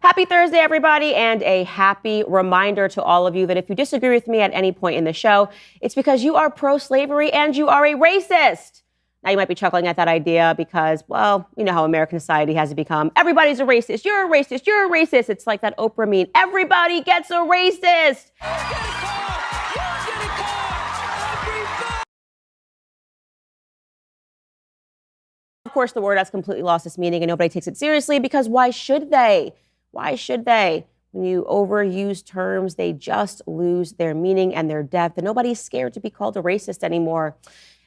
Happy Thursday, everybody, and a happy reminder to all of you that if you disagree with me at any point in the show, it's because you are pro-slavery and you are a racist. Now, you might be chuckling at that idea because, well, you know how American society has become. Everybody's a racist. You're a racist. You're a racist. It's like that Oprah meme. Everybody gets a racist. Of course, the word has completely lost its meaning and nobody takes it seriously because why should they? Why should they? When you overuse terms, they just lose their meaning and their depth, and nobody's scared to be called a racist anymore.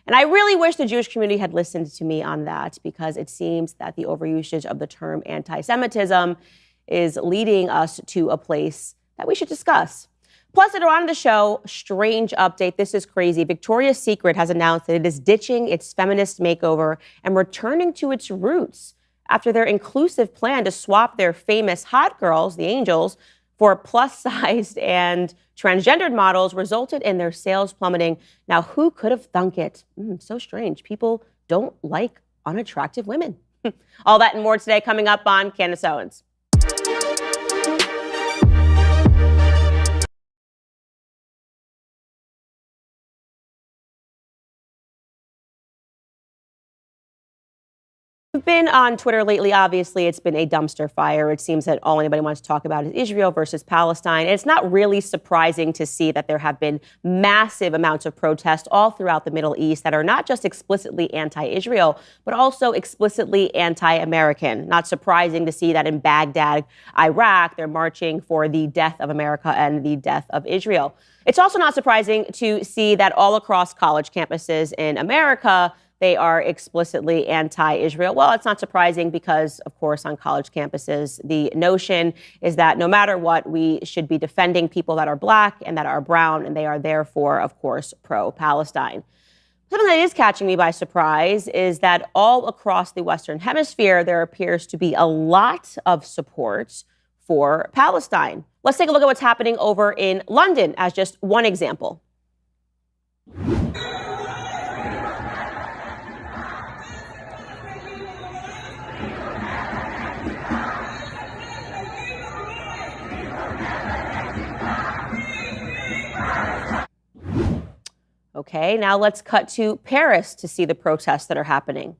And I really wish the Jewish community had listened to me on that because it seems that the overusage of the term anti-Semitism is leading us to a place that we should discuss. Plus, later on in the show, strange update. This is crazy. Victoria's Secret has announced that it is ditching its feminist makeover and returning to its roots after their inclusive plan to swap their famous hot girls, the Angels, for plus-sized and transgendered models resulted in their sales plummeting. Now, who could have thunk it? So strange. People don't like unattractive women. All that and more today coming up on Candace Owens. I've been on Twitter lately. Obviously, it's been a dumpster fire. It seems that all anybody wants to talk about is Israel versus Palestine. And it's not really surprising to see that there have been massive amounts of protest all throughout the Middle East that are not just explicitly anti-Israel, but also explicitly anti-American. Not surprising to see that in Baghdad, Iraq, they're marching for the death of America and the death of Israel. It's also not surprising to see that all across college campuses in America, they are explicitly anti-Israel. Well, it's not surprising because, of course, on college campuses, the notion is that no matter what, we should be defending people that are black and that are brown, and they are therefore, of course, pro-Palestine. Something that is catching me by surprise is that all across the Western Hemisphere, there appears to be a lot of support for Palestine. Let's take a look at what's happening over in London as just one example. Okay, now let's cut to Paris to see the protests that are happening.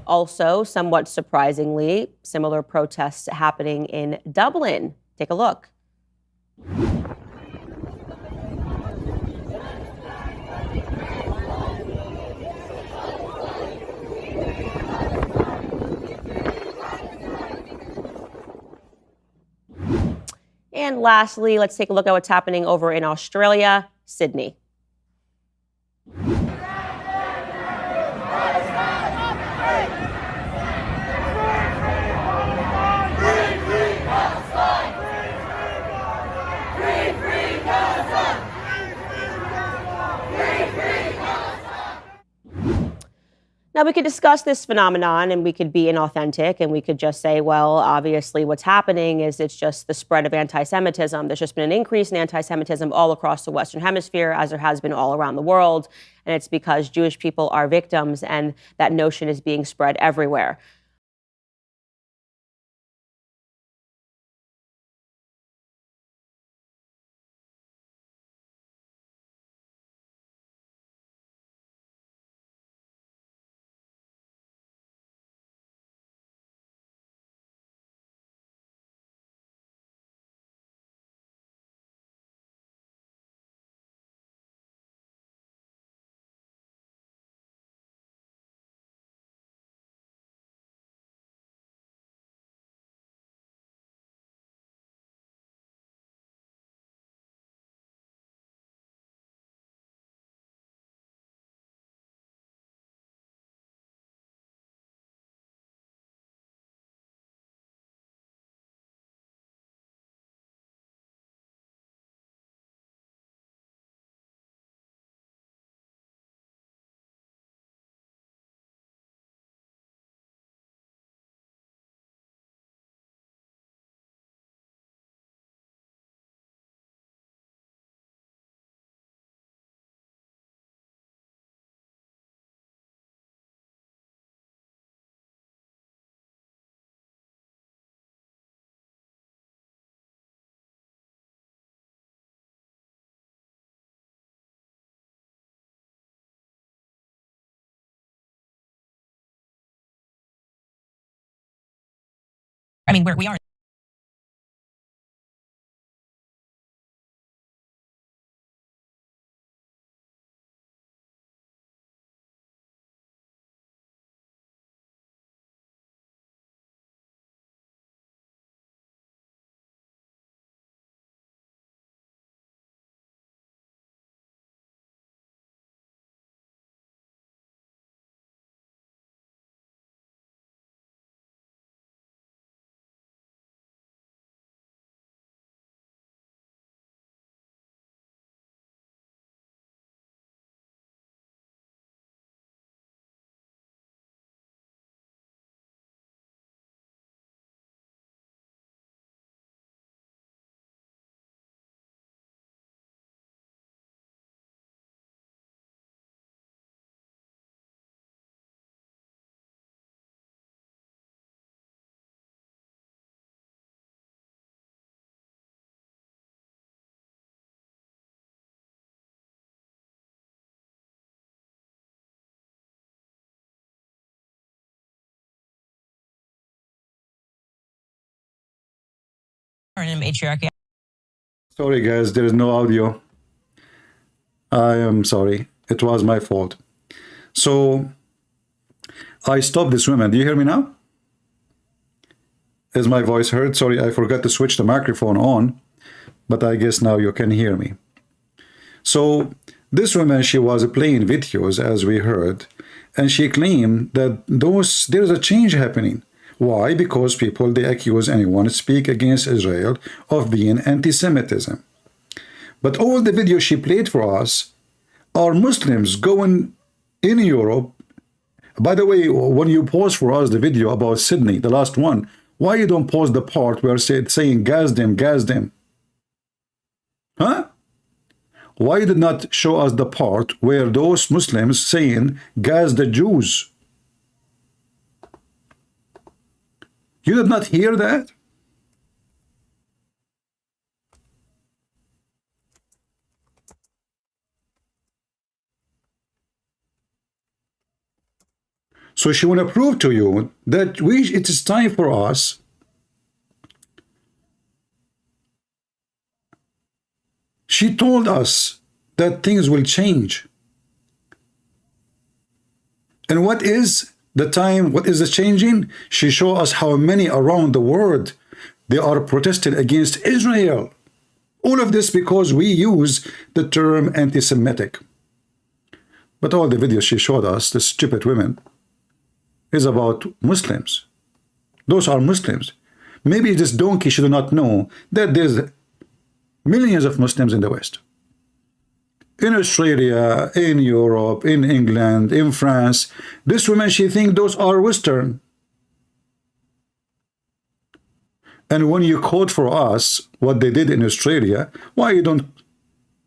Also, somewhat surprisingly, similar protests happening in Dublin. Take a look. And lastly, let's take a look at what's happening over in Australia, Sydney. Now, we could discuss this phenomenon and we could be inauthentic and we could just say, well, obviously what's happening is it's just the spread of anti-Semitism. There's just been an increase in anti-Semitism all across the Western Hemisphere, as there has been all around the world. And it's because Jewish people are victims and that notion is being spread everywhere. I mean, we are in matriarchy. Sorry, guys, there is no audio. I am sorry. It was my fault. So I stopped this woman. Do you hear me now? Is my voice heard? Sorry, I forgot to switch the microphone on, but I guess now you can hear me. So this woman, she was playing videos, as we heard, and she claimed that there's a change happening. Why? Because people, they accuse anyone speak against Israel of being anti-Semitism. But all the videos she played for us are Muslims going in Europe. By the way, when you pause for us the video about Sydney, the last one, why you don't pause the part where saying gas them? Huh? Why you did not show us the part where those Muslims saying gas the Jews? You did not hear that? So she want to prove to you that it is time for us she told us that things will change. And what is the time? What is the changing? She showed us how many around the world they are protesting against Israel. All of this because we use the term anti-Semitic. But all the videos she showed us, the stupid women, is about Muslims. Those are Muslims. Maybe this donkey should not know that there's millions of Muslims in the West. In Australia, in Europe, in England, in France. This woman, she thinks those are Western. And when you quote for us what they did in Australia, why you don't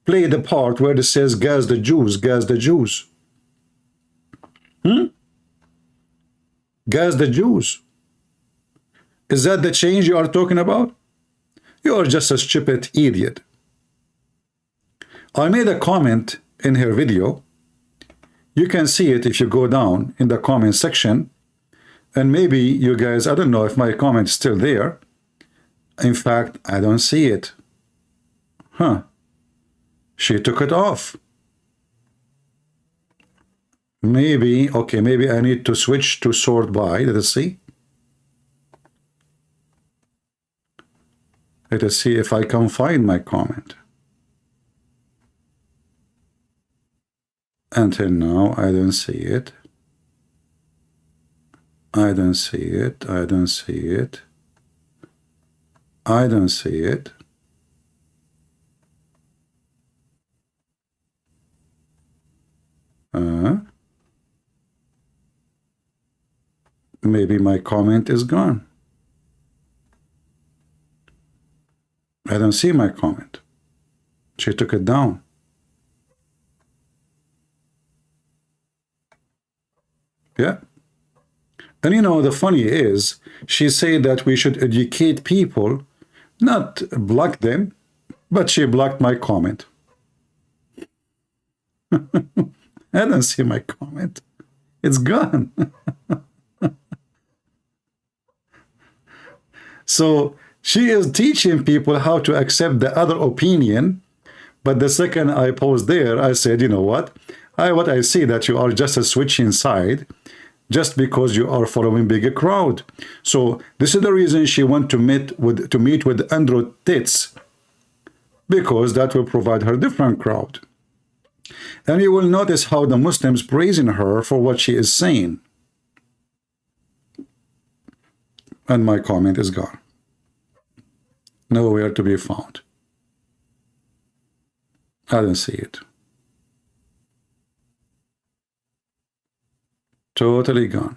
play the part where it says gas the Jews, gas the Jews? Gas the Jews. Is that the change you are talking about? You are just a stupid idiot. I made a comment in her video. You can see it if you go down in the comment section. And maybe you guys, I don't know if my comment is still there. In fact, I don't see it. Huh. She took it off. Maybe, okay, maybe I need to switch to sort by. Let us see. Let us see if I can find my comment. Until now, I don't see it. I don't see it. I don't see it. I don't see it. Maybe my comment is gone. I don't see my comment. She took it down. Yeah. And you know, the funny is, she said that we should educate people, not block them, but she blocked my comment. I don't see my comment. It's gone. So she is teaching people how to accept the other opinion. But the second I paused there, I said, you know what? I see that you are just a switching side just because you are following bigger crowd. So this is the reason she went to meet with Andrew Tate, because that will provide her different crowd. And you will notice how the Muslims praising her for what she is saying. And my comment is gone. Nowhere to be found. I don't see it. Totally gone.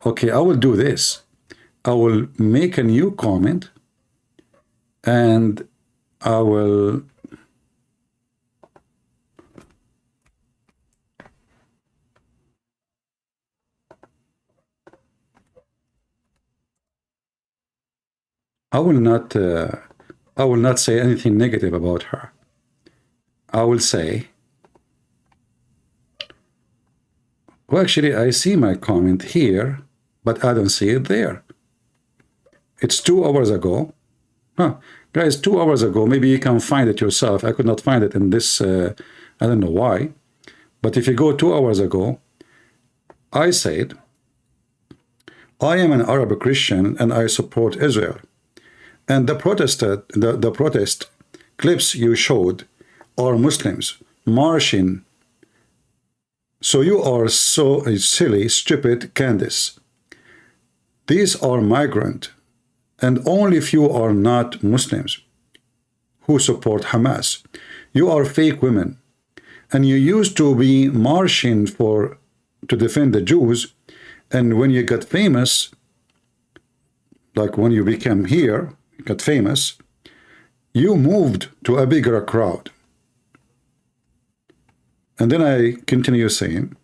Okay, I will do this. I will make a new comment and I will not say anything negative about her. I will say, well, actually, I see my comment here, but I don't see it there. It's 2 hours ago. Huh. Guys, 2 hours ago, maybe you can find it yourself. I could not find it in this, I don't know why. But if you go 2 hours ago, I said, I am an Arab Christian and I support Israel. And the protest clips you showed are Muslims marching. So you are so silly, stupid, Candice. These are migrant, and only few are not Muslims who support Hamas. You are fake women, and you used to be marching to defend the Jews, and when you got famous, like when you became here, got famous, you moved to a bigger crowd. And then I continue saying,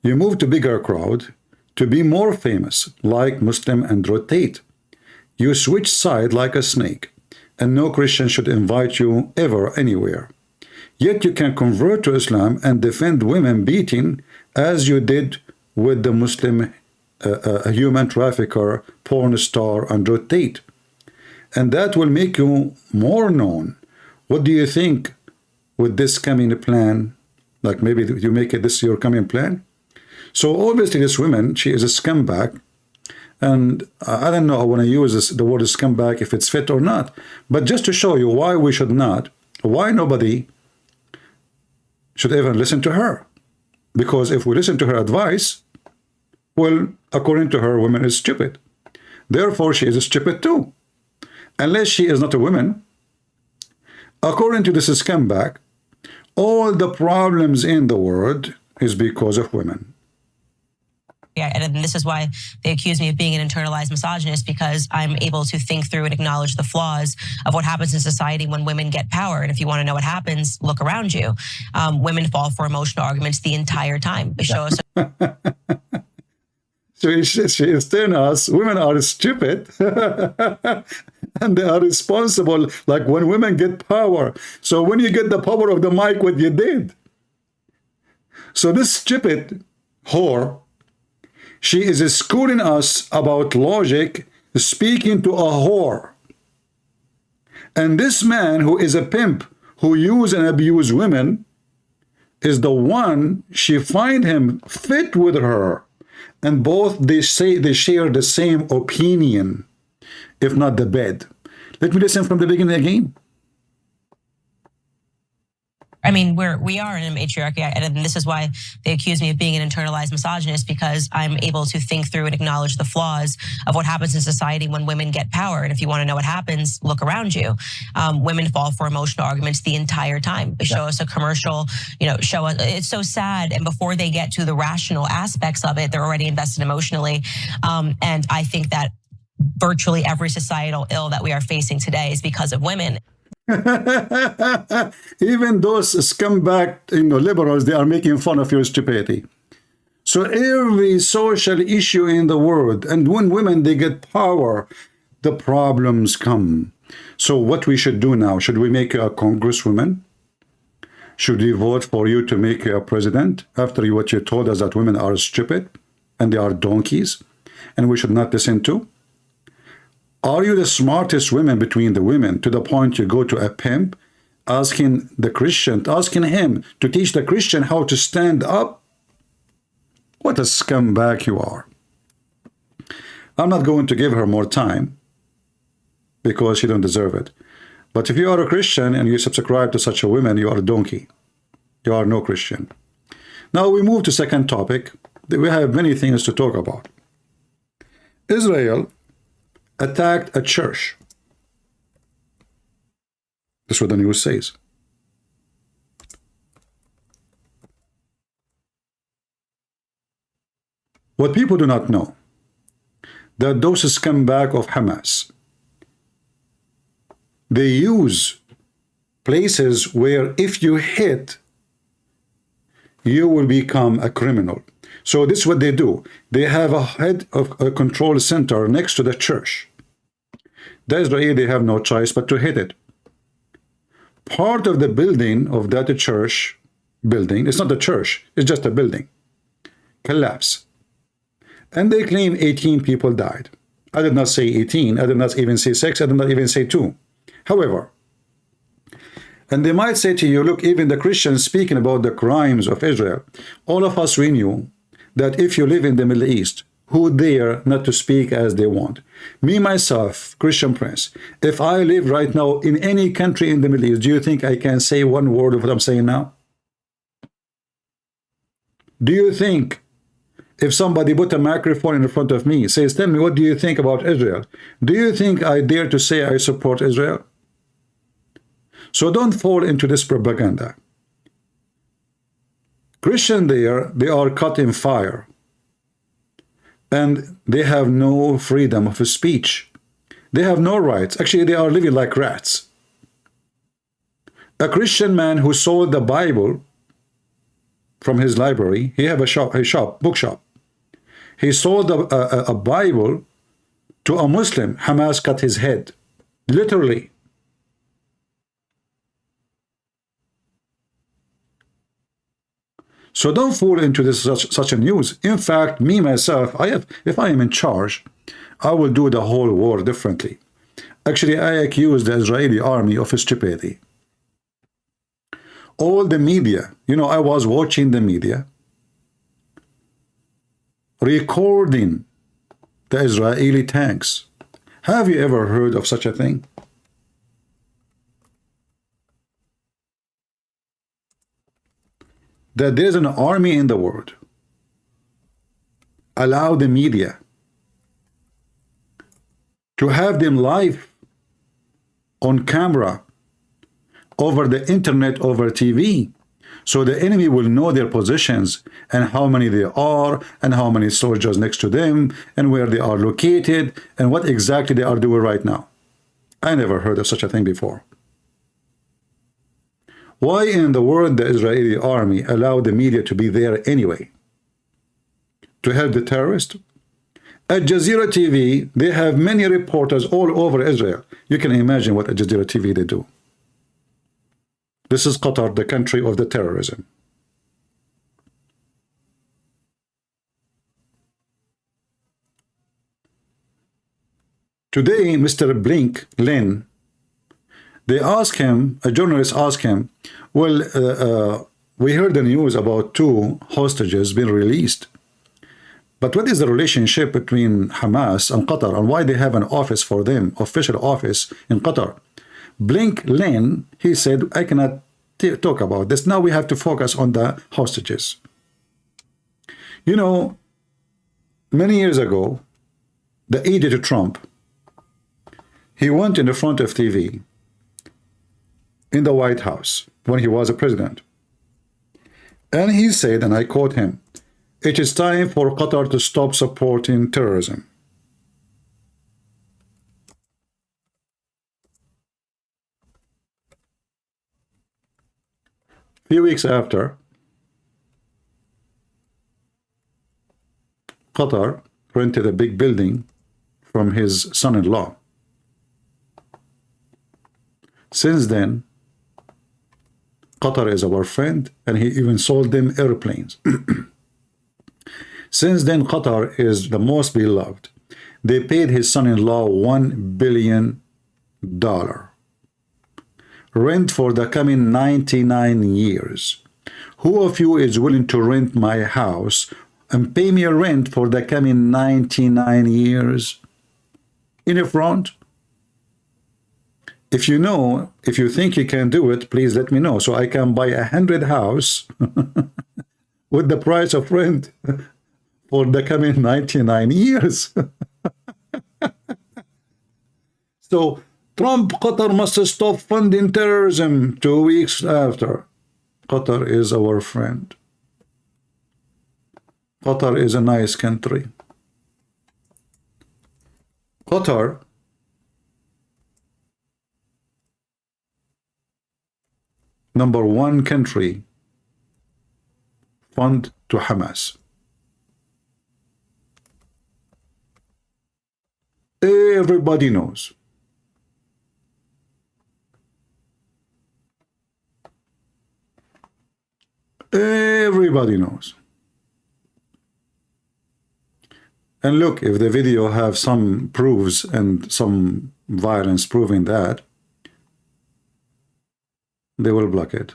you moved to bigger crowd to be more famous, like Muslim Andrew Tate. You switch side like a snake, and no Christian should invite you ever anywhere. Yet you can convert to Islam and defend women beating as you did with the Muslim human trafficker, porn star Andrew Tate. And that will make you more known. What do you think with this coming plan? Like maybe you make it this your coming plan? So obviously this woman, she is a scumbag. And I don't know, I want to use the word scumbag if it's fit or not. But just to show you why we should not, why nobody should ever listen to her. Because if we listen to her advice, well, according to her, woman is stupid. Therefore, she is stupid too. Unless she is not a woman. According to this scumbag, all the problems in the world is because of women. Yeah, and this is why they accuse me of being an internalized misogynist, because I'm able to think through and acknowledge the flaws of what happens in society when women get power. And if you want to know what happens, look around you. Women fall for emotional arguments the entire time. They show us. So she is telling us women are stupid and they are responsible, like when women get power. So when you get the power of the mic, what you did. So this stupid whore, she is schooling us about logic, speaking to a whore. And this man who is a pimp, who use and abuse women, is the one she find him fit with her. And both they say they share the same opinion, if not the bed. Let me listen from the beginning again. I mean, we are in a matriarchy, and this is why they accuse me of being an internalized misogynist, because I'm able to think through and acknowledge the flaws of what happens in society when women get power. And if you want to know what happens, look around you. Women fall for emotional arguments the entire time. They show us a commercial, show us, it's so sad. And before they get to the rational aspects of it, they're already invested emotionally. And I think that virtually every societal ill that we are facing today is because of women. Even those scumbag liberals, they are making fun of your stupidity. So every social issue in the world, and when women they get power, the problems come. So what we should do now, should we make you a congresswoman? Should we vote for you to make you a president after what you told us that women are stupid and they are donkeys and we should not listen to? Are you the smartest women between the women to the point you go to a pimp asking him to teach the Christian how to stand up? What a scumbag you are. I'm not going to give her more time because she don't deserve it. But if you are a Christian and you subscribe to such a woman, you are a donkey. You are no Christian. Now we move to second topic. We have many things to talk about. Israel attacked a church. That's what the news says. What people do not know, that those scumbags of Hamas, they use places where if you hit, you will become a criminal. So this is what they do. They have a head of a control center next to the church. The Israeli, they have no choice but to hit it. Part of the building of that church building, it's not a church, it's just a building, collapse. And they claim 18 people died. I did not say 18, I did not even say 6, I did not even say 2. However, and they might say to you, look, even the Christians speaking about the crimes of Israel, all of us, we knew that if you live in the Middle East, who dare not to speak as they want? Me, myself, Christian Prince, if I live right now in any country in the Middle East, do you think I can say one word of what I'm saying now? Do you think if somebody put a microphone in front of me, says, tell me, what do you think about Israel? Do you think I dare to say I support Israel? So don't fall into this propaganda. Christians there, they are caught in fire. And they have no freedom of speech. They have no rights. Actually, they are living like rats. A Christian man who sold the Bible from his library, he have a bookshop. He sold a Bible to a Muslim. Hamas cut his head, literally. So don't fall into this such a news. In fact, me myself, if I am in charge, I will do the whole war differently. Actually, I accuse the Israeli army of stupidity. All the media, you know, I was watching the media recording the Israeli tanks. Have you ever heard of such a thing? That there's an army in the world. Allow the media to have them live on camera, over the internet, over TV, so the enemy will know their positions and how many they are and how many soldiers next to them and where they are located and what exactly they are doing right now. I never heard of such a thing before. Why in the world the Israeli army allowed the media to be there anyway? To help the terrorists? At Jazeera TV, they have many reporters all over Israel. You can imagine what at Jazeera TV they do. This is Qatar, the country of the terrorism. Today, Mr. Blink Lynn, they asked him, a journalist asked him, well, we heard the news about 2 hostages being released. But what is the relationship between Hamas and Qatar, and why they have an office for them, official office in Qatar? Blink Lynn, he said, I cannot talk about this. Now we have to focus on the hostages. You know, many years ago, the idiot Trump, he went in the front of TV in the White House when he was a president. And he said, and I quote him, it is time for Qatar to stop supporting terrorism. A few weeks after, Qatar rented a big building from his son-in-law. Since then, Qatar is our friend, and he even sold them airplanes. Since then, Qatar is the most beloved. They paid his son-in-law $1 billion rent for the coming 99 years. Who of you is willing to rent my house and pay me a rent for the coming 99 years? In the front? If you know, if you think you can do it, please let me know so I can buy 100 house with the price of rent for the coming 99 years. So Trump, Qatar must stop funding terrorism 2 weeks after. Qatar is our friend. Qatar is a nice country. Qatar #1 country fund to Hamas. Everybody knows. Everybody knows. And look, if the video have some proofs and some violence proving that, they will block it.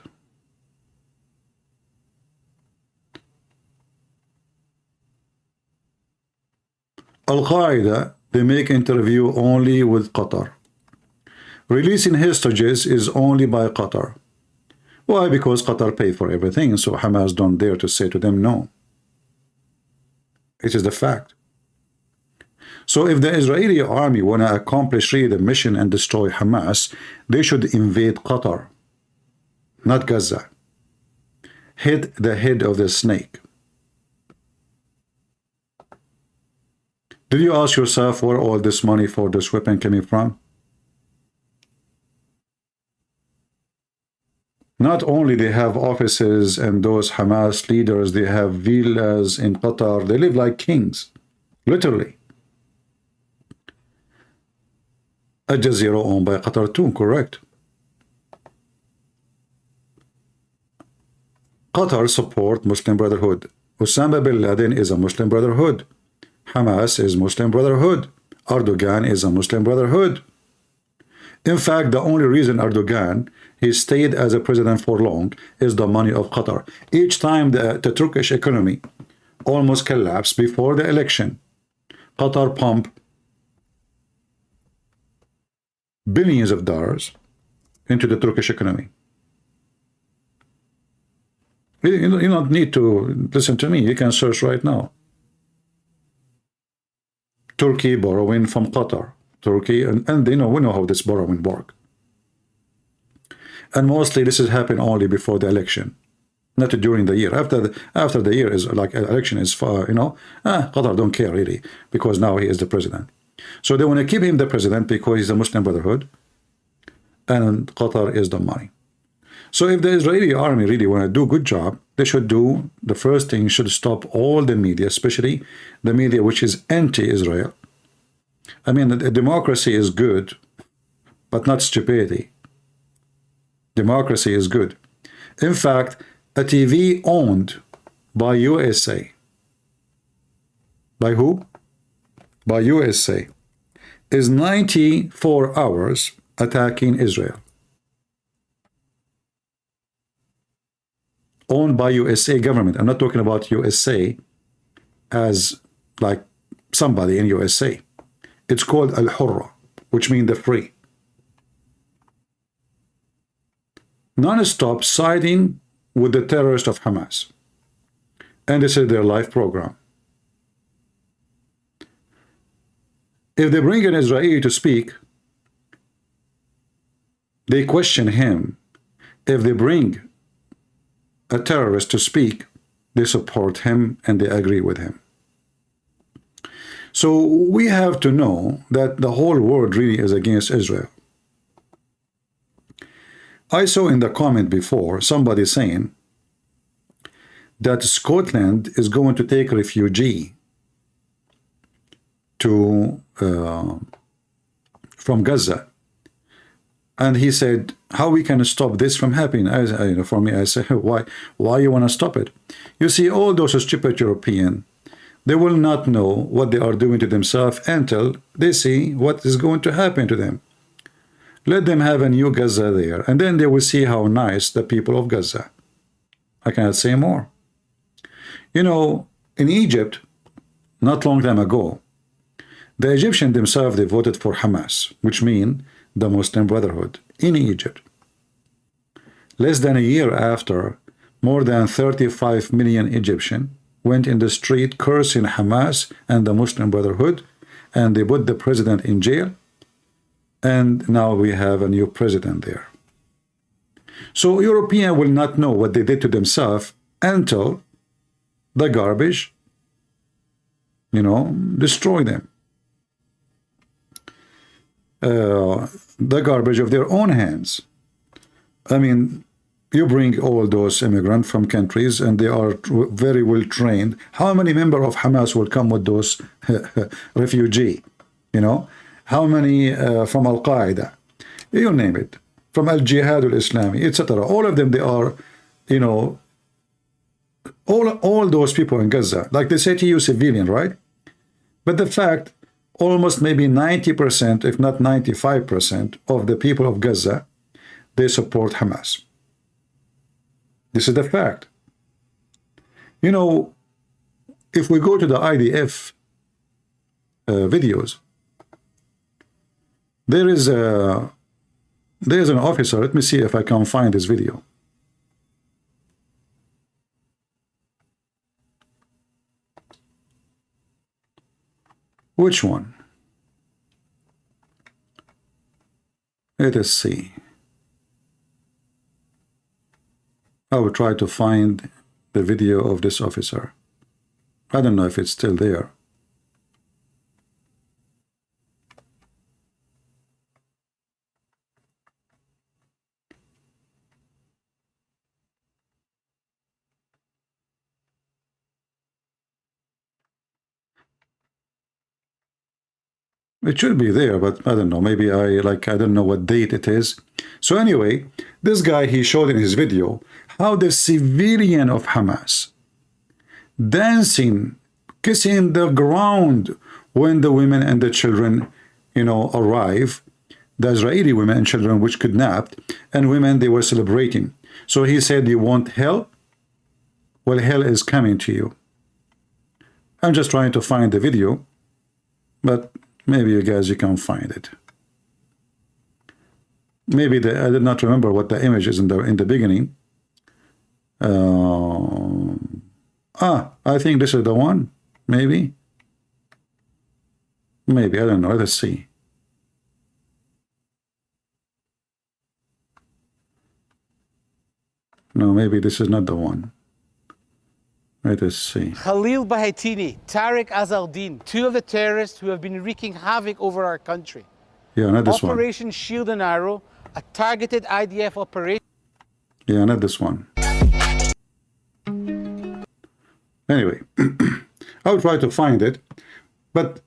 Al-Qaeda, they make interview only with Qatar. Releasing hostages is only by Qatar. Why? Because Qatar pay for everything, so Hamas don't dare to say to them no. It is the fact. So if the Israeli army want to accomplish really the mission and destroy Hamas, they should invade Qatar, not Gaza. Hit the head of the snake. Did you ask yourself where all this money for this weapon coming from? Not only they have offices and those Hamas leaders, they have villas in Qatar. They live like kings, literally. Al Jazeera owned by Qatar too, correct? Qatar support Muslim Brotherhood. Osama bin Laden is a Muslim Brotherhood. Hamas is Muslim Brotherhood. Erdogan is a Muslim Brotherhood. In fact, the only reason Erdogan he stayed as a president for long is the money of Qatar. Each time the Turkish economy almost collapsed before the election, Qatar pumped billions of dollars into the Turkish economy. You don't need to listen to me. You can search right now. Turkey borrowing from Qatar. Turkey, and you know, we know how this borrowing work. And mostly this has happened only before the election, not during the year. After the year is like election is far, you know, Qatar don't care really because now he is the president. So they want to keep him the president because he's a Muslim Brotherhood, and Qatar is the money. So if the Israeli army really want to do a good job, they should do the first thing, should stop all the media, especially the media which is anti-Israel. I mean, the democracy is good, but not stupidity. Democracy is good. In fact, a TV owned by USA. By who? By USA. Is 94 hours attacking Israel. Owned by USA government. I'm not talking about USA as like somebody in USA. It's called Al-Hurra, which means the free. Non-stop siding with the terrorists of Hamas. And this is their life program. If they bring an Israeli to speak, they question him. If they bring a terrorist to speak, they support him and they agree with him. So we have to know that the whole world really is against Israel. I saw in the comment before somebody saying that Scotland is going to take refugee to from Gaza, and he said, "How we can stop this from happening?" For me, I say, "Why you want to stop it?" You see, all those stupid European, They will not know what they are doing to themselves until they see what is going to happen to them. Let them have a new Gaza there, and then they will see how nice the people of Gaza. I cannot say more. You know, in Egypt, not long time ago, the Egyptians themselves, they voted for Hamas, which means the Muslim Brotherhood in Egypt. Less than a year after, more than 35 million Egyptians went in the street cursing Hamas and the Muslim Brotherhood, and they put the president in jail, and now we have a new president there. So Europeans will not know what they did to themselves until the garbage, you know, destroy them. The garbage of their own hands. I mean, you bring all those immigrants from countries and they are very well trained. How many members of Hamas will come with those refugees? You know, how many from Al-Qaeda? You name it. From Al-Jihad al-Islami, etc. All of them, they are, you know, all those people in Gaza, like they say to you, civilian, right? But the fact, almost maybe 90%, if not 95% of the people of Gaza, they support Hamas. This is the fact. You know, if we go to the IDF videos, there is an officer. Let me see if I can find this video. Which one? Let us see. I will try to find the video of this officer. I don't know if it's still there. It should be there, but I don't know. Maybe I don't know what date it is. So anyway, this guy, he showed in his video how the civilian of Hamas dancing, kissing the ground when the women and the children, you know, arrive. The Israeli women and children which kidnapped, and women, they were celebrating. So he said, you want hell? Well, hell is coming to you. I'm just trying to find the video, but maybe you guys, you can find it. Maybe I did not remember what the image is in the beginning. I think this is the one. Maybe. I don't know. Let's see. No, maybe this is not the one. Let us see. Khalil Bahatini, Tariq Azaldin, two of the terrorists who have been wreaking havoc over our country. Yeah, not this one. Operation Shield and Arrow, a targeted IDF operation. Yeah, not this one. Anyway, I'll try to find it. But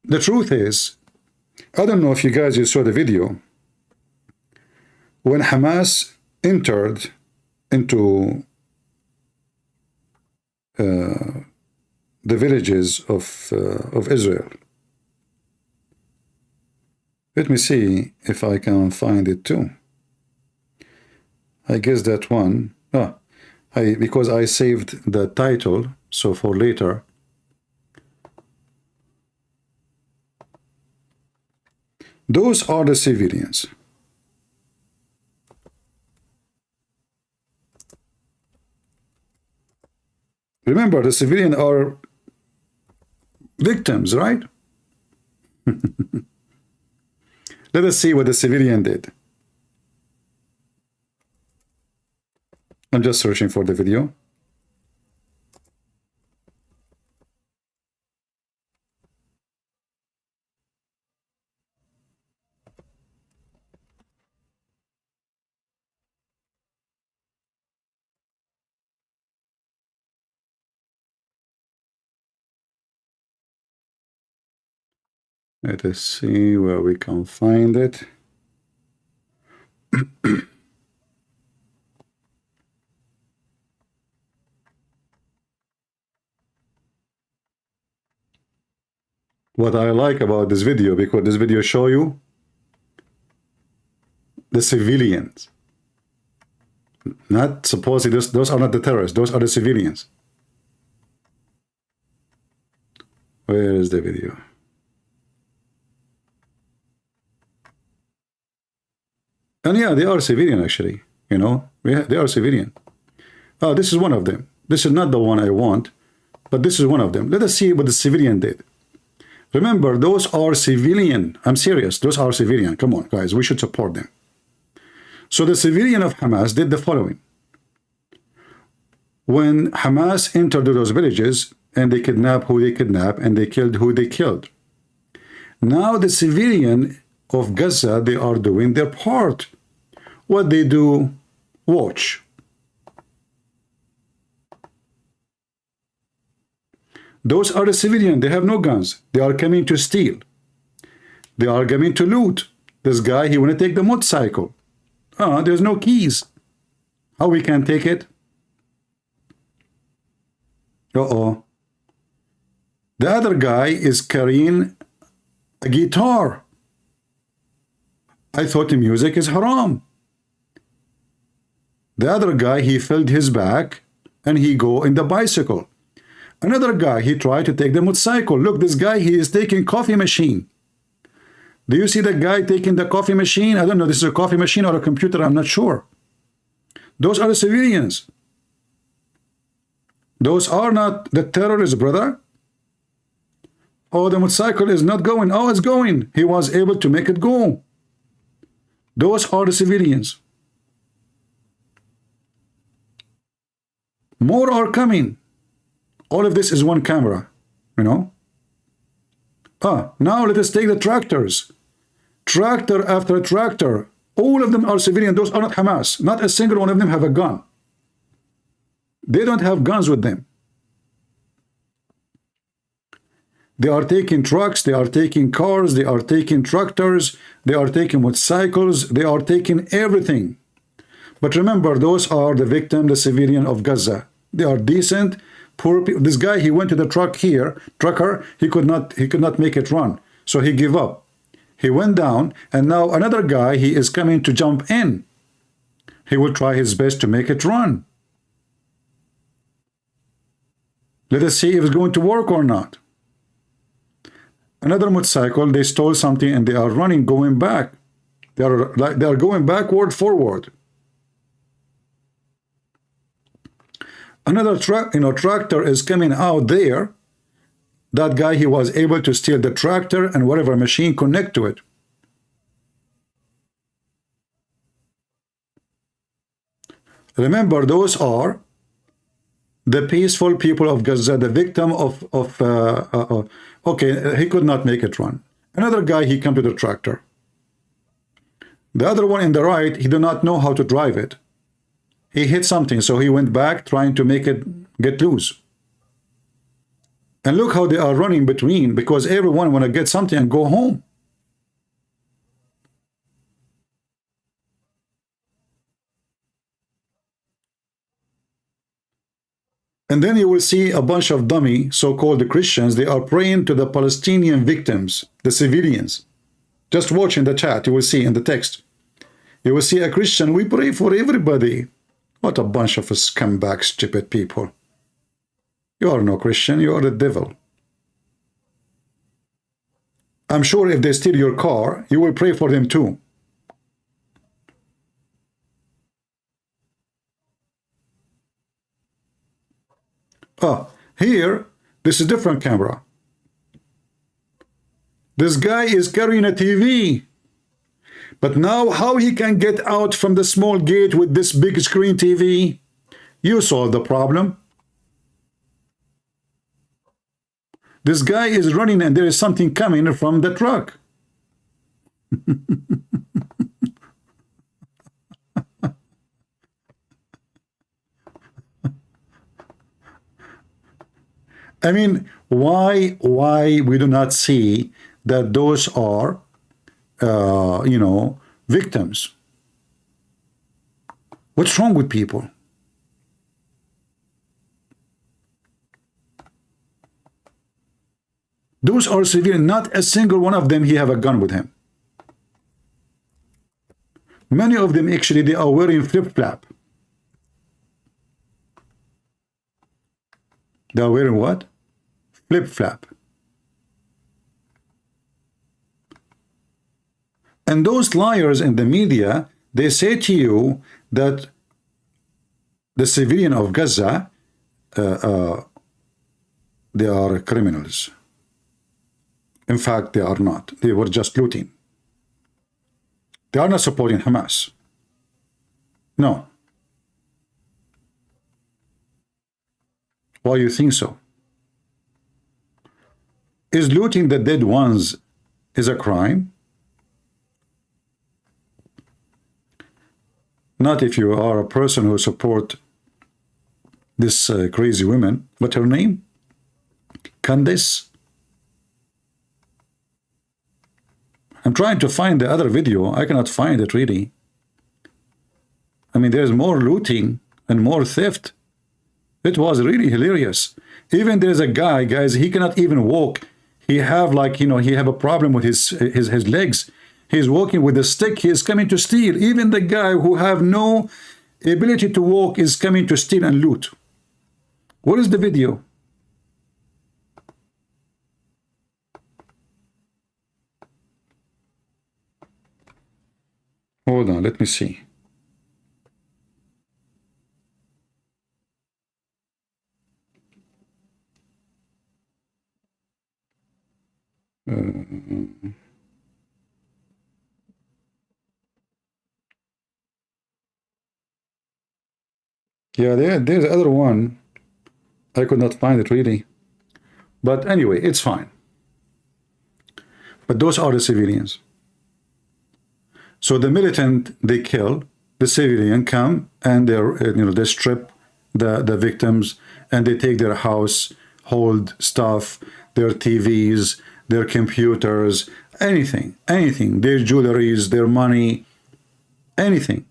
the truth is, I don't know if you guys saw the video. When Hamas entered into the villages of Israel. Let me see if I can find it too. I guess that one. Because I saved the title, so for later. Those are the civilians. Remember, the civilians are victims, right? Let us see what the civilian did. I'm just searching for the video. Let us see where we can find it. what I like about this video, because this video show you the civilians. Not supposedly, those are not the terrorists, those are the civilians. Where is the video? And yeah, they are civilian actually, you know, they are civilian. Oh, this is one of them. This is not the one I want, but this is one of them. Let us see what the civilian did. Remember, those are civilian. I'm serious. Those are civilian. Come on, guys. We should support them. So the civilian of Hamas did the following. When Hamas entered those villages and they kidnapped who they kidnapped and they killed who they killed. Now the civilian of Gaza, they are doing their part. What they do, watch. Those are the civilians. They have no guns. They are coming to steal. They are coming to loot. This guy, he want to take the motorcycle. There's no keys. How we can take it? Uh-oh. The other guy is carrying a guitar. I thought the music is haram. The other guy, he filled his back and he go in the bicycle. Another guy, he tried to take the motorcycle. Look, this guy, he is taking coffee machine. Do you see the guy taking the coffee machine? I don't know, this is a coffee machine or a computer, I'm not sure. Those are the civilians. Those are not the terrorists, brother. Oh, the motorcycle is not going. Oh, it's going. He was able to make it go. Those are the civilians. More are coming. All of this is one camera, you know. Now let us take the tractors. Tractor after tractor. All of them are civilian. Those are not Hamas. Not a single one of them have a gun. They don't have guns with them. They are taking trucks, they are taking cars, they are taking tractors, they are taking motorcycles, they are taking everything. But remember, those are the victim, the civilian of Gaza. They are decent, poor people. This guy, he went to the trucker, he could not make it run. So he gave up. He went down, and now another guy, he is coming to jump in. He will try his best to make it run. Let us see if it's going to work or not. Another motorcycle, they stole something and they are running, going back. They are going backward, forward. Another tractor is coming out there. That guy, he was able to steal the tractor and whatever machine connect to it. Remember, those are the peaceful people of Gaza, the victim okay, he could not make it run. Another guy, he came to the tractor. The other one in the right, he did not know how to drive it. He hit something, so he went back trying to make it get loose. And look how they are running between, because everyone want to get something and go home. And then you will see a bunch of dummy so-called Christians. They are praying to the Palestinian victims, the civilians. Just watch in the chat, you will see in the text. You will see a Christian, we pray for everybody. What a bunch of scumbag, stupid people. You are no Christian, you are the devil. I'm sure if they steal your car, you will pray for them too. Here, this is a different camera. This guy is carrying a TV. But now how he can get out from the small gate with this big screen TV? You solve the problem. This guy is running and there is something coming from the truck. I mean, why we do not see that those are, you know, victims? What's wrong with people? Those are civilians. Not a single one of them he have a gun with him. Many of them actually they are wearing flip-flap. They are wearing what? Flip-flap. And those liars in the media, they say to you that the civilian of Gaza, they are criminals. In fact, they are not. They were just looting. They are not supporting Hamas. No. Why you think so? Is looting the dead ones is a crime? Not if you are a person who support this crazy woman. What's her name? Candace? I'm trying to find the other video. I cannot find it really. I mean, there's more looting and more theft. It was really hilarious. Even there's a guy, guys, he cannot even walk. He have like, you know, he have a problem with his legs. He's walking with a stick. He is coming to steal. Even the guy who have no ability to walk is coming to steal and loot. What is the video? Hold on, let me see. Yeah, there's other one. I could not find it really. But anyway, it's fine. But those are the civilians. So the militant, they kill, the civilian come and they strip the victims and they take their household stuff, their TVs, their computers, anything, their jewelries, their money, anything.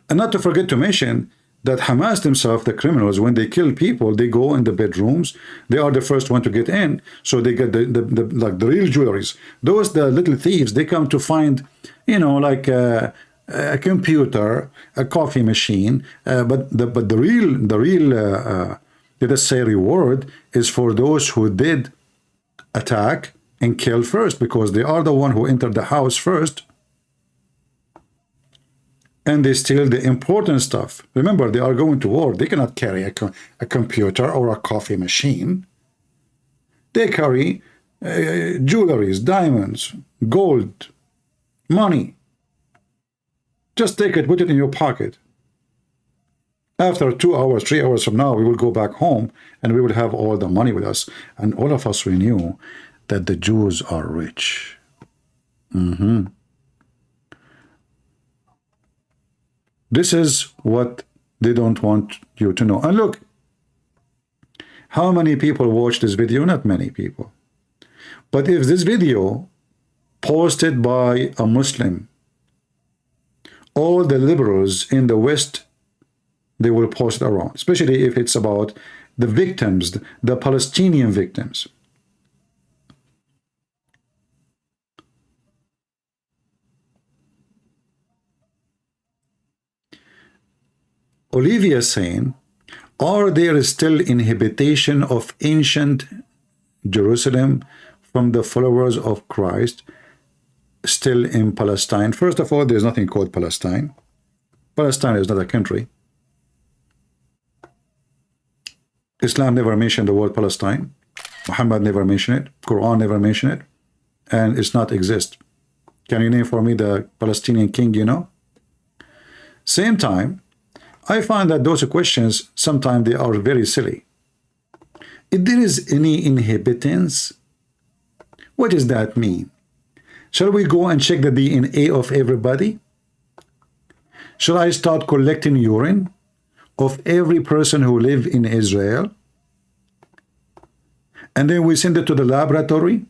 And not to forget to mention that Hamas themselves, the criminals, when they kill people, they go in the bedrooms. They are the first one to get in, so they get like the real jewelries. Those the little thieves, they come to find, you know, like a computer, a coffee machine. But the real let us say reward is for those who did attack and kill first, because they are the one who entered the house first. And they steal the important stuff. Remember, they are going to war. They cannot carry a computer or a coffee machine. They carry jewelries, diamonds, gold, money. Just take it, put it in your pocket. After 2 hours, 3 hours from now, we will go back home and we will have all the money with us. And all of us, we knew that the Jews are rich. This is what they don't want you to know. And look, how many people watch this video? Not many people. But if this video posted by a Muslim, all the liberals in the West, they will post it around, especially if it's about the victims, the Palestinian victims. Olivia saying, are there still inhabitation of ancient Jerusalem from the followers of Christ still in Palestine? First of all, there's nothing called Palestine. Palestine is not a country. Islam never mentioned the word Palestine. Muhammad never mentioned it. Quran never mentioned it. And it's not exist. Can you name for me the Palestinian king you know? Same time, I find that those questions, sometimes they are very silly. If there is any inhabitants, what does that mean? Shall we go and check the DNA of everybody? Shall I start collecting urine of every person who live in Israel? And then we send it to the laboratory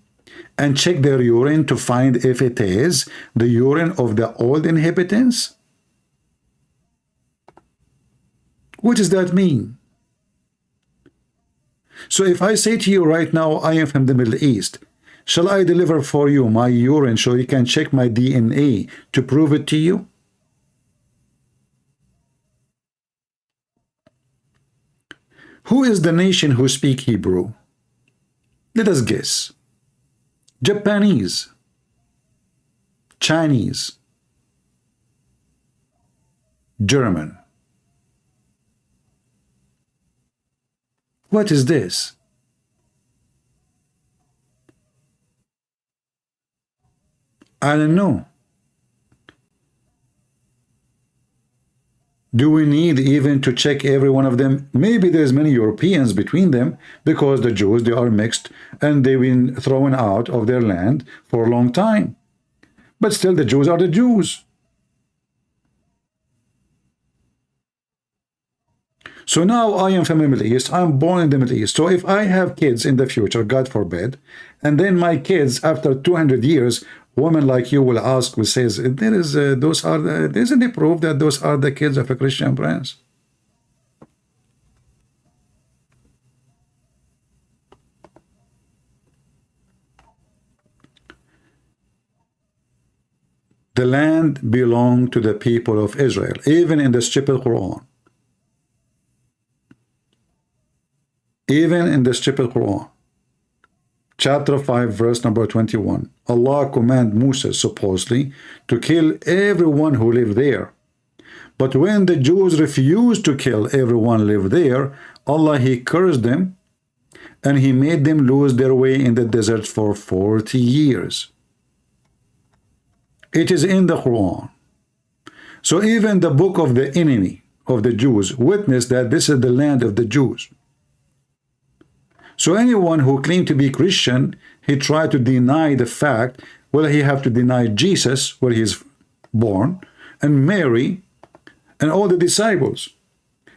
and check their urine to find if it is the urine of the old inhabitants? What does that mean? So if I say to you right now, I am from the Middle East, shall I deliver for you my urine so you can check my DNA to prove it to you? Who is the nation who speak Hebrew? Let us guess. Japanese, Chinese, German. What is this? I don't know. Do we need even to check every one of them? Maybe there's many Europeans between them, because the Jews, they are mixed and they've been thrown out of their land for a long time. But still, the Jews are the Jews. So now I am from the Middle East. I'm born in the Middle East. So if I have kids in the future, God forbid, and then my kids, after 200 years, women like you will ask, will says, isn't it proof that those are the kids of a Christian prince? The land belonged to the people of Israel, even in the stupid Quran. Even in the stupid Quran. Chapter 5, verse number 21. Allah commanded Moses, supposedly, to kill everyone who lived there. But when the Jews refused to kill everyone lived there, Allah, He cursed them, and He made them lose their way in the desert for 40 years. It is in the Quran. So even the book of the enemy of the Jews witnessed that this is the land of the Jews. So anyone who claimed to be Christian, he tried to deny the fact, well, he have to deny Jesus, where he is born, and Mary, and all the disciples,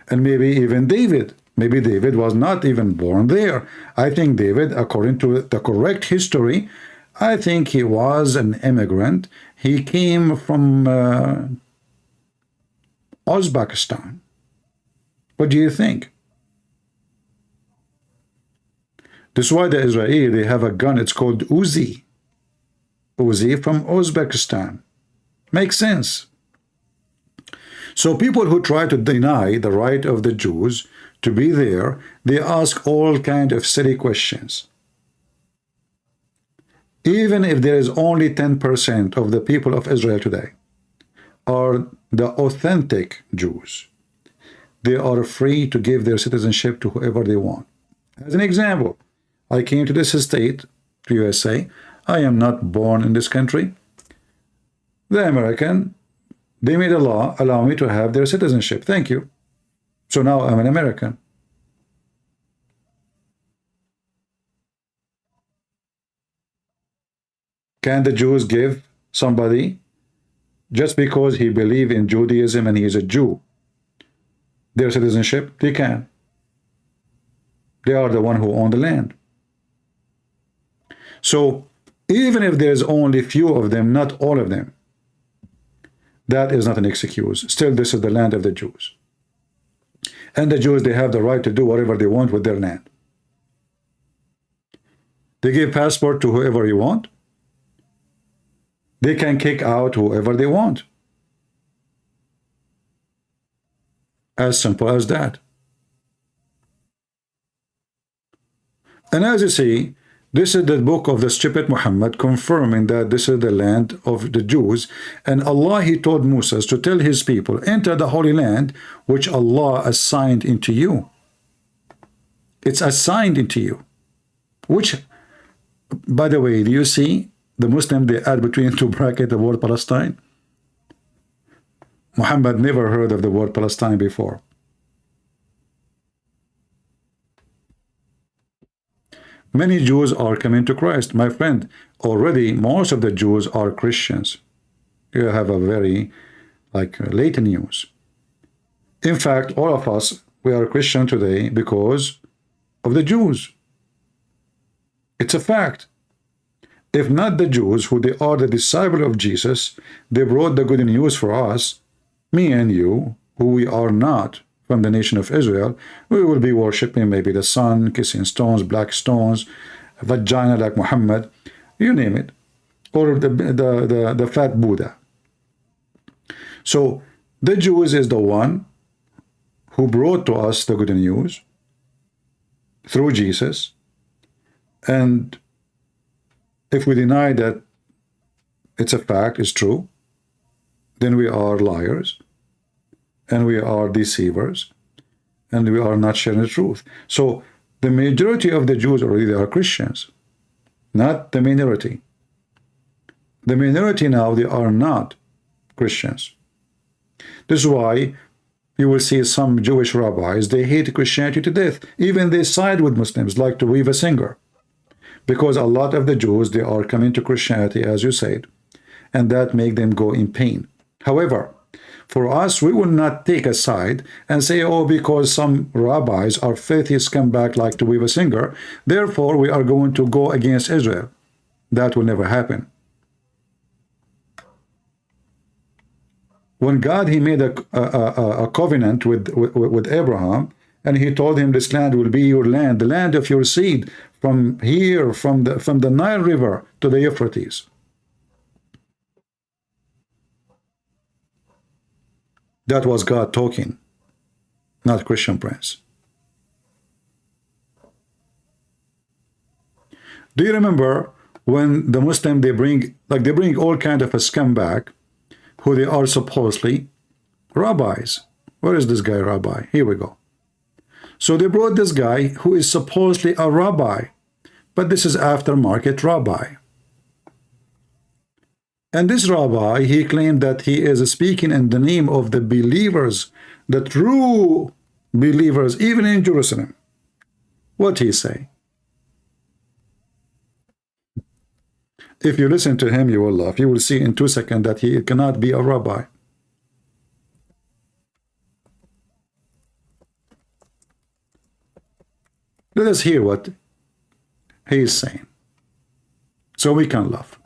and maybe even David. Maybe David was not even born there. I think David, according to the correct history, I think he was an immigrant. He came from Uzbekistan. What do you think? This is why the Israeli, they have a gun, it's called Uzi. Uzi from Uzbekistan. Makes sense. So people who try to deny the right of the Jews to be there, they ask all kind of silly questions. Even if there is only 10% of the people of Israel today are the authentic Jews, they are free to give their citizenship to whoever they want. As an example, I came to this state, to USA. I am not born in this country. The American, they made a law allow me to have their citizenship. Thank you. So now I'm an American. Can the Jews give somebody, just because he believes in Judaism and he is a Jew, their citizenship? They can. They are the one who own the land. So even if there's only few of them, not all of them, that is not an excuse. Still, this is the land of the Jews. And the Jews, they have the right to do whatever they want with their land. They give passport to whoever you want. They can kick out whoever they want. As simple as that. And as you see, this is the book of the stupid Muhammad confirming that this is the land of the Jews. And Allah, He told Moses to tell His people, enter the Holy Land, which Allah assigned into you. It's assigned into you. Which, by the way, do you see the Muslim, they add between two brackets the word Palestine? Muhammad never heard of the word Palestine before. Many Jews are coming to Christ. My friend, already most of the Jews are Christians. You have a very, late news. In fact, all of us, we are Christian today because of the Jews. It's a fact. If not the Jews, who they are the disciple of Jesus, they brought the good news for us, me and you, who we are not from the nation of Israel, we will be worshiping maybe the sun, kissing stones, black stones, vagina like Muhammad, you name it, or the fat Buddha. So the Jews is the one who brought to us the good news through Jesus. And if we deny that it's a fact, it's true, then we are liars, and we are deceivers, and we are not sharing the truth. So the majority of the Jews already are Christians, not the minority. The minority now, they are not Christians. This is why you will see some Jewish rabbis, they hate Christianity to death. Even they side with Muslims, like to Reva Singer. Because a lot of the Jews, they are coming to Christianity, as you said, and that make them go in pain. However, for us, we will not take a side and say, oh, because some rabbis are filthy scumbag like to Reva Singer, therefore we are going to go against Israel. That will never happen. When God, he made a covenant with Abraham, and he told him this land will be your land, the land of your seed, from here, from the Nile River to the Euphrates. That was God talking, not Christian Prince. Do you remember when the Muslim, they bring all kind of a scumbag, who they are supposedly rabbis. Where is this guy, rabbi? Here we go. So they brought this guy who is supposedly a rabbi, but this is aftermarket rabbi. And this rabbi, he claimed that he is speaking in the name of the believers, the true believers, even in Jerusalem. What he say? If you listen to him, you will laugh. You will see in 2 seconds that he cannot be a rabbi. Let us hear what he is saying, so we can laugh.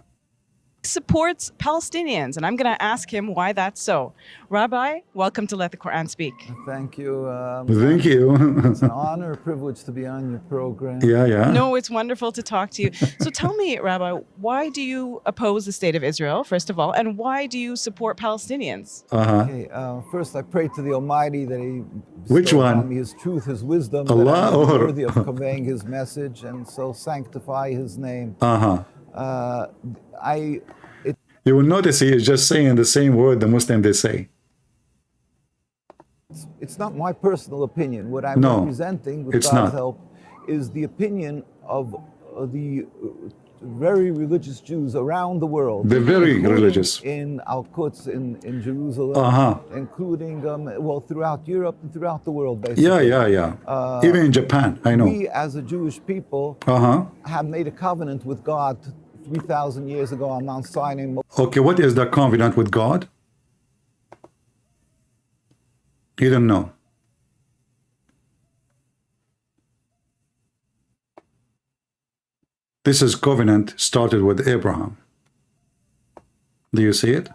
Supports Palestinians, and I'm going to ask him why that's so. Rabbi, welcome to Let the Quran Speak. Thank you. Thank you. It's an honor, a privilege to be on your program. Yeah. No, it's wonderful to talk to you. So tell me, Rabbi, why do you oppose the state of Israel, first of all, and why do you support Palestinians? Okay, first, I pray to the Almighty that He Which bestow one? upon me His truth, His wisdom, Allah that I'm or- worthy of conveying His message, and so sanctify His name. You will notice he is just saying the same word the Muslim they say. It's not my personal opinion. What I'm No, representing, with it's God's not. help, is the opinion of the very religious Jews around the world. They're very including religious. in Al-Quds, in Jerusalem, including throughout Europe and throughout the world, basically. Yeah. Even in Japan, I know. We, as a Jewish people, have made a covenant with God 3,000 years ago on Mount Sinai. Okay, what is the covenant with God? You don't know. This is covenant started with Abraham. Do you see it?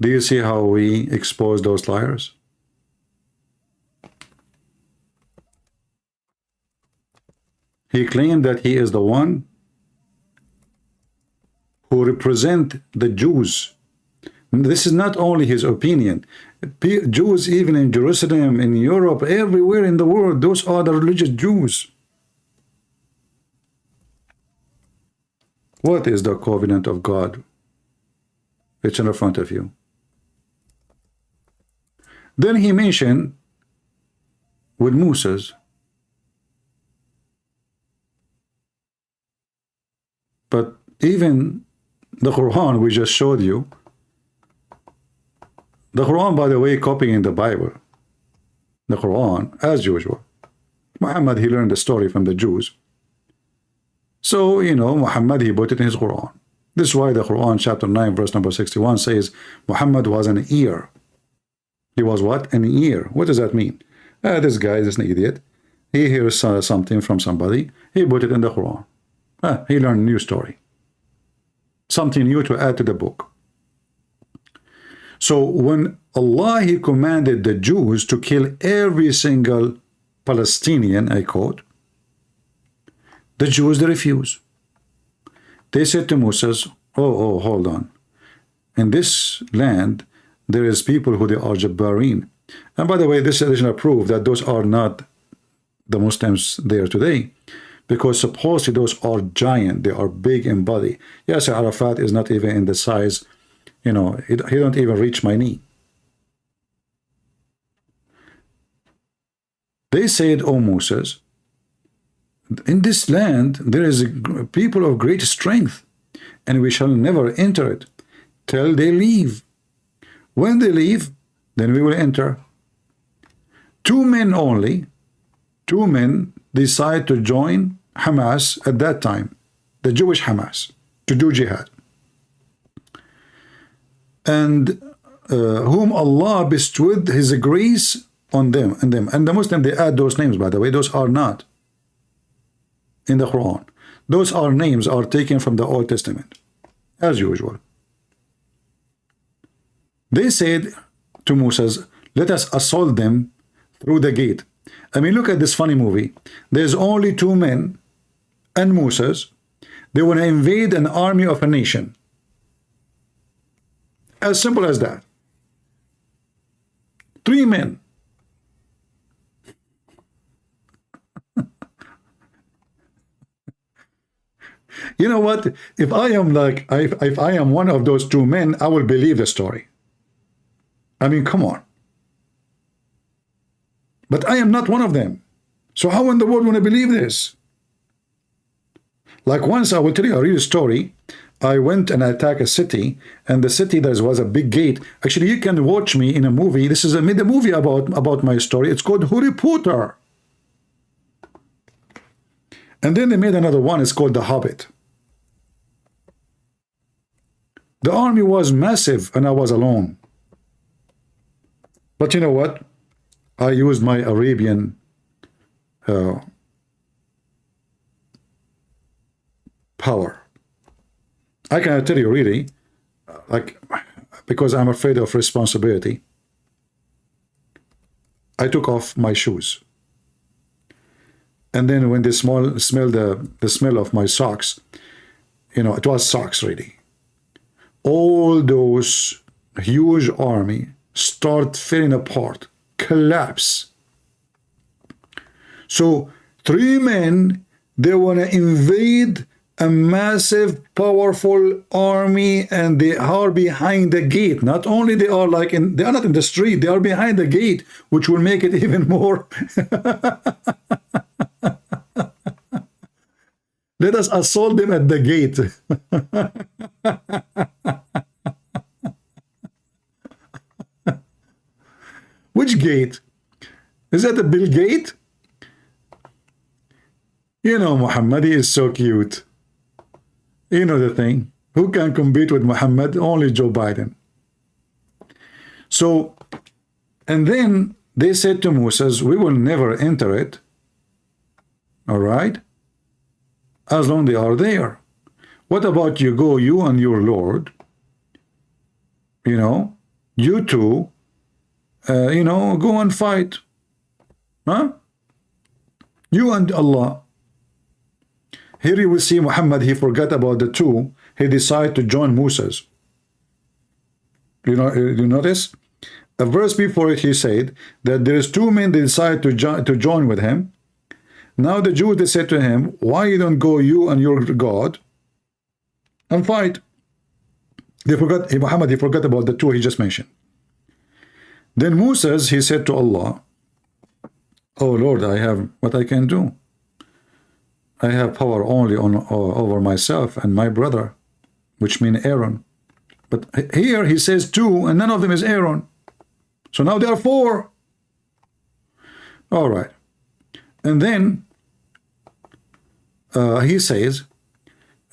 Do you see how we expose those liars? He claimed that he is the one who represent the Jews. This is not only his opinion. Jews, even in Jerusalem, in Europe, everywhere in the world, those are the religious Jews. What is the covenant of God? It's in front of you. Then he mentioned with Moses. But even the Quran we just showed you, the Quran, by the way, copying the Bible. The Quran, as usual. Muhammad, he learned the story from the Jews. So, Muhammad, he put it in his Quran. This is why the Quran, chapter 9, verse number 61 says, Muhammad was an ear. He was what? An ear. What does that mean? This guy is an idiot. He hears something from somebody. He put it in the Quran. He learned a new story. Something new to add to the book. So when Allah, He commanded the Jews to kill every single Palestinian, I quote, the Jews, they refuse. They said to Moses, oh, hold on. In this land, there is people who they are Jabbarin. And by the way, this additional proof that those are not the Muslims there today, because supposedly those are giant, they are big in body. Yes, Arafat is not even in the size, he don't even reach my knee. They said, oh Moses, in this land there is a people of great strength, and we shall never enter it till they leave. When they leave, then we will enter. 2 men only, 2 men decide to join Hamas at that time, the Jewish Hamas, to do jihad. And whom Allah bestowed His grace on them. And the Muslims, they add those names, by the way. Those are not in the Quran. Those are names are taken from the Old Testament, as usual. They said to Moses, let us assault them through the gate. I mean, look at this funny movie. There's only 2 men and Moses. They want to invade an army of a nation. As simple as that. 3 men. You know what? If I am one of those 2 men, I will believe the story. I mean, come on. But I am not one of them. So how in the world will I believe this? Like once, I will tell you a real story. I went and attacked a city, and the city, there was a big gate. Actually, you can watch me in a movie. This is made a movie about my story. It's called Harry Potter. And then they made another one. It's called The Hobbit. The army was massive, and I was alone. But you know what? I used my Arabian power. I cannot tell you really, because I'm afraid of responsibility. I took off my shoes. And then when they smelled the smell of my socks, it was socks really. All those huge army start falling apart, collapse. So 3 men, they want to invade a massive, powerful army, and they are behind the gate. Not only they are they are not in the street, they are behind the gate, which will make it even more. Let us assault them at the gate. Which gate? Is that the Bill Gate? Muhammad, he is so cute. You know the thing. Who can compete with Muhammad? Only Joe Biden. So, and then they said to Moses, we will never enter it. All right? As long as they are there. What about you go, you and your Lord? You two, go and fight. Huh? You and Allah. Here you will see Muhammad, he forgot about the 2. He decided to join Moses. You notice? A verse before it, he said that there is 2 men that decide to join with him. Now the Jews, they said to him, why you don't go, you and your God, and fight? Muhammad, he forgot about the 2 he just mentioned. Then Moses, he said to Allah, oh Lord, I have what I can do. I have power only over myself and my brother, which means Aaron. But here he says 2, and none of them is Aaron. So now there are 4. All right. And then he says,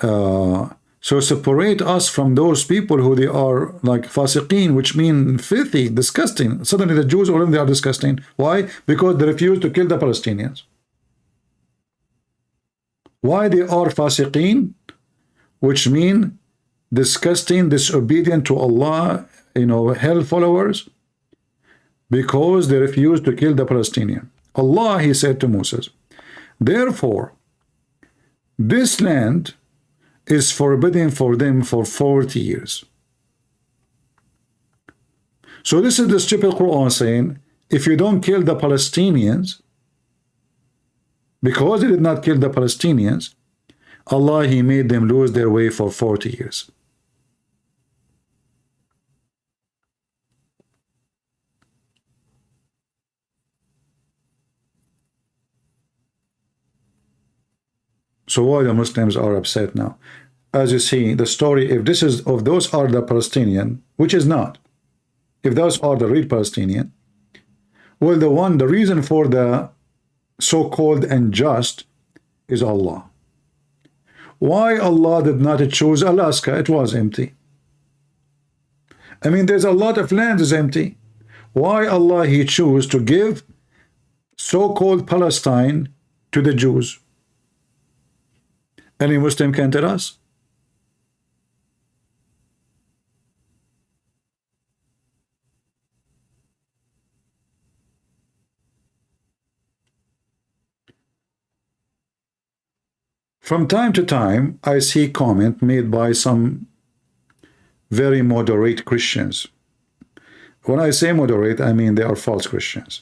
so separate us from those people who they are like fasiqeen, which mean filthy, disgusting. Suddenly the Jews, all of them, they are disgusting. Why? Because they refuse to kill the Palestinians. Why they are fasiqeen? Which mean disgusting, disobedient to Allah, hell followers? Because they refused to kill the Palestinian. Allah, he said to Moses, therefore, this land is forbidden for them for 40 years. So this is the stupid Quran saying, if you don't kill the Palestinians, because they did not kill the Palestinians, Allah, he made them lose their way for 40 years. So why the Muslims are upset now? As you see, the story, if those are the Palestinian, which is not, if those are the real Palestinian, well, the reason for the so-called unjust is Allah. Why Allah did not choose Alaska? It was empty. I mean, there's a lot of land is empty. Why Allah he chose to give so-called Palestine to the Jews? Any Muslim can tell us? From time to time, I see comment made by some very moderate Christians. When I say moderate, I mean they are false Christians.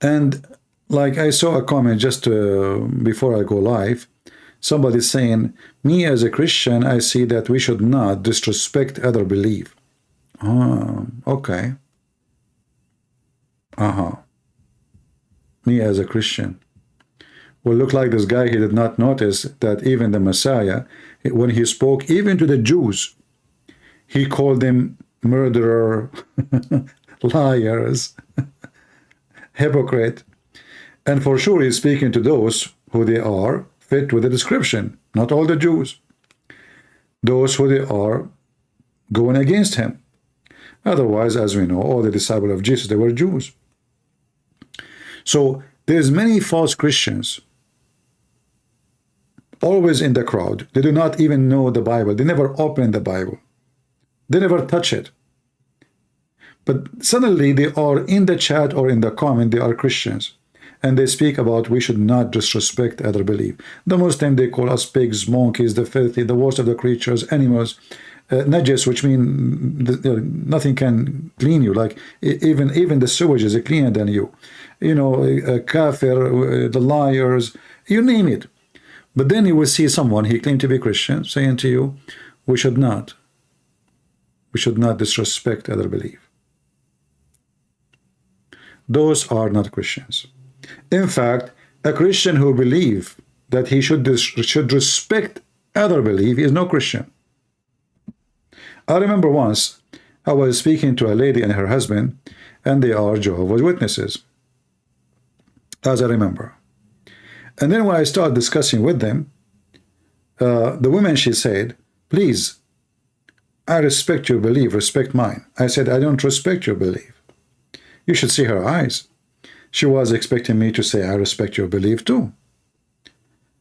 And like I saw a comment just before I go live, somebody saying, me as a Christian, I see that we should not disrespect other belief. Okay. Me as a Christian. Well, look like this guy, he did not notice that even the Messiah, when he spoke even to the Jews, he called them murderer, liars, hypocrite. And for sure he's speaking to those who they are fit with the description, not all the Jews. Those who they are going against him. Otherwise, as we know, all the disciples of Jesus, they were Jews. So there's many false Christians always in the crowd. They do not even know the Bible. They never open the Bible. They never touch it. But suddenly they are in the chat or in the comment, they are Christians. And they speak about we should not disrespect other belief. The Muslim, they call us pigs, monkeys, the filthy, the worst of the creatures, animals, najis, which mean nothing can clean you. Like even the sewage is cleaner than you. Kafir, the liars, you name it. But then you will see someone, he claimed to be Christian, saying to you, we should not disrespect other belief. Those are not Christians. In fact, a Christian who believes that he should respect other belief is no Christian. I remember once I was speaking to a lady and her husband, and they are Jehovah's Witnesses, as I remember. And then when I started discussing with them, the woman, she said, please, I respect your belief, respect mine. I said, I don't respect your belief. You should see her eyes. She was expecting me to say, I respect your belief too.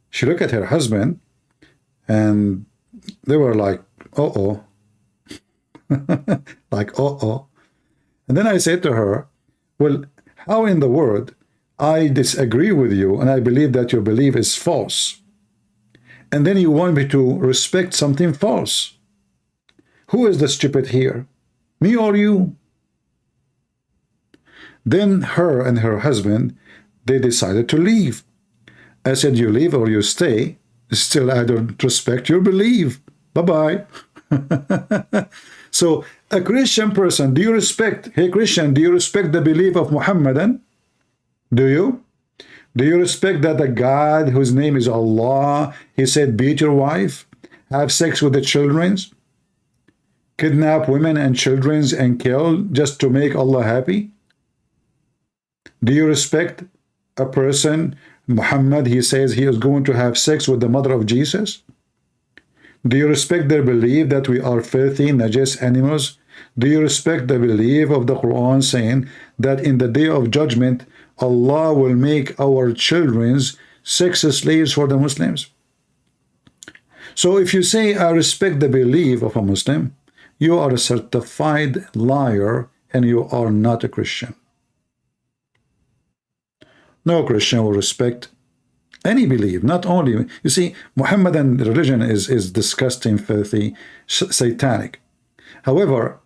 She looked at her husband, and they were like, uh-oh. Like, uh-oh. And then I said to her, well, how in the world I disagree with you, and I believe that your belief is false, and then you want me to respect something false? Who is the stupid here? Me or you? Then her and her husband, they decided to leave. I said, you leave or you stay. Still, I don't respect your belief. Bye-bye. So a Christian person, do you respect, hey Christian, do you respect the belief of Muhammadan? Do you? Do you respect that a God whose name is Allah, he said, beat your wife, have sex with the children, kidnap women and children and kill just to make Allah happy? Do you respect a person, Muhammad, he says he is going to have sex with the mother of Jesus? Do you respect their belief that we are filthy, najis animals? Do you respect the belief of the Quran saying that in the day of judgment, Allah will make our children sex slaves for the Muslims? So if you say, I respect the belief of a Muslim, you are a certified liar and you are not a Christian. No Christian will respect any belief, not only, you see, Muhammadan religion is disgusting, filthy, satanic. However,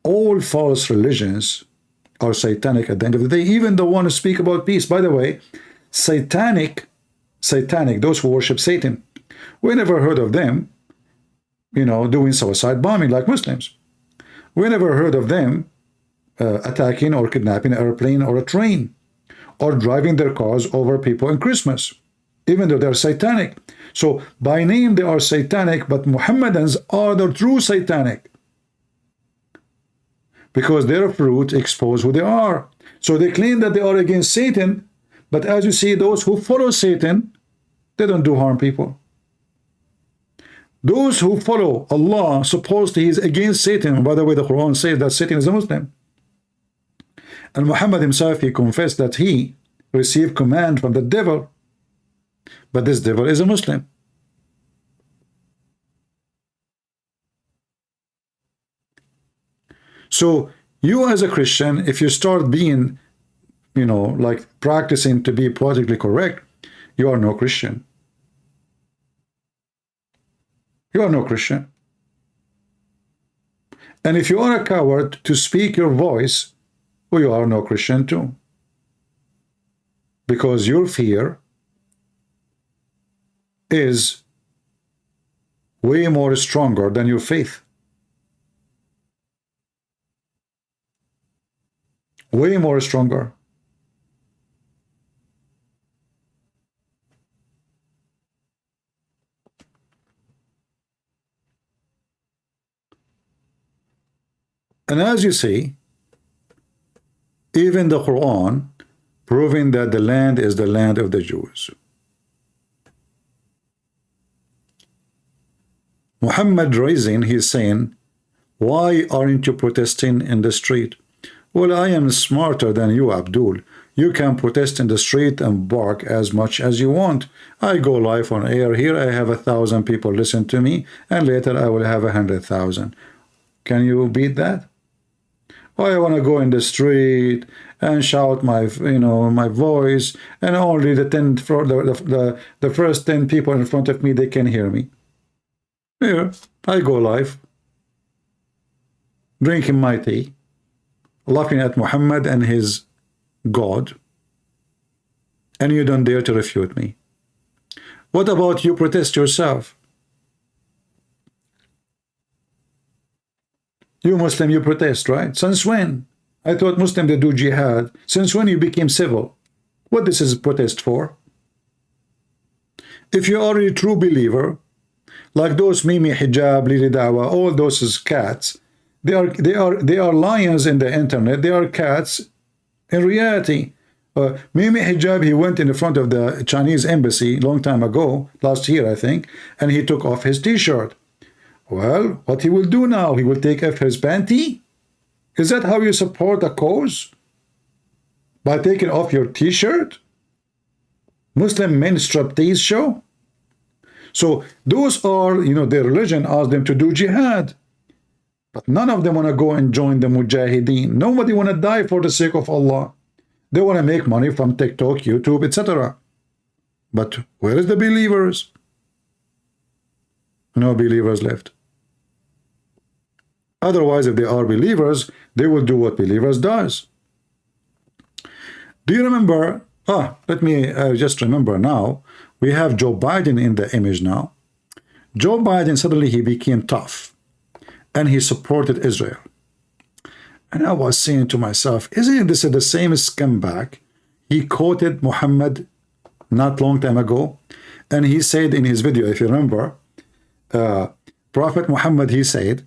all false religions are satanic at the end of the day, even the one who speak about peace. By the way, satanic, those who worship Satan, we never heard of them, you know, doing suicide bombing like Muslims. We never heard of them attacking or kidnapping an airplane or a train, or driving their cars over people in Christmas, even though they're satanic. So by name they are satanic, but Muhammadans are the true satanic, because their fruit expose who they are. So they claim that they are against Satan, but as you see, those who follow Satan, they don't do harm people. Those who follow Allah, supposedly he is against Satan. By the way, the Quran says that Satan is a Muslim. And Muhammad himself, he confessed that he received command from the devil, but this devil is a Muslim. So you as a Christian, if you start being, you know, like practicing to be politically correct, you are no Christian. You are no Christian. And if you are a coward to speak your voice, well, you are no Christian too. Because your fear is way more stronger than your faith. Way more stronger. And as you see, even the Quran proving that the land is the land of the Jews. Muhammad raising, he's saying, why aren't you protesting in the street? Well, I am smarter than you, Abdul. You can protest in the street and bark as much as you want. I go live on air here. I have 1,000 people listen to me, and later I will have 100,000. Can you beat that? I want to go in the street and shout my, you know, my voice, and only the first 10 people in front of me, they can hear me. Here, I go live, drinking my tea, laughing at Muhammad and his God, and you don't dare to refute me. What about you protest yourself? You Muslim, you protest, right? Since when? I thought Muslim, they do jihad. Since when you became civil? What this is protest for? If you are a true believer, like those Mimi Hijab, Lili Dawa, all those is cats. They are lions in the internet. They are cats in reality. Mimi Hijab, he went in the front of the Chinese embassy long time ago, last year I think, and he took off his t-shirt. Well, what he will do now? He will take off his panty? Is that how you support a cause? By taking off your t-shirt? Muslim men striptease show? So those are, you know, their religion asked them to do jihad. But none of them want to go and join the Mujahideen. Nobody want to die for the sake of Allah. They want to make money from TikTok, YouTube, etc. But where is the believers? No believers left. Otherwise, if they are believers, they will do what believers does. Do you remember? Let me just remember now. We have Joe Biden in the image now. Joe Biden, suddenly he became tough. And he supported Israel. And I was saying to myself, isn't this the same scumbag? He quoted Muhammad not long time ago. And he said in his video, if you remember, Prophet Muhammad, he said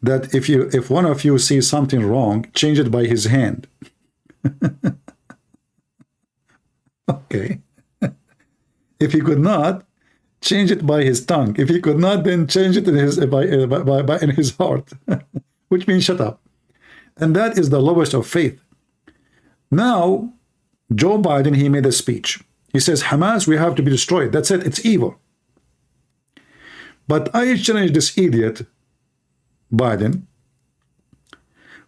that if one of you sees something wrong, change it by his hand. Okay. If he could not, change it by his tongue. If he could not, then change it in his heart, which means shut up. And that is the lowest of faith. Now, Joe Biden, he made a speech. He says, Hamas, we have to be destroyed. That's it. It's evil. But I challenge this idiot Biden,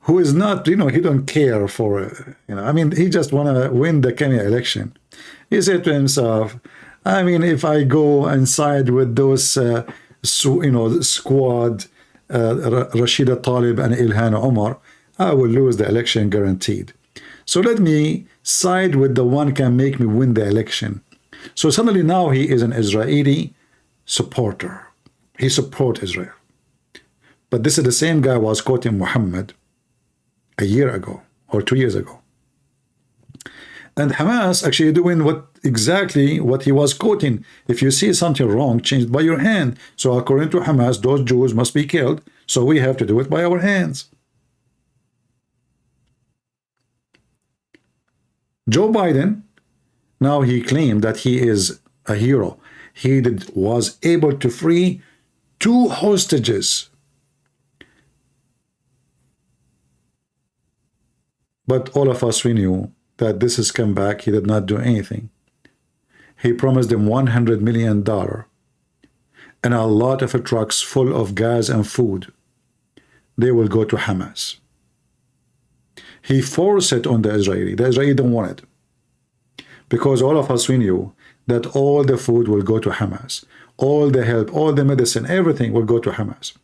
who is not, he don't care for, I mean, he just want to win the Kenya election. He said to himself, I mean, if I go and side with those, squad, Rashida Tlaib and Ilhan Omar, I will lose the election guaranteed. So let me side with the one can make me win the election. So suddenly now he is an Israeli supporter. He supports Israel. But this is the same guy who was quoting Muhammad a year ago or 2 years ago. And Hamas actually doing exactly what he was quoting. If you see something wrong, change it by your hand. So according to Hamas, those Jews must be killed. So we have to do it by our hands. Joe Biden, now he claimed that he is a hero. He was able to free 2 hostages. But all of us, we knew that this has come back. He did not do anything. He promised them $100 million and a lot of trucks full of gas and food. They will go to Hamas. He forced it on the Israeli. The Israeli don't want it. Because all of us, we knew that all the food will go to Hamas. All the help, all the medicine, everything will go to Hamas.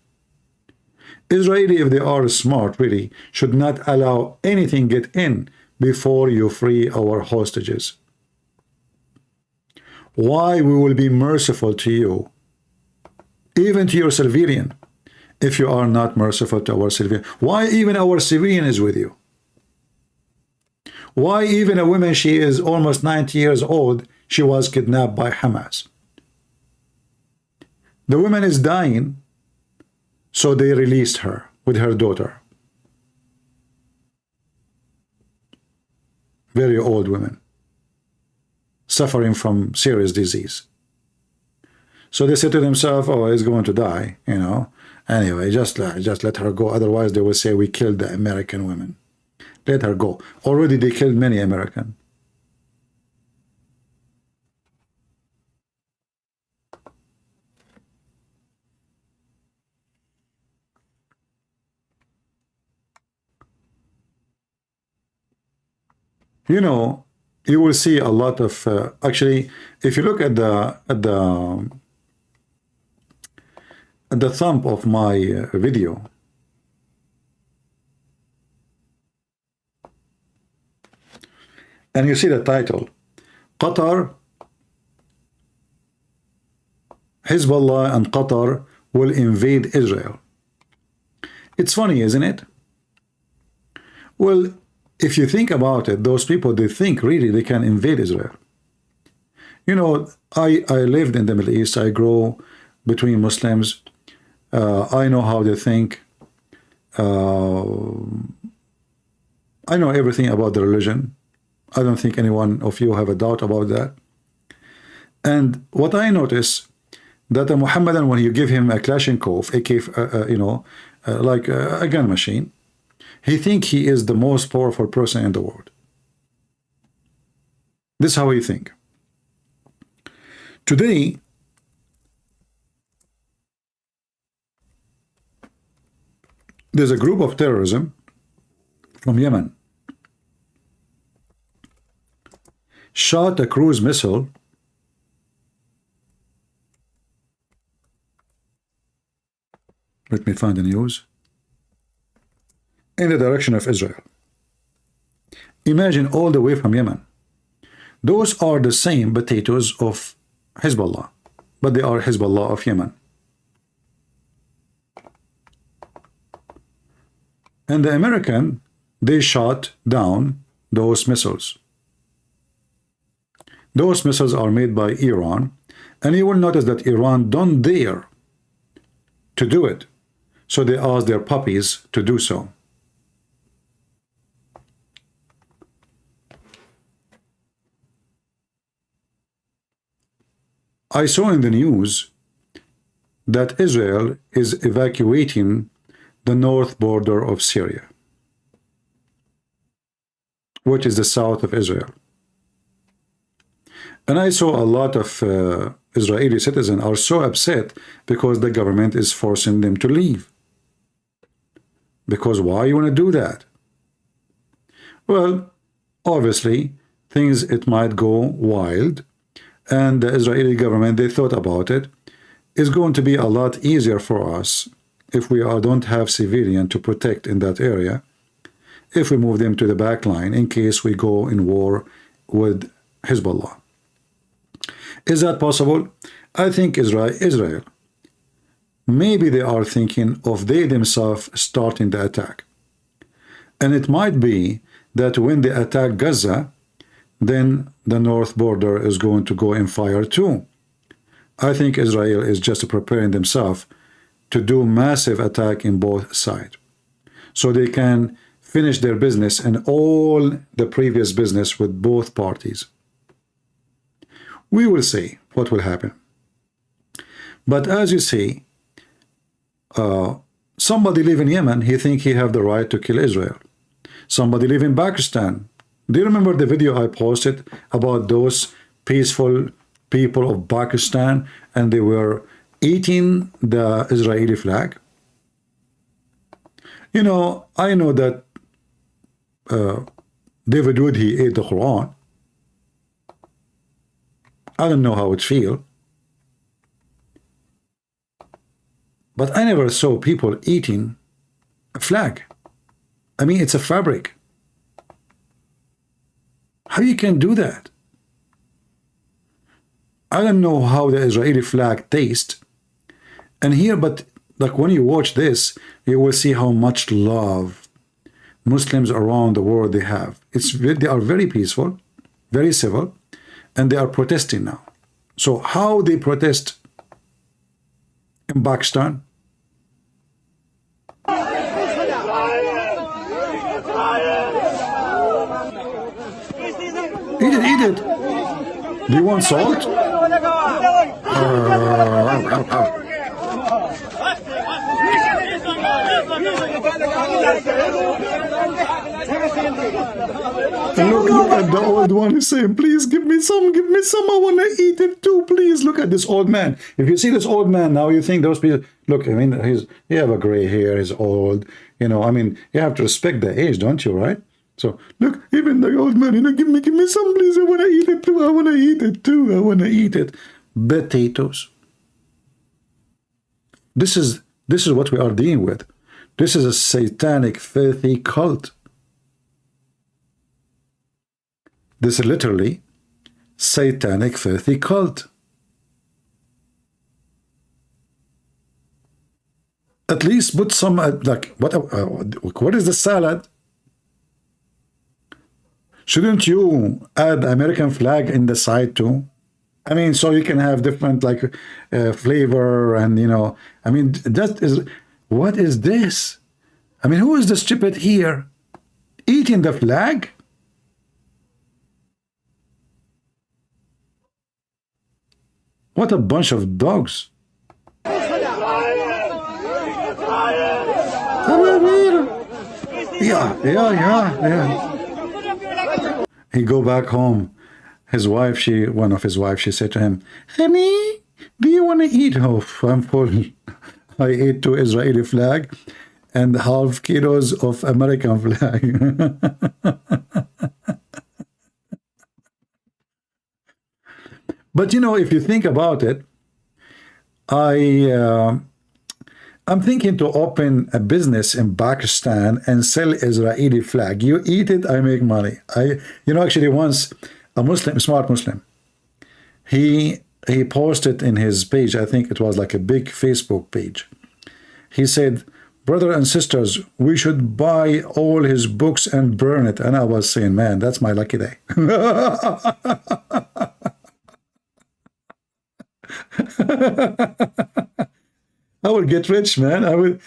Israeli, if they are smart, really, should not allow anything get in before you free our hostages. Why we will be merciful to you, even to your civilian, if you are not merciful to our civilian? Why even our civilian is with you? Why even a woman, she is almost 90 years old, she was kidnapped by Hamas? The woman is dying, so they released her with her daughter. Very old women, suffering from serious disease. So they said to themselves, oh, he's going to die, Anyway, just let her go. Otherwise, they will say we killed the American women. Let her go. Already they killed many Americans. You will see a lot of actually, if you look at the thumb of my video, and you see the title, Qatar, Hezbollah and Qatar will invade Israel. It's funny, isn't it? Well, if you think about it, those people, they think really they can invade Israel. I lived in the Middle East. I grew between Muslims. I know how they think. I know everything about the religion. I don't think anyone of you have a doubt about that. And what I notice, that a Muhammadan, when you give him a Kalashnikov, like a gun machine, he thinks he is the most powerful person in the world. This is how he thinks. Today, there's a group of terrorism from Yemen shot a cruise missile let me find the news in the direction of Israel. Imagine, all the way from Yemen. Those are the same potatoes of Hezbollah, but they are Hezbollah of Yemen. And the American, they shot down those missiles. Those missiles are made by Iran, and you will notice that Iran don't dare to do it. So they ask their puppies to do so. I saw in the news that Israel is evacuating the north border of Syria, which is the south of Israel. And I saw a lot of Israeli citizens are so upset because the government is forcing them to leave. Because why you want to do that? Well, obviously, things it might go wild, and the Israeli government, they thought about it. It's going to be a lot easier for us if we don't have civilian to protect in that area, if we move them to the back line in case we go in war with Hezbollah. Is that possible? I think Israel, maybe they are thinking of they themselves starting the attack. And it might be that when they attack Gaza, then the north border is going to go in fire too. I think Israel is just preparing themselves to do massive attack in both sides, so they can finish their business and all the previous business with both parties. We will see what will happen. But as you see, somebody live in Yemen, he think he have the right to kill Israel. Somebody live in Pakistan. Do you remember the video I posted about those peaceful people of Pakistan, and they were eating the Israeli flag? You know, I know that David Wood, he ate the Quran. I don't know how it feels. But I never saw people eating a flag. I mean, it's a fabric. How you can do that? I don't know how the Israeli flag tastes. And here, but like when you watch this, you will see how much love Muslims around the world they have. They are very peaceful, very civil, and they are protesting now. So how they protest in Pakistan? Eat it. Do you want salt? Look at the old one. He's saying, please give me some, I want to eat it too, please. Look at this old man. If you see this old man now, you think those people, look, I mean, he have a gray hair, he's old, you know, I mean, you have to respect the age, don't you, right? So, look, even the old man, you know, give me some, please, I want to eat it too, I want to eat it too, I want to eat it. Potatoes. This is what we are dealing with. This is a satanic, filthy cult. This is literally satanic, filthy cult. At least put some, like, what is the salad? Shouldn't you add American flag in the side too? I mean, so you can have different, like, flavor and, you know, I mean, that is, what is this? I mean, who is the stupid here? Eating the flag? What a bunch of dogs. Yeah. He go back home. His wife, one of his wives, she said to him, honey, do you want to eat? Oh, I'm full. I ate 2 Israeli flag and half kilos of American flag. But you know, if you think about it, I'm thinking to open a business in Pakistan and sell Israeli flag. You eat it, I make money. Actually once a Muslim, smart Muslim, he posted in his page, I think it was like a big Facebook page. He said, brother and sisters, we should buy all his books and burn it. And I was saying, man, that's my lucky day. I will get rich, man. I will.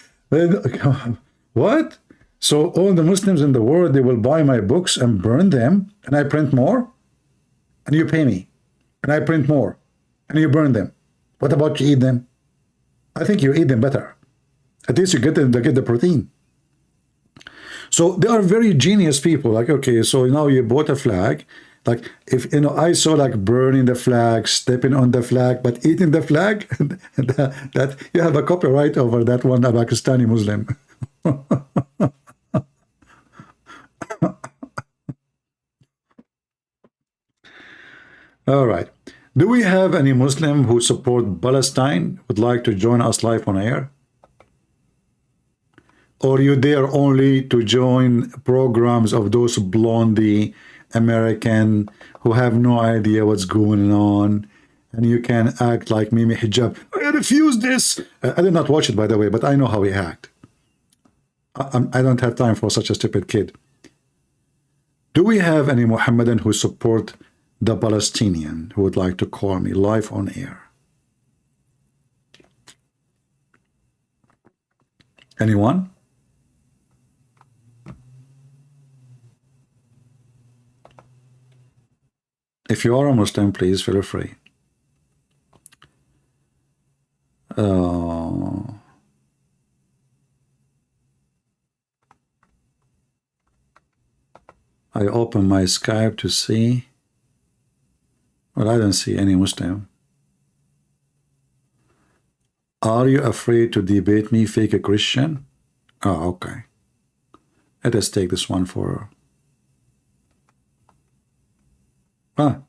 What? So all the Muslims in the world, they will buy my books and burn them, and I print more, and you pay me, and I print more, and you burn them. What about you eat them? I think you eat them better. At least you get the protein. So they are very genius people. Like, okay, so now you bought a flag. Like, if, you know, I saw like burning the flag, stepping on the flag, but eating the flag, that you have a copyright over that one, a Pakistani Muslim. All right. Do we have any Muslim who support Palestine would like to join us live on air? Or you there only to join programs of those blondie American who have no idea what's going on, and you can act like Mimi Hijab. I refuse this. I did not watch it, by the way, but I know how he act. I don't have time for such a stupid kid. Do we have any Mohammedan who support the Palestinian who would like to call me live on air? Anyone? If you are a Muslim, please feel free. I open my Skype to see. Well, I don't see any Muslim. Are you afraid to debate me, fake a Christian? Oh, okay. Let us take this one for... Ah,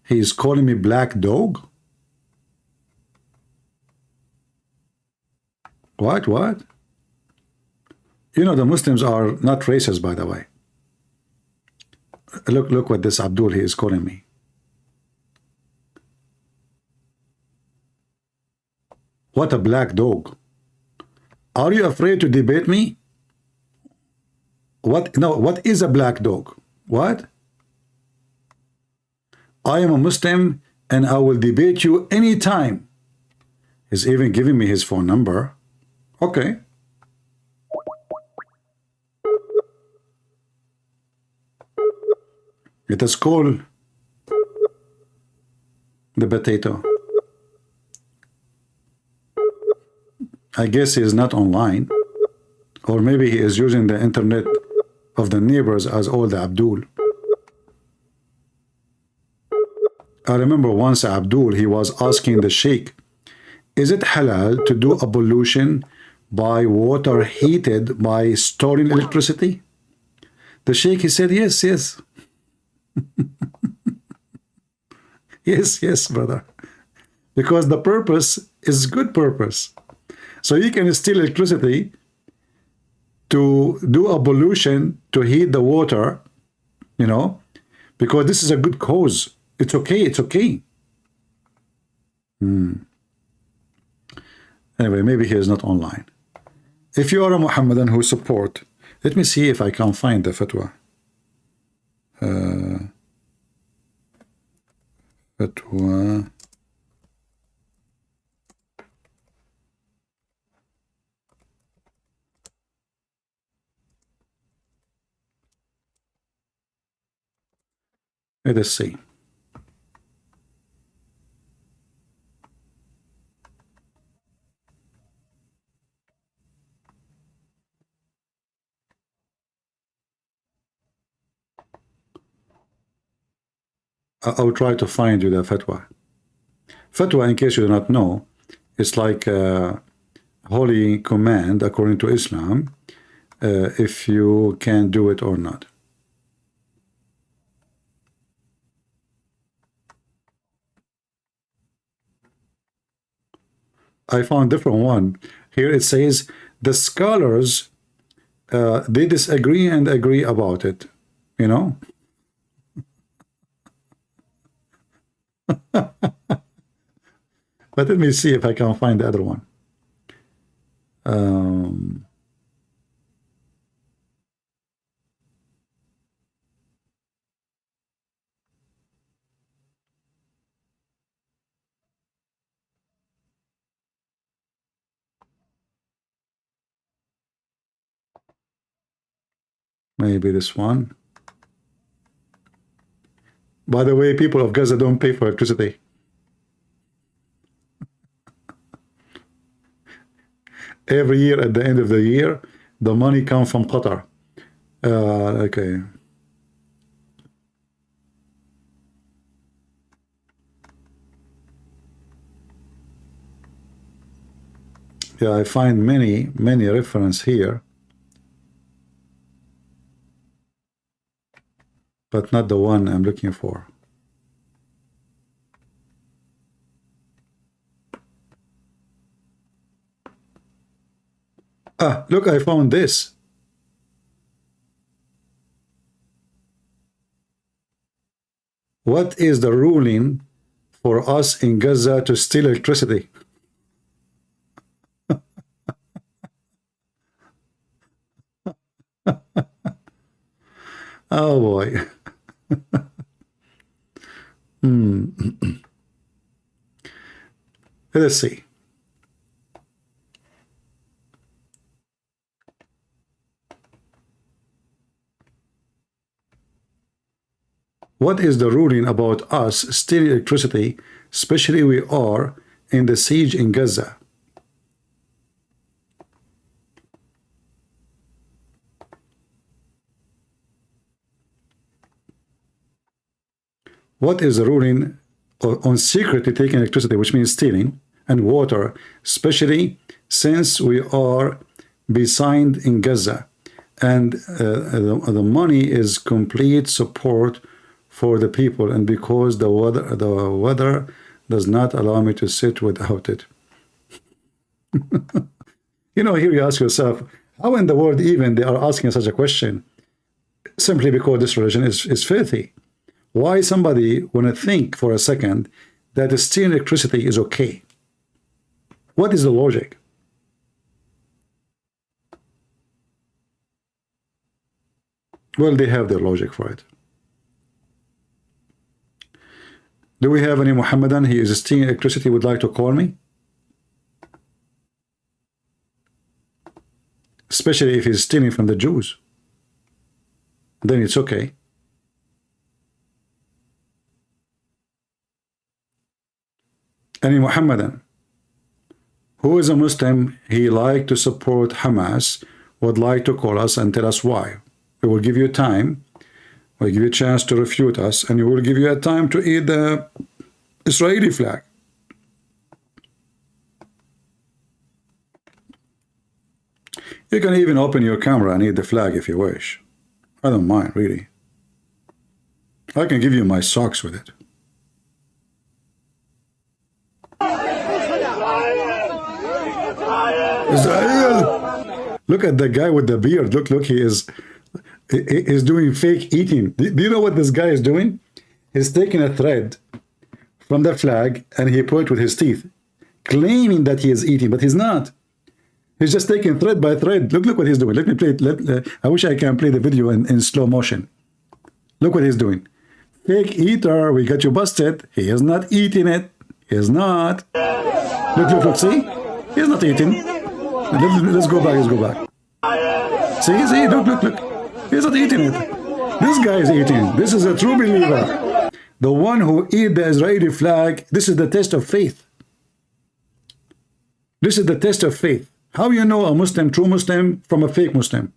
he is calling me black dog? What? You know, the Muslims are not racist, by the way. Look what this Abdul he is calling me. What a black dog. Are you afraid to debate me? What? No, what is a black dog? What? I am a Muslim and I will debate you anytime. He's even giving me his phone number. Okay. Let us call the potato. I guess he is not online, or maybe he is using the internet of the neighbors as old Abdul. I remember once Abdul, he was asking the sheikh, is it halal to do ablution by water heated by storing electricity? The sheikh, he said, yes. Yes, brother. Because the purpose is good purpose. So you can steal electricity to do ablution, to heat the water, you know, because this is a good cause. It's okay. Anyway, maybe he is not online. If you are a Muhammadan who support, let me see if I can find the fatwa. Fatwa. Let us see. I'll try to find you the fatwa. Fatwa, in case you do not know, it's like a holy command according to Islam, if you can do it or not. I found different one. Here it says the scholars they disagree and agree about it, you know. But let me see if I can find the other one. Maybe this one. By the way, people of Gaza don't pay for electricity. Every year at the end of the year, the money comes from Qatar. Okay. Yeah, I find many reference here. but not the one I'm looking for. Ah, look, I found this. What is the ruling for us in Gaza to steal electricity? Oh boy. Let's see. What is the ruling about us stealing electricity, especially we are in the siege in Gaza? What is the ruling on secretly taking electricity, which means stealing, and water, especially since we are besieged in Gaza, and the money is complete support for the people, and because the weather does not allow me to sit without it. You know, here you ask yourself, how in the world even they are asking such a question? Simply because this religion is filthy. Why somebody want to think for a second that stealing electricity is okay? What is the logic? Well, they have their logic for it. Do we have any Muhammadan? He is stealing electricity, would like to call me? Especially if he's stealing from the Jews. Then it's okay. Any Muhammadan who is a Muslim, he like to support Hamas, would like to call us and tell us why. We will give you time. We'll give you a chance to refute us, and we will give you a time to eat the Israeli flag. You can even open your camera and eat the flag if you wish. I don't mind, really. I can give you my socks with it. Israel! Look at the guy with the beard. Look, he is doing fake eating. Do you know what this guy is doing? He's taking a thread from the flag and he put it with his teeth, claiming that he is eating, but he's not. He's just taking thread by thread. Look what he's doing. Let me play it. I wish I can play the video in slow motion. Look what he's doing. Fake eater, we got you busted. He is not eating it. He is not. Look, see? He's not eating. Let's go back. See, look. He's not eating it. This guy is eating. This is a true believer. The one who eat the Israeli flag, this is the test of faith. This is the test of faith. How you know a Muslim, true Muslim, from a fake Muslim?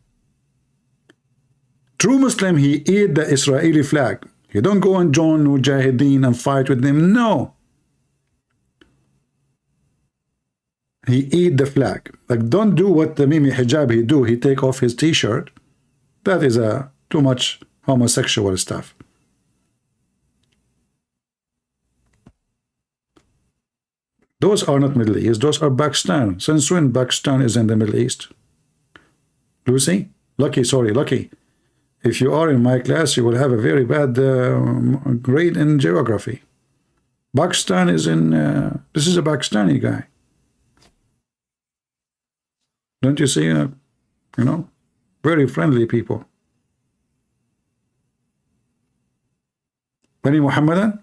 True Muslim, he eat the Israeli flag. He don't go and join Mujahideen and fight with them. No. He eat the flag. Like, don't do what the Mimi Hijabi do. He take off his t-shirt. That is too much homosexual stuff. Those are not Middle East. Those are Pakistan. Since when Pakistan is in the Middle East? Lucy? Lucky. If you are in my class, you will have a very bad grade in geography. Pakistan is in... this is a Pakistani guy. Don't you see, you know, very friendly people. Any Muhammadan?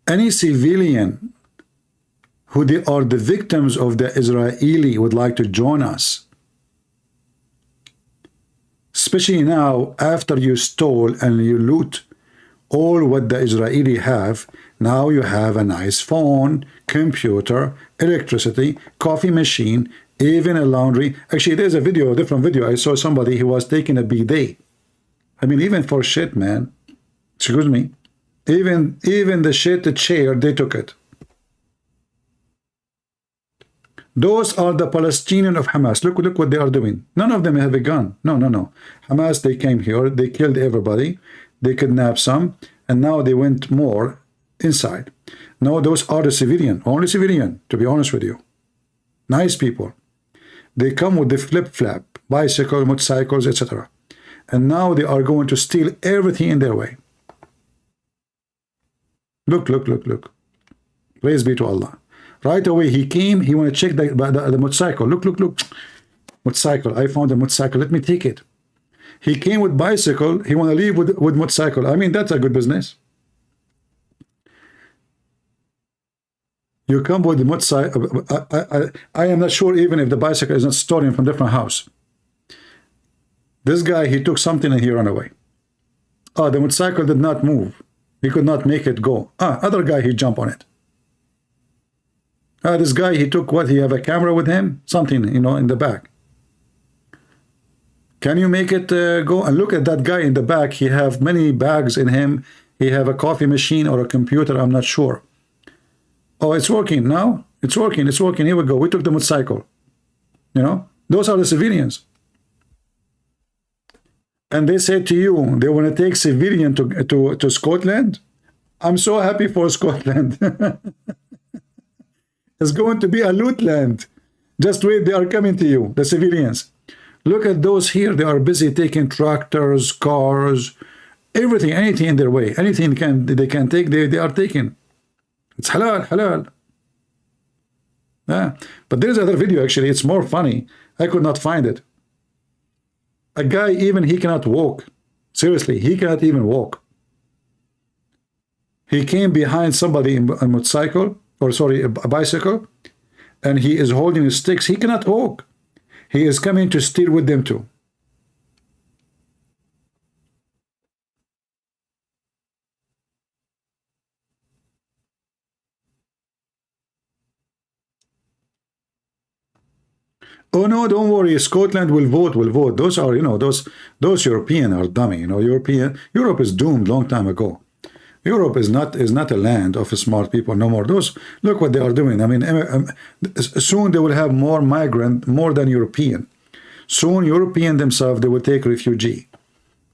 Any civilian who they are the victims of the Israeli would like to join us. Especially now, after you stole and you loot all what the Israeli have, now you have a nice phone, computer, electricity, coffee machine, even a laundry. Actually, there's a video, a different video. I saw somebody who was taking a bidet. I mean, even for shit, man. Excuse me. Even the shit, the chair, they took it. Those are the Palestinians of Hamas. Look what they are doing. None of them have a gun. No. Hamas, they came here, they killed everybody, they kidnapped some, and now they went more inside. No, those are the civilian, only civilian, to be honest with you. Nice people. They come with the flip-flap, bicycle, motorcycles, etc. And now they are going to steal everything in their way. Look. Praise be to Allah. Right away, he came, he want to check the motorcycle. Look. Motorcycle, I found a motorcycle, let me take it. He came with bicycle, he want to leave with motorcycle. I mean, that's a good business. You come with the motorcycle, I am not sure even if the bicycle is not stolen from different house. This guy, he took something and he ran away. Oh, the motorcycle did not move. He could not make it go. Other guy, he jumped on it. This guy, he took what? He have a camera with him? Something, in the back. Can you make it go? And look at that guy in the back. He have many bags in him. He have a coffee machine or a computer. I'm not sure. Oh, it's working now. It's working. Here we go. We took the motorcycle. Those are the civilians. And they say to you, they want to take civilian to Scotland. I'm so happy for Scotland. It's going to be a loot land. Just wait, they are coming to you, the civilians. Look at those here. They are busy taking tractors, cars, everything, anything in their way. Anything they can take, they are taking. It's halal. Yeah. But there's another video, actually. It's more funny. I could not find it. A guy, even he cannot walk. Seriously, he cannot even walk. He came behind somebody in a motorcycle, or sorry, a bicycle, and he is holding his sticks. He cannot walk. He is coming to steal with them too. Oh no, don't worry. Scotland will vote. Those are, those European are dummy. Europe is doomed long time ago. Europe is not a land of smart people no more. Those, look what they are doing. I mean, soon they will have more migrant, more than European. Soon European themselves, they will take refugee.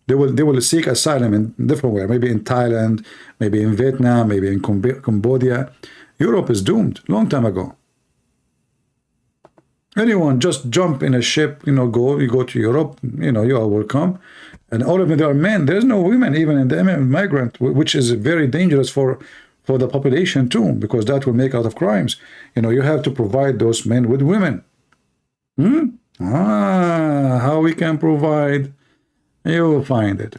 They will seek asylum in different ways. Maybe in Thailand, maybe in Vietnam, maybe in Cambodia. Europe is doomed long time ago. Anyone just jump in a ship, you go to Europe, you are welcome. And all of them, they are men. There's no women, even in the migrant, which is very dangerous for the population too, because that will make a lot of crimes. You have to provide those men with women. How we can provide? You will find it.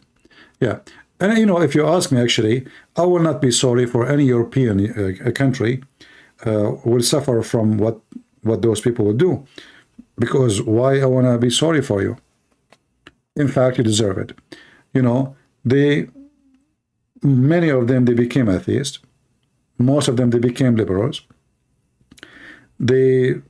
Yeah. And, if you ask me, actually, I will not be sorry for any European country will suffer from what those people will do. Because why I want to be sorry for you? In fact, you deserve it. Many of them, they became atheists. Most of them, they became liberals. They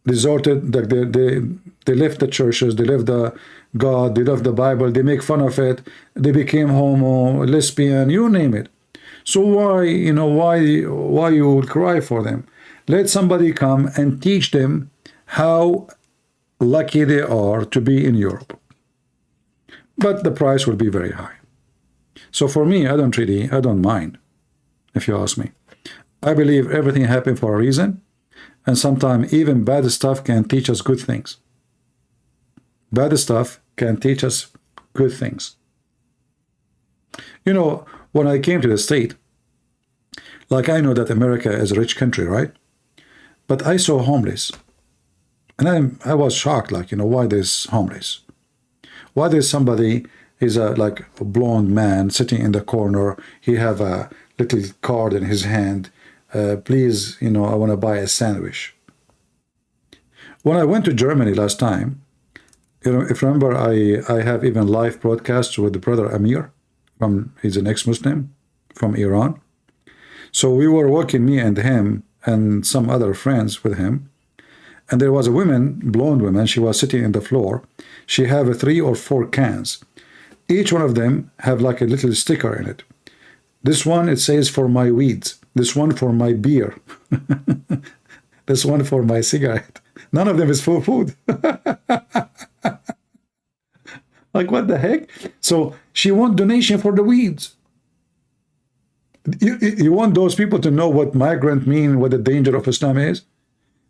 resorted, they left the churches, they left the God, they left the Bible, they make fun of it. They became homo, lesbian, you name it. So why you will cry for them? Let somebody come and teach them how lucky they are to be in Europe. But the price will be very high. So for me, I don't mind, if you ask me. I believe everything happened for a reason, and sometimes even bad stuff can teach us good things. Bad stuff can teach us good things. When I came to the state, I know that America is a rich country, right? But I saw homeless. And I was shocked, why there's homeless? Why there's somebody, he's a blonde man sitting in the corner, he have a little card in his hand, please, I want to buy a sandwich. When I went to Germany last time, if you remember, I have even live broadcasts with the brother Amir, he's an ex-Muslim from Iran. So we were walking, me and him, and some other friends with him. And there was a woman, blonde woman, she was sitting in the floor. She have 3 or 4 cans. Each one of them have a little sticker in it. This one, it says for my weeds. This one for my beer. this one for my cigarette. None of them is for food. Like, what the heck? So she wants donation for the weeds. You want those people to know what migrant mean, what the danger of Islam is?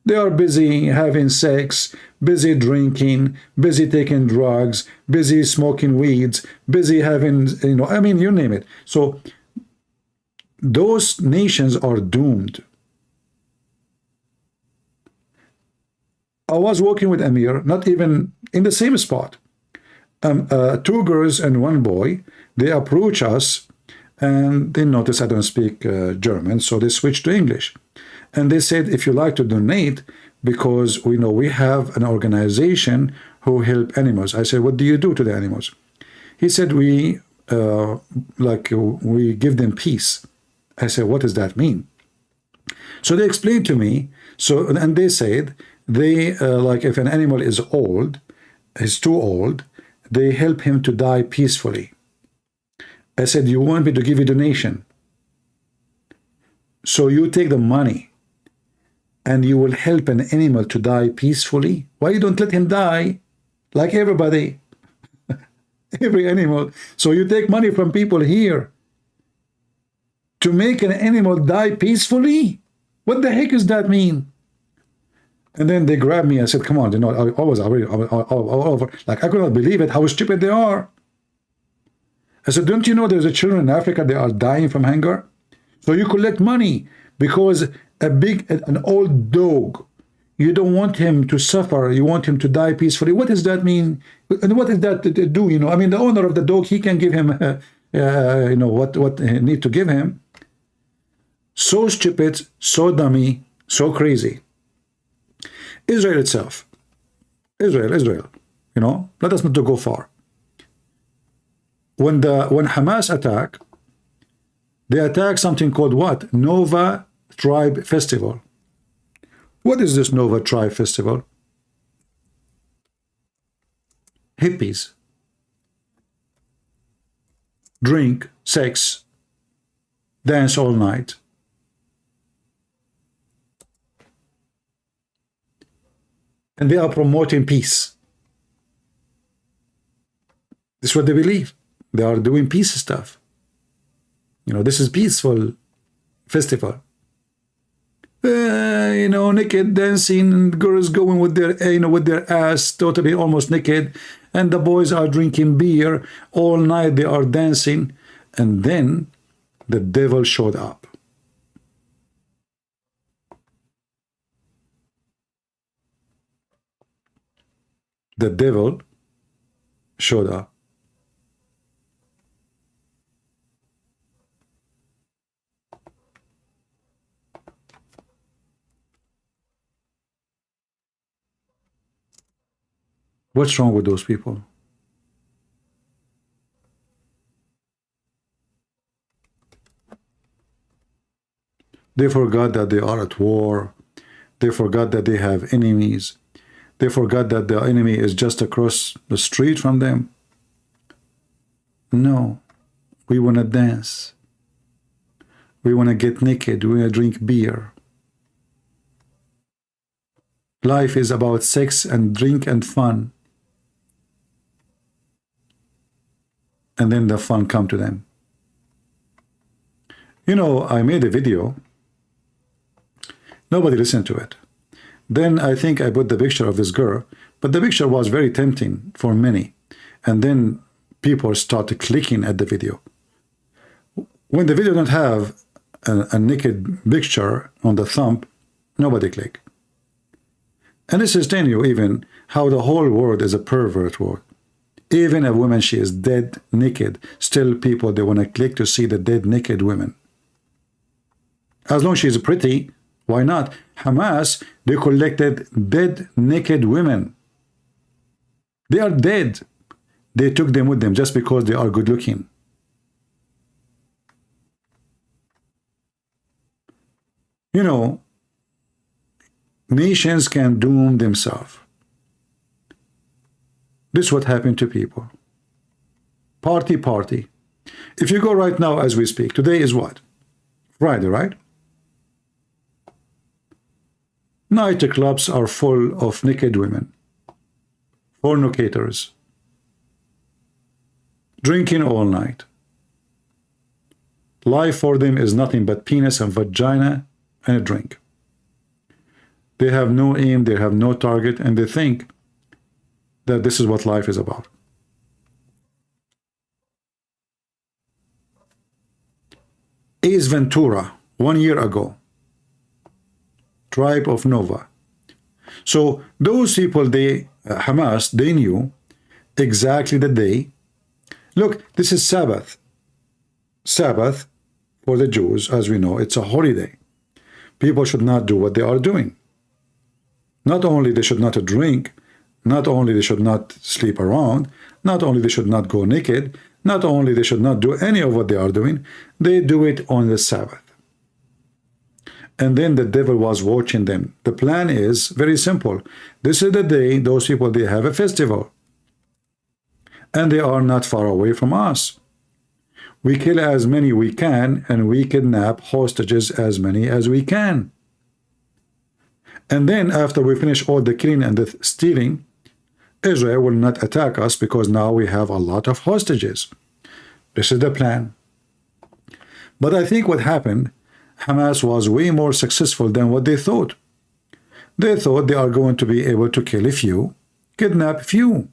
They are busy having sex, busy drinking, busy taking drugs, busy smoking weeds, busy having, I mean, you name it. So those nations are doomed. I was working with Amir, not even in the same spot. 2 girls and 1 boy, they approach us and they notice I don't speak German, so they switched to English. And they said, if you like to donate, because we know we have an organization who help animals. I said, what do you do to the animals? He said, we give them peace. I said, what does that mean? So they explained to me, and they said, if an animal is too old, they help him to die peacefully. I said, you want me to give you donation? So you take the money and you will help an animal to die peacefully? Why you don't let him die like everybody? Every animal. So you take money from people here to make an animal die peacefully? What the heck does that mean? And then they grabbed me and said, come on, I was already over. Like, I could not believe it, how stupid they are. I said, don't you know there's a children in Africa, they are dying from hunger? So you collect money because an old dog, you don't want him to suffer, you want him to die peacefully. What does that mean? And what does that do? I mean, the owner of the dog, he can give him, what he need to give him. So stupid, so dummy, so crazy. Israel itself, Israel, let us not go far. When Hamas attack, they attack something called what? Nova Tribe Festival. What is this Nova Tribe Festival? Hippies. Drink, sex, dance all night. And they are promoting peace. This is what they believe. They are doing peace stuff. This is peaceful festival. Naked dancing, and girls going with their ass totally almost naked, and the boys are drinking beer all night. They are dancing, and then the devil showed up. The devil showed up. What's wrong with those people? They forgot that they are at war. They forgot that they have enemies. They forgot that the enemy is just across the street from them. No, we want to dance. We want to get naked. We want to drink beer. Life is about sex and drink and fun. And then the fun come to them. I made a video. Nobody listened to it. Then I think I put the picture of this girl, but the picture was very tempting for many. And then people started clicking at the video. When the video don't have a naked picture on the thumb, nobody click. And this is telling you even how the whole world is a pervert world. Even a woman, she is dead naked, still people, they want to click to see the dead naked women. As long as she's pretty, why not? Hamas, they collected dead naked women. They are dead. They took them with them just because they are good looking. Nations can doom themselves. This is what happened to people. Party. If you go right now as we speak, today is what? Friday, right? Nightclubs are full of naked women, fornicators, drinking all night. Life for them is nothing but penis and vagina and a drink. They have no aim, they have no target, and they think that this is what life is about. Ace Ventura, 1 year ago, tribe of Nova. So those people, Hamas, they knew exactly the day. Look, this is Sabbath. Sabbath for the Jews, as we know, it's a holiday. People should not do what they are doing. Not only they should not drink, not only they should not sleep around, not only they should not go naked, not only they should not do any of what they are doing, they do it on the Sabbath. And then the devil was watching them. The plan is very simple. This is the day those people, they have a festival. And they are not far away from us. We kill as many we can, and we kidnap hostages as many as we can. And then after we finish all the killing and the stealing, Israel will not attack us because now we have a lot of hostages. This is the plan. But I think what happened, Hamas was way more successful than what they thought. They thought they are going to be able to kill a few, kidnap a few.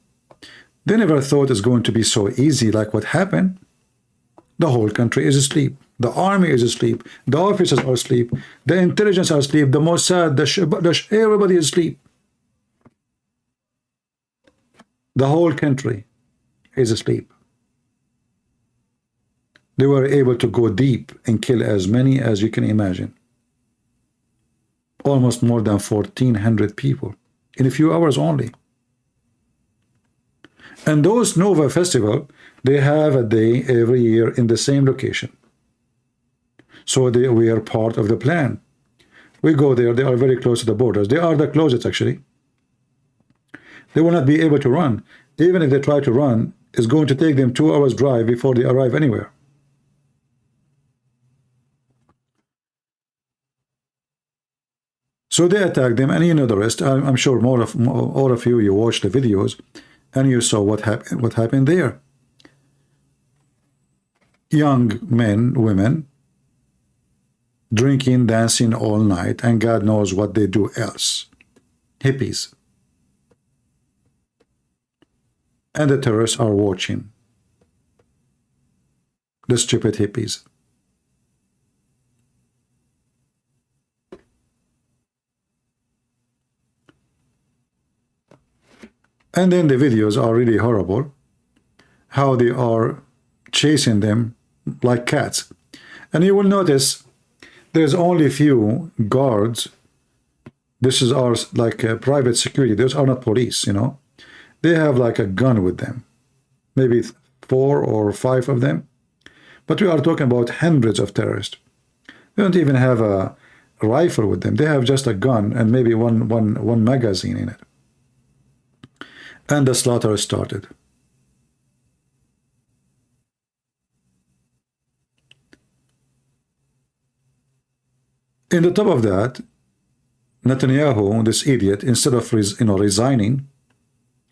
They never thought it's going to be so easy like what happened. The whole country is asleep. The army is asleep. The officers are asleep. The intelligence are asleep. The Mossad, everybody is asleep. The whole country is asleep. They were able to go deep and kill as many as you can imagine. Almost more than 1,400 people in a few hours only. And those Nova Festival, they have a day every year in the same location. So we are part of the plan. We go there, they are very close to the borders. They are the closest actually. They will not be able to run. Even if they try to run, it's going to take them 2 hours drive before they arrive anywhere. So they attack them, and you know the rest. I'm sure all of you, you watched the videos, and you saw what happened there. Young men, women, drinking, dancing all night, and God knows what they do else. Hippies. And the terrorists are watching. The stupid hippies. And then the videos are really horrible. How they are chasing them like cats. And you will notice there's only few guards. This is our like private security. Those are not police, you know. They have like a gun with them. Maybe 4 or 5 of them. But we are talking about hundreds of terrorists. They don't even have a rifle with them. They have just a gun and maybe one magazine in it. And the slaughter started. In the top of that, Netanyahu, this idiot, instead of resigning,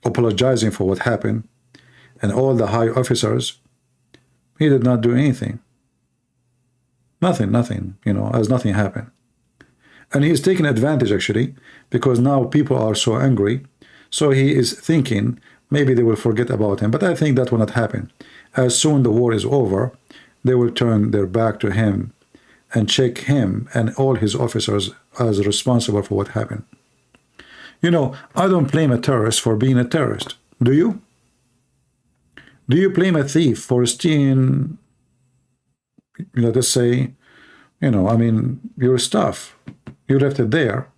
apologizing for what happened, and all the high officers, he did not do anything. Nothing, you know, as nothing happened. And he's taking advantage, actually, because now people are so angry. So he is thinking maybe they will forget about him. But I think that will not happen. As soon the war is over, they will turn their back to him and check him and all his officers as responsible for what happened. You know, I don't blame a terrorist for being a terrorist. Do you? Do you blame a thief for stealing, let us say, you know, I mean, your stuff? You left it there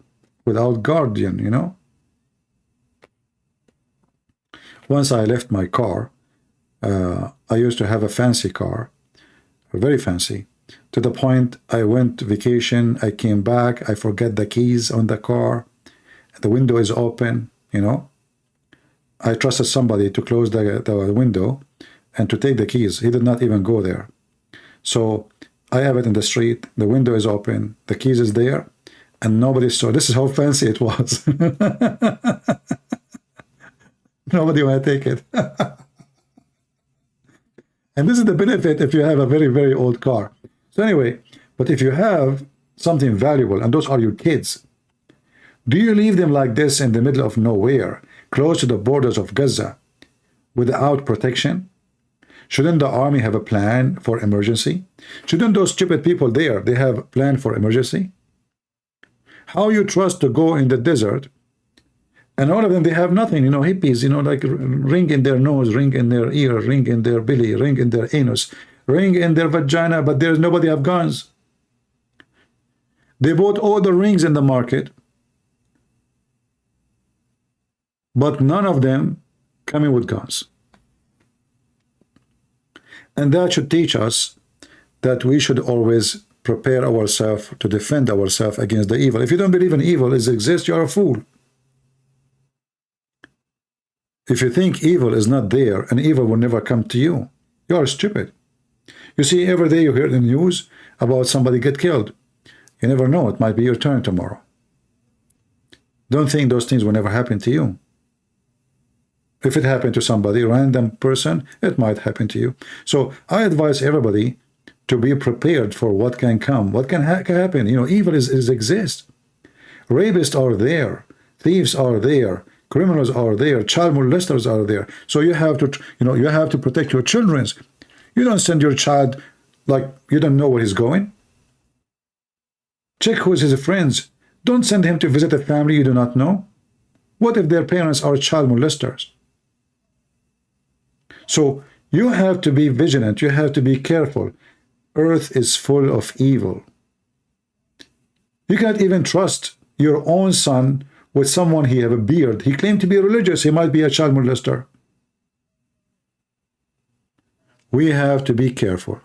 without guardian, you know? Once I left my car, I used to have a fancy car, very fancy, to the point I went to vacation, I came back, I forget the keys on the car, the window is open, you know. I trusted somebody to close the window and to take the keys. He did not even go there. So I have it in the street, the window is open, the keys is there, and nobody saw. This is how fancy it was. Nobody want to take it. And this is the benefit if you have a very, very old car. So anyway, but if you have something valuable, and those are your kids, do you leave them like this in the middle of nowhere, close to the borders of Gaza, without protection? Shouldn't the army have a plan for emergency? Shouldn't those stupid people there, they have a plan for emergency? How you trust to go in the desert, and all of them, they have nothing, you know, hippies, you know, like ring in their nose, ring in their ear, ring in their belly, ring in their anus, ring in their vagina, but there's nobody have guns. They bought all the rings in the market, but none of them coming with guns. And that should teach us that we should always prepare ourselves to defend ourselves against the evil. If you don't believe in evil exists, you are a fool. If you think evil is not there and evil will never come to you, you are stupid. You see, every day you hear the news about somebody get killed. You never know, it might be your turn tomorrow. Don't think those things will never happen to you. If it happened to somebody, a random person, it might happen to you. So I advise everybody to be prepared for what can come, what can happen. You know, evil exists. Rapists are there. Thieves are there. Criminals are there. Child molesters are there. So you have to, you know, you have to protect your children. You don't send your child like you don't know where he's going. Check who's his friends. Don't send him to visit a family you do not know. What if their parents are child molesters? So you have to be vigilant. You have to be careful. Earth is full of evil. You cannot even trust your own son with someone he have a beard. He claimed to be religious. He might be a child molester. We have to be careful.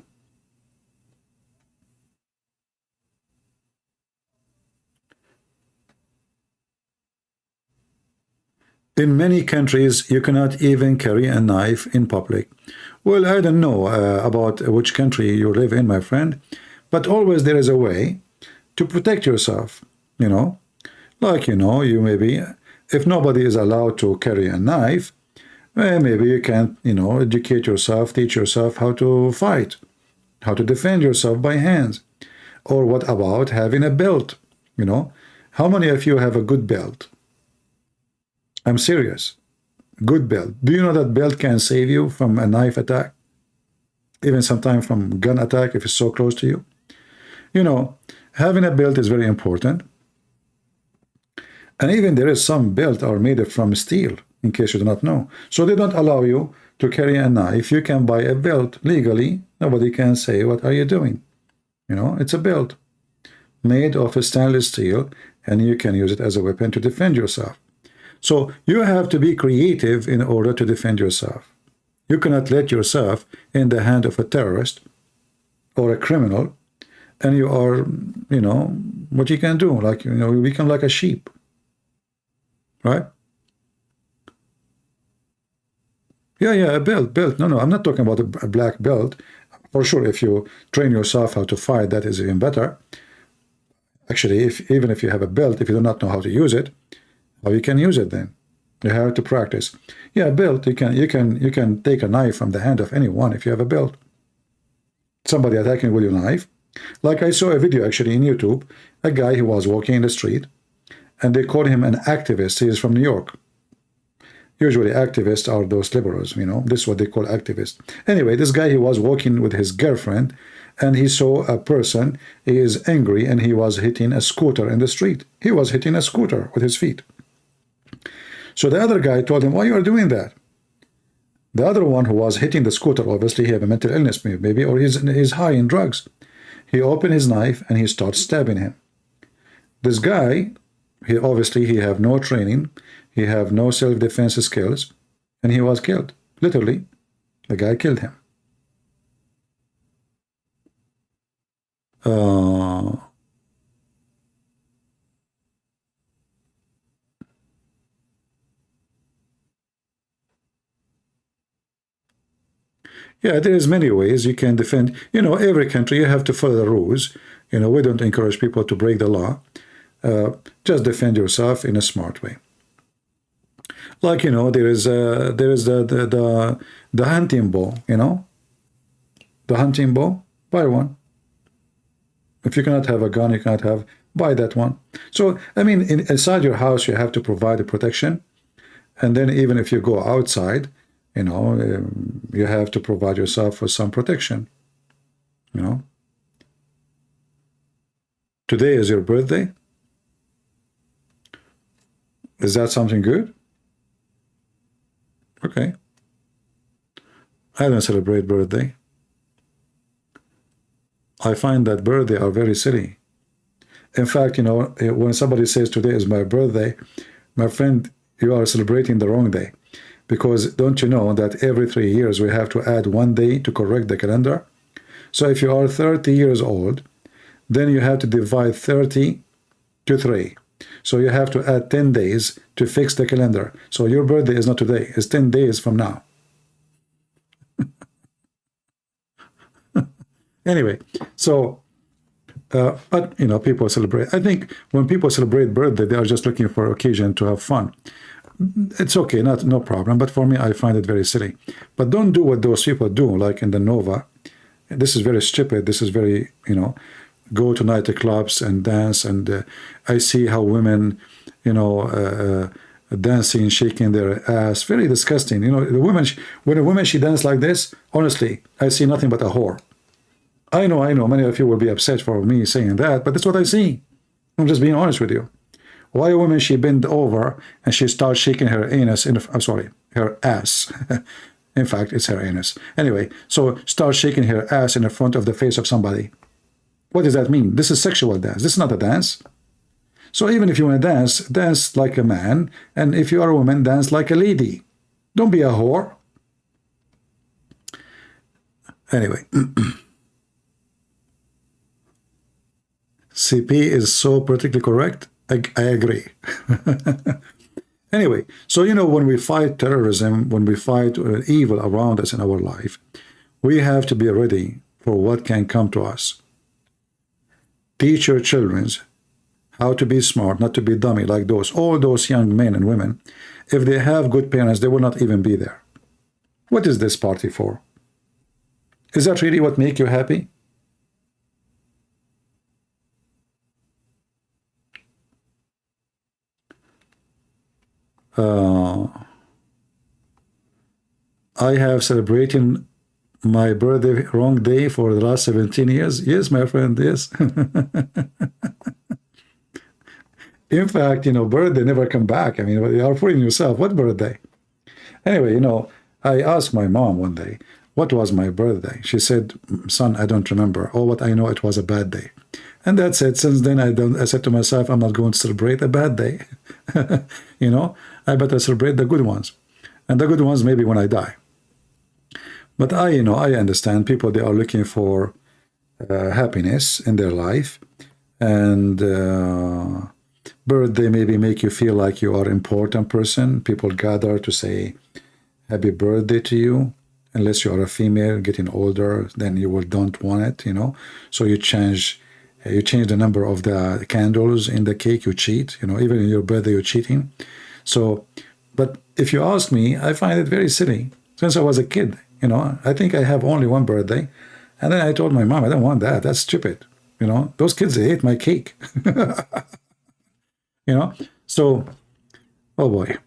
In many countries, you cannot even carry a knife in public. Well, I don't know about which country you live in, my friend, but always there is a way to protect yourself, you know. Like, you know, you maybe, if nobody is allowed to carry a knife, maybe you can, you know, educate yourself, teach yourself how to fight, how to defend yourself by hands. Or what about having a belt, you know? How many of you have a good belt? I'm serious. Good belt. Do you know that belt can save you from a knife attack? Even sometimes from gun attack if it's so close to you. You know, having a belt is very important. And even there is some belts are made from steel, in case you do not know. So they don't allow you to carry a knife. You can buy a belt legally. Nobody can say, what are you doing? You know, it's a belt made of stainless steel, and you can use it as a weapon to defend yourself. So you have to be creative in order to defend yourself. You cannot let yourself in the hand of a terrorist or a criminal, and you are, you know, what you can do, like, you know, you become like a sheep, right? Yeah, a belt. No, I'm not talking about a black belt. For sure, if you train yourself how to fight, that is even better. Actually, even if you have a belt, if you do not know how to use it, how you can use it then? You have to practice. Yeah, belt, you can take a knife from the hand of anyone if you have a belt. Somebody attacking with your knife. Like I saw a video actually in YouTube, a guy who was walking in the street, and they called him an activist. He is from New York. Usually activists are those liberals, you know. This is what they call activists. Anyway, this guy, he was walking with his girlfriend, and he saw a person, he is angry, and he was hitting a scooter in the street. He was hitting a scooter with his feet. So the other guy told him, why you are doing that? The other one who was hitting the scooter, obviously he had a mental illness maybe, or he's high in drugs. He opened his knife and he starts stabbing him. This guy, he have no training, he have no self-defense skills, and he was killed. Literally, the guy killed him. Yeah, there is many ways you can defend. You know, every country, you have to follow the rules. You know, we don't encourage people to break the law. just defend yourself in a smart way. Like, you know, there is the hunting bow, you know, the hunting bow, buy one. If you cannot have a gun, you cannot have, buy that one. So, I mean, inside your house, you have to provide a protection. And then even if you go outside, you know, you have to provide yourself with some protection, you know. Today is your birthday. Is that something good? Okay. I don't celebrate birthday. I find that birthday are very silly. In fact, you know, when somebody says today is my birthday, my friend, you are celebrating the wrong day. Because don't you know that every 3 years we have to add 1 day to correct the calendar? So if you are 30 years old, then you have to divide 30 to 3. So you have to add 10 days to fix the calendar. So your birthday is not today, it's 10 days from now. Anyway, so, but, you know, people celebrate. I think when people celebrate birthday, they are just looking for occasion to have fun. It's okay, no problem. But for me, I find it very silly. But don't do what those people do, like in the Nova. This is very stupid. This is very, you know, go to nightclubs and dance. And I see how women, you know, dancing, shaking their ass. Very disgusting. You know, the women, when a woman, she dances like this, honestly, I see nothing but a whore. I know, many of you will be upset for me saying that, but that's what I see. I'm just being honest with you. Why a woman, she bend over and she starts shaking her anus, her ass. In fact, it's her anus. Anyway, so start shaking her ass in the front of the face of somebody. What does that mean? This is sexual dance. This is not a dance. So even if you want to dance, dance like a man. And if you are a woman, dance like a lady. Don't be a whore. Anyway. CP is so politically correct. I agree. Anyway, so, you know, when we fight terrorism, when we fight evil around us in our life, we have to be ready for what can come to us. Teach your children how to be smart, not to be dummy like those. All those young men and women, if they have good parents, they will not even be there. What is this party for? Is that really what makes you happy? I have celebrated my birthday wrong day for the last 17 years. Yes, my friend, yes. In fact, you know, birthday never come back. I mean, you are fooling yourself. What birthday? Anyway, you know, I asked my mom one day, what was my birthday? She said, son, I don't remember. Oh, what I know, it was a bad day. And that's it. Since then, I said to myself, I'm not going to celebrate a bad day. You know, I better celebrate the good ones. And the good ones maybe when I die. But I understand people, they are looking for happiness in their life. And birthday maybe make you feel like you are an important person. People gather to say happy birthday to you. Unless you are a female getting older, then you will don't want it, you know. So you change the number of the candles in the cake, you cheat, you know, even in your birthday you're cheating. So, but if you ask me, I find it very silly. Since I was a kid, you know, I think I have only one birthday. And then I told my mom, I don't want that. That's stupid. You know, those kids, they ate my cake. You know, so, oh boy.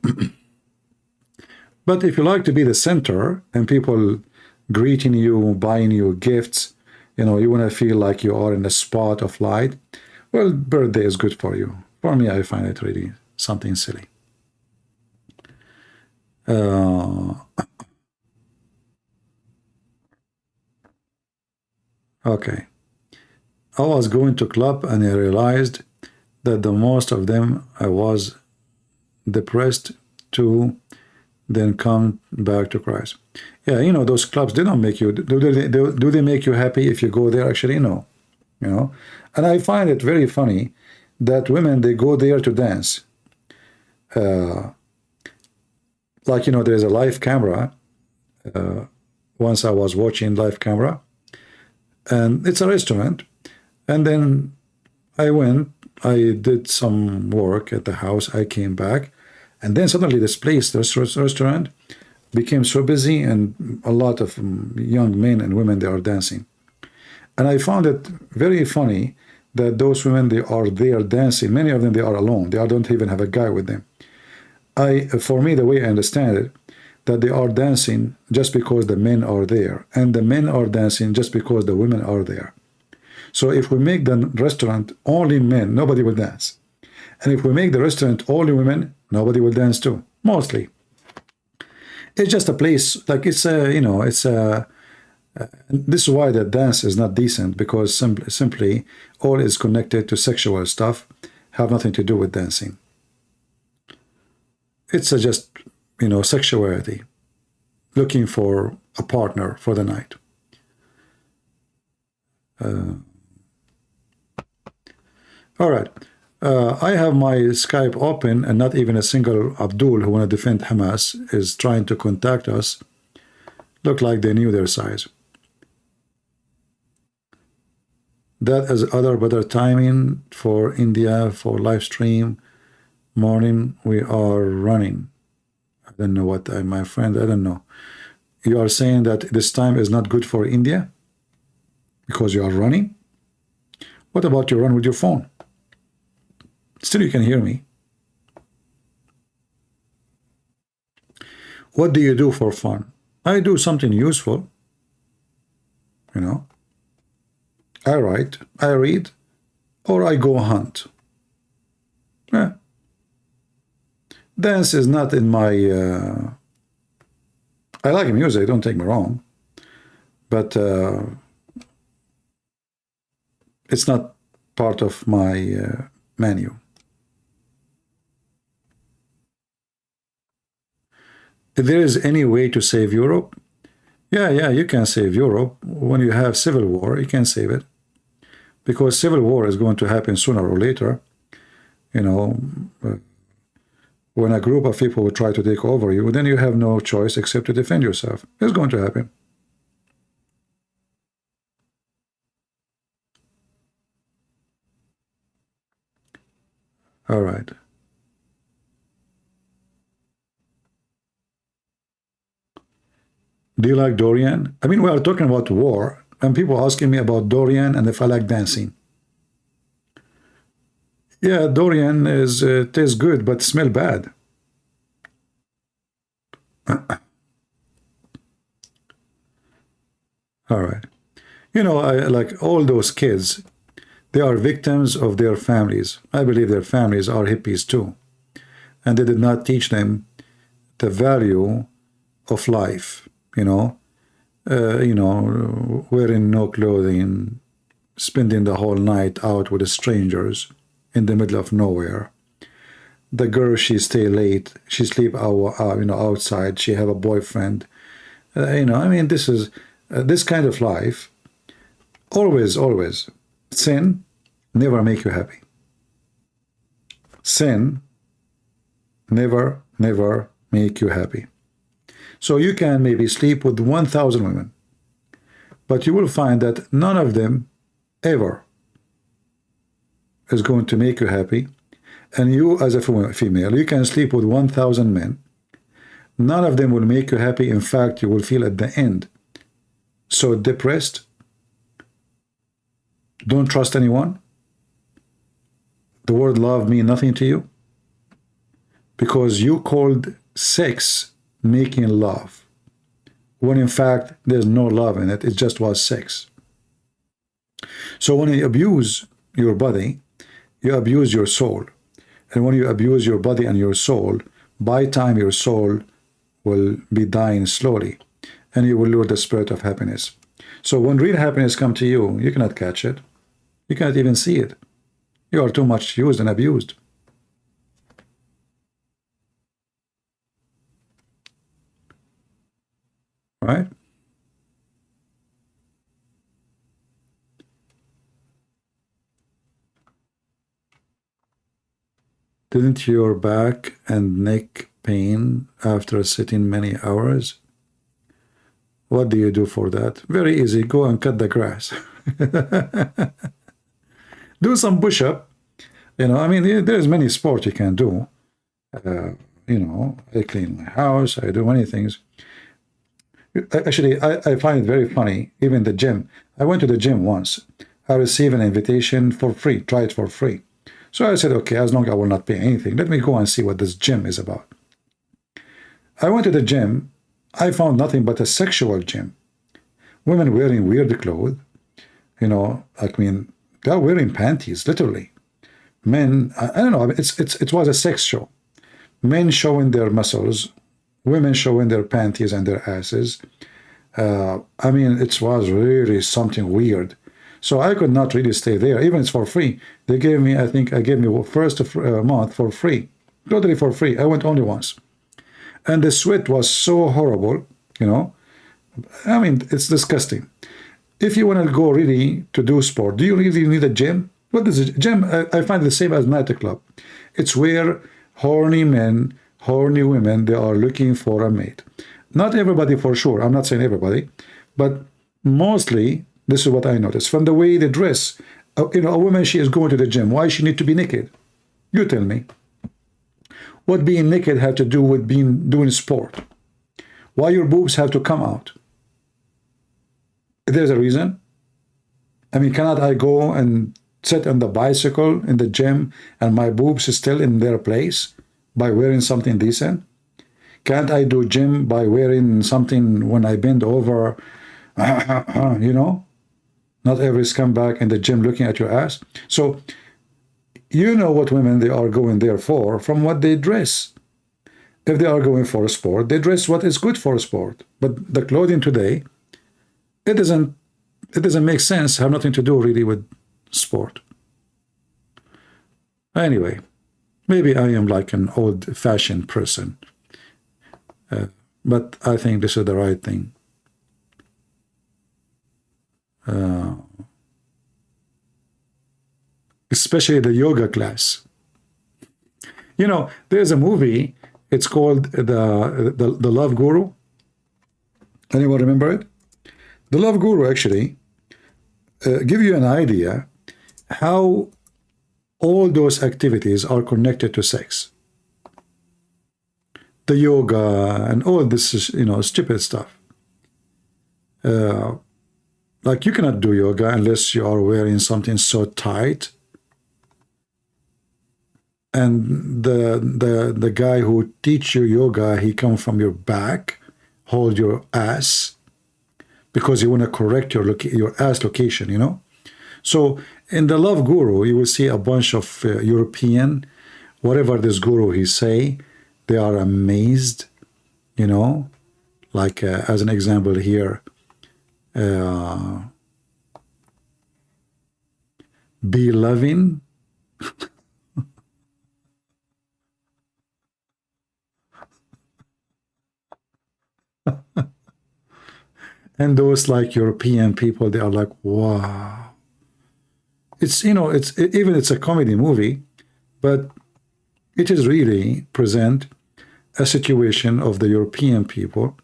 But if you like to be the center and people greeting you, buying you gifts, you know, you want to feel like you are in the spot of light, well, birthday is good for you. For me, I find it really something silly. Okay. I was going to club and I realized that the most of them I was depressed to then come back to Christ. Yeah, you know, those clubs, they don't make you, do they make you happy if you go there? Actually, no. You know, and I find it very funny that women, they go there to dance. Like, you know, there's a live camera. Once I was watching live camera, and it's a restaurant. And then I went I did some work at the house. I came back, and then suddenly this place, this restaurant, became so busy, and a lot of young men and women, they are dancing. And I found it very funny that those women, they are there dancing. Many of them, they are alone. They don't even have a guy with them. For me, the way I understand it, that they are dancing just because the men are there, and the men are dancing just because the women are there. So if we make the restaurant only men, nobody will dance. And if we make the restaurant only women, nobody will dance too, mostly. It's just a place, like it's a, you know, it's a, this is why the dance is not decent, because simply all is connected to sexual stuff, have nothing to do with dancing. It's just, you know, sexuality, looking for a partner for the night. All right. I have my Skype open, and not even a single Abdul who want to defend Hamas is trying to contact us. Look like they knew their size. That is other better timing for India for live stream. Morning, we are running. I don't know what, my friend, I don't know. You are saying that this time is not good for India because you are running? What about you run with your phone? Still, you can hear me. What do you do for fun? I do something useful. You know, I write, I read, or I go hunt. Yeah. Dance is not in my... I like music, don't take me wrong. But it's not part of my menu. If there is any way to save Europe, yeah, you can save Europe. When you have civil war, you can save it. Because civil war is going to happen sooner or later. You know, when a group of people will try to take over you, then you have no choice except to defend yourself. It's going to happen. All right. Do you like Dorian? I mean, we are talking about war, and people asking me about Dorian and if I like dancing. Yeah, Dorian is tastes good, but smell bad. All right. You know, like all those kids, they are victims of their families. I believe their families are hippies too. And they did not teach them the value of life, you know, wearing no clothing, spending the whole night out with the strangers in the middle of nowhere. The girl, she stay late, she sleep outside, she have a boyfriend. I mean, this is this kind of life. Always, sin never make you happy. Sin never make you happy. So you can maybe sleep with 1,000 women, but you will find that none of them ever is going to make you happy. And you, as a female, you can sleep with 1,000 men. None of them will make you happy. In fact, you will feel at the end so depressed. Don't trust anyone. The word love means nothing to you because you called sex making love, when in fact there's no love in it. It just was sex. So when you abuse your body, you abuse your soul. And when you abuse your body and your soul, by time your soul will be dying slowly, and you will lose the spirit of happiness. So when real happiness comes to you, you cannot catch it. You cannot even see it. You are too much used and abused. Right? Didn't your back and neck pain after sitting many hours? What do you do for that? Very easy. Go and cut the grass. Do some push-up. You know, I mean, there's many sports you can do. You know, I clean my house, I do many things. Actually, I find it very funny, even the gym. I went to the gym once. I received an invitation for free, try it for free. So I said, okay, as long as I will not pay anything, let me go and see what this gym is about. I went to the gym. I found nothing but a sexual gym. Women wearing weird clothes. You know, I mean, they're wearing panties, literally. Men, I don't know, it was a sex show. Men showing their muscles, women showing their panties and their asses. I mean, it was really something weird. So I could not really stay there, even it's for free. They gave me, I think I gave me first month for free, totally for free. I went only once. And the sweat was so horrible, you know. I mean, it's disgusting. If you want to go really to do sport, do you really need a gym? What is a gym? I find the same as nightclub. It's where horny men, horny women, they are looking for a mate. Not everybody for sure. I'm not saying everybody, but mostly this is what I noticed from the way they dress. You know, a woman, she is going to the gym. Why she need to be naked? You tell me. What being naked have to do with doing sport? Why your boobs have to come out? There's a reason. I mean, cannot I go and sit on the bicycle in the gym and my boobs is still in their place by wearing something decent? Can't I do gym by wearing something when I bend over, you know? Not every scumbag in the gym looking at your ass. So, you know what women they are going there for from what they dress. If they are going for a sport, they dress what is good for a sport. But the clothing today, it doesn't make sense, have nothing to do really with sport. Anyway, maybe I am like an old-fashioned person. But I think this is the right thing. Especially the yoga class. You know, there's a movie, it's called the Love Guru. Anyone remember it? The Love Guru actually give you an idea how all those activities are connected to sex. The yoga and all this is, you know, stupid stuff. Like you cannot do yoga unless you are wearing something so tight. And the guy who teach you yoga, he come from your back, hold your ass, because you want to correct your ass location, you know. So in the Love Guru, you will see a bunch of European, whatever this guru he say, they are amazed, you know. Like as an example here, be loving. And those like European people, they are like, wow. It's, you know, it's a comedy movie, but it is really present a situation of the European people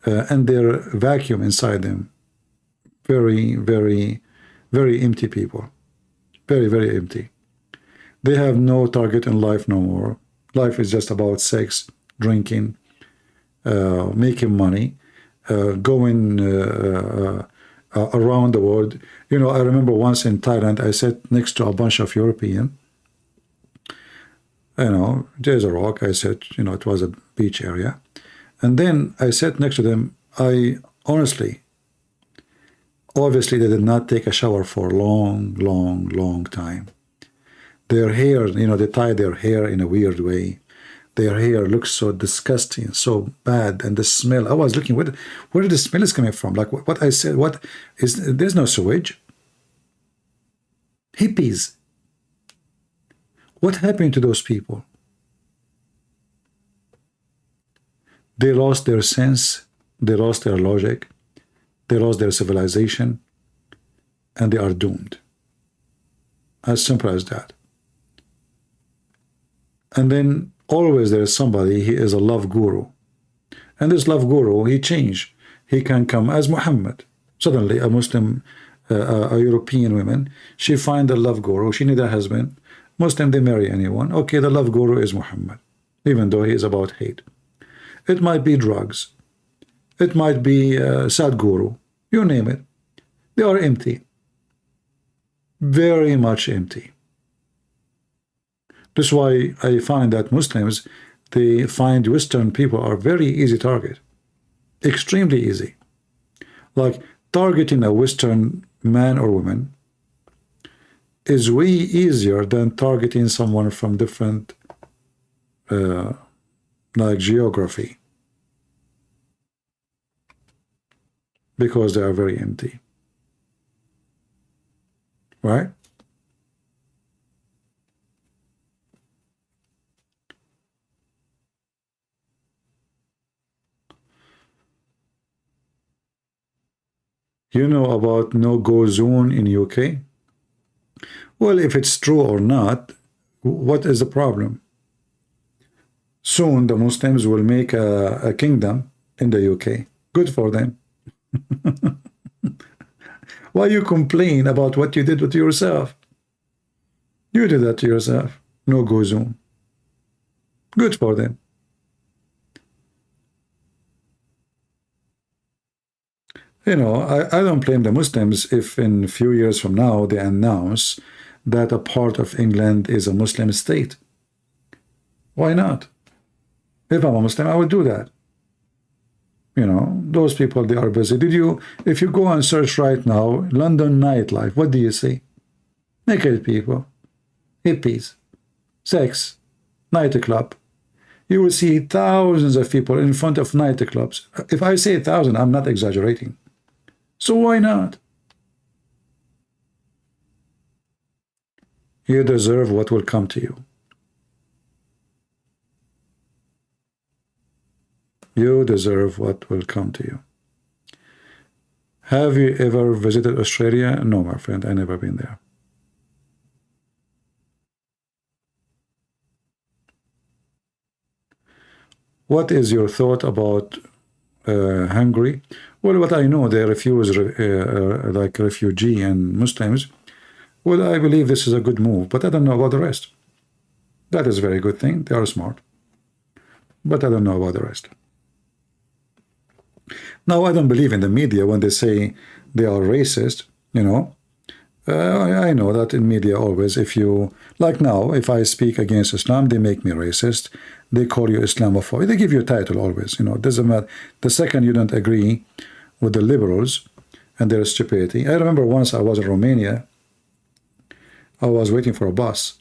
and their vacuum inside them. Very, very, very empty people. Very, very empty. They have no target in life no more. Life is just about sex, drinking, making money, going around the world. You know, I remember once in Thailand, I sat next to a bunch of European. You know, there's a rock. I said, you know, it was a beach area. And then I sat next to them. I honestly, obviously, they did not take a shower for a long, long, long time. Their hair, you know, they tie their hair in a weird way. Their hair looks so disgusting, so bad, and the smell. I was looking, where the smell is coming from? Like what I said, what is? There's no sewage. Hippies. What happened to those people? They lost their sense. They lost their logic. They lost their civilization, and they are doomed. As simple as that. And then always there is somebody, he is a love guru. And this love guru, he changed. He can come as Muhammad. Suddenly, a Muslim, a European woman, she find a love guru. She need a husband. Muslim, they marry anyone. Okay, the love guru is Muhammad, even though he is about hate. It might be drugs. It might be Sadhguru. You name it. They are empty. Very much empty. That's why I find that Muslims, they find Western people are very easy target. Extremely easy. Like targeting a Western man or woman is way easier than targeting someone from different like geography, because they are very empty, right? You know about no-go zone in UK? Well, if it's true or not, what is the problem? Soon the Muslims will make a kingdom in the UK. Good for them. Why you complain about what you did with yourself? You did that to yourself. No-go zone. Good for them. You know, I don't blame the Muslims if in a few years from now they announce that a part of England is a Muslim state. Why not? If I'm a Muslim, I would do that. You know, those people, they are busy. If you go and search right now, London nightlife, what do you see? Naked people, hippies, sex, nightclub. You will see thousands of people in front of nightclubs. If I say 1,000, I'm not exaggerating. So why not? You deserve what will come to you. You deserve what will come to you. Have you ever visited Australia? No, my friend, I never been there. What is your thought about Hungary? Well, what I know, they refuse like refugee and Muslims. Well, I believe this is a good move, but I don't know about the rest. That is a very good thing. They are smart. But I don't know about the rest. Now, I don't believe in the media when they say they are racist, you know. I know that in media always, if you, like now, if I speak against Islam, they make me racist. They call you Islamophobe. They give you a title always, you know. It doesn't matter. The second you don't agree with the liberals and their stupidity. I remember once I was in Romania. I was waiting for a bus.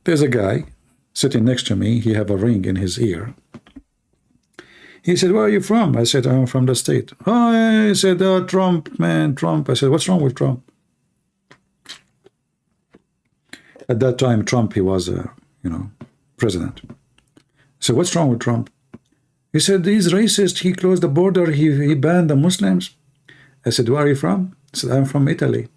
There's a guy sitting next to me. He have a ring in his ear. He said, where are you from? I said, I'm from the state. Oh, he said, Trump, man, Trump. I said, what's wrong with Trump? At that time, Trump, he was, you know, president. So what's wrong with Trump? He said, he's racist. He closed the border. He banned the Muslims. I said, where are you from? He said, I'm from Italy. I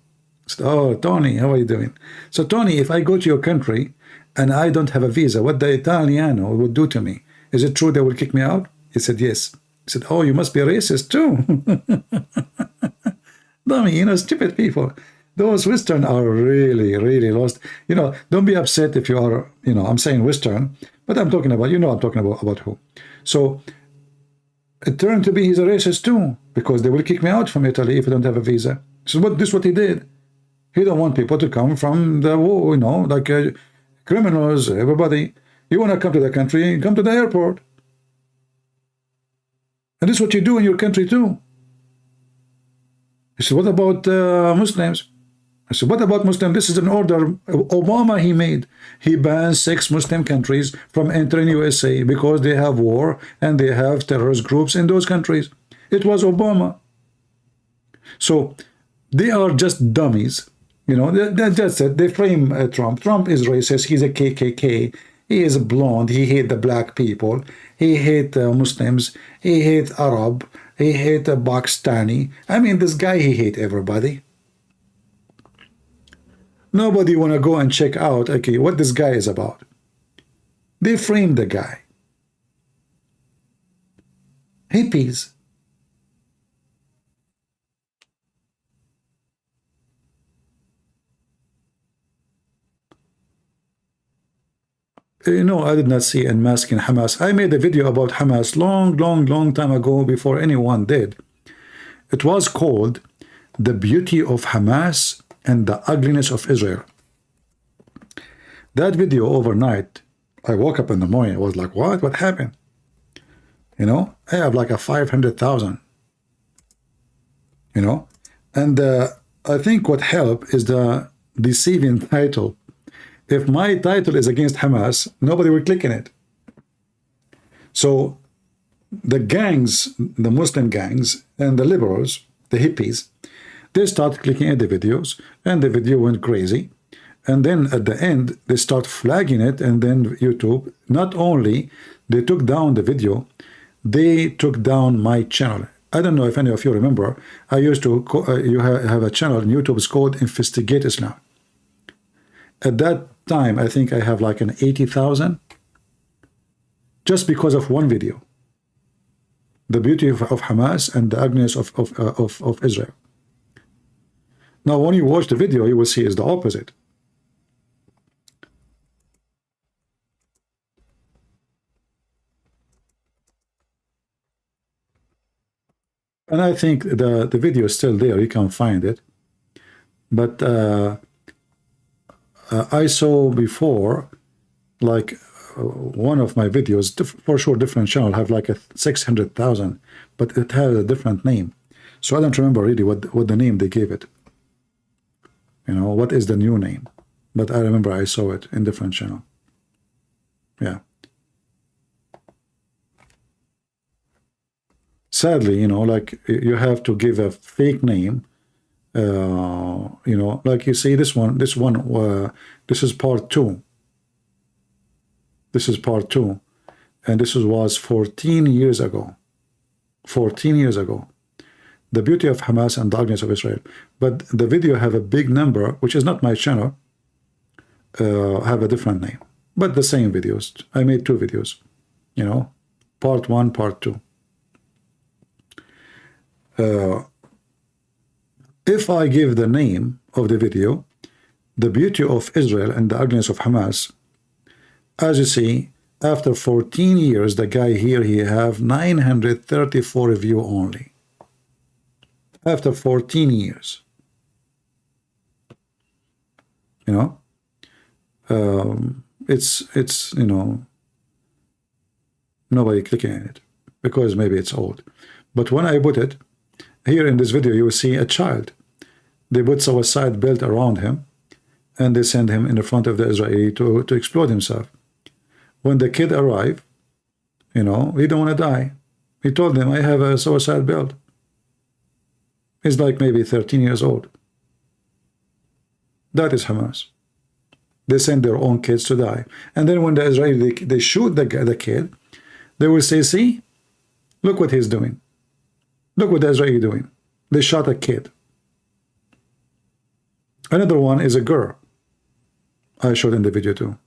said, oh, Tony, how are you doing? So, Tony, if I go to your country and I don't have a visa, what the Italiano would do to me? Is it true they will kick me out? He said, yes. He said, oh, you must be a racist too. Dummy, you know, stupid people. Those Western are really, really lost. You know, don't be upset if you are, you know, I'm saying Western, but I'm talking about, you know, I'm talking about who. So it turned to be he's a racist too, because they will kick me out from Italy if I don't have a visa. So this is what he did. He don't want people to come from the, you know, like criminals, everybody. You want to come to the country, come to the airport. And this is what you do in your country too. He said, what about Muslims? I said, what about Muslims? This is an order Obama he made. He bans 6 Muslim countries from entering USA because they have war and they have terrorist groups in those countries. It was Obama. So they are just dummies. You know, that's it. They frame Trump. Trump is racist. He's a KKK. He is blonde. He hates the black people. He hates Muslims. He hates Arab. He hates Pakistani. I mean, this guy, he hates everybody. Nobody want to go and check out, okay, what this guy is about. They framed the guy. Hippies. No, I did not see unmasking Hamas. I made a video about Hamas long time ago before anyone did. It was called The Beauty of Hamas and the Ugliness of Israel. That video overnight, I woke up in the morning, I was like, what happened? You know, I have like a 500,000, you know, and I think what helped is the deceiving title. If my title is against Hamas, nobody will click in it. So the gangs, the Muslim gangs and the liberals, the hippies, they start clicking at the videos, and the video went crazy. And then at the end, they start flagging it, and then YouTube, not only they took down the video, they took down my channel. I don't know if any of you remember, I used to, you have a channel on YouTube, it's called Investigate Islam. At that time, I think I have like an 80,000, just because of one video. The beauty of Hamas and the ugliness of Israel. Now, when you watch the video, you will see it's the opposite. And I think the video is still there. You can find it. But I saw before, like one of my videos, for sure different channel, have like a 600,000, but it has a different name. So I don't remember really what the name they gave it. You know, what is the new name? But I remember I saw it in different channel. Yeah. Sadly, you know, like you have to give a fake name. You know, like you see this one, this is part 2. This is part 2, and this was 14 years ago. 14 years ago. The beauty of Hamas and the ugliness of Israel. But the video have a big number, which is not my channel, have a different name, but the same videos. I made 2 videos, you know, part 1, part 2. If I give the name of the video, The Beauty of Israel and the Ugliness of Hamas, as you see, after 14 years, the guy here, he have 934 view only. After 14 years. You know, it's you know, nobody clicking on it because maybe it's old. But when I put it, here in this video, you will see a child. They put suicide belt around him, and they send him in the front of the Israeli to explode himself. When the kid arrived, you know, he don't want to die. He told them, I have a suicide belt. He's like maybe 13 years old. That is Hamas. They send their own kids to die. And then when the Israeli, they shoot the kid, they will say, see, look what he's doing. Look what the Israeli doing. They shot a kid. Another one is a girl. I showed in the video too.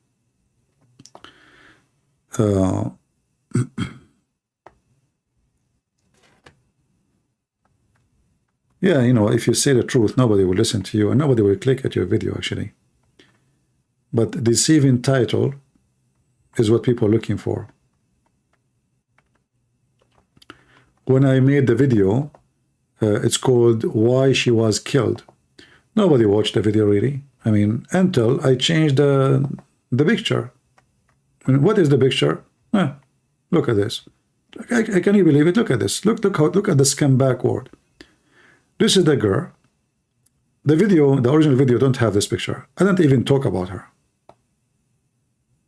Yeah, you know, if you say the truth, nobody will listen to you and nobody will click at your video, actually. But deceiving title is what people are looking for. When I made the video, it's called Why She Was Killed. Nobody watched the video really. I mean, until I changed the picture. And what is the picture? Look at this. Can you believe it? Look at this. Look at the skim backward. This is the girl. The video, the original video, don't have this picture. I don't even talk about her.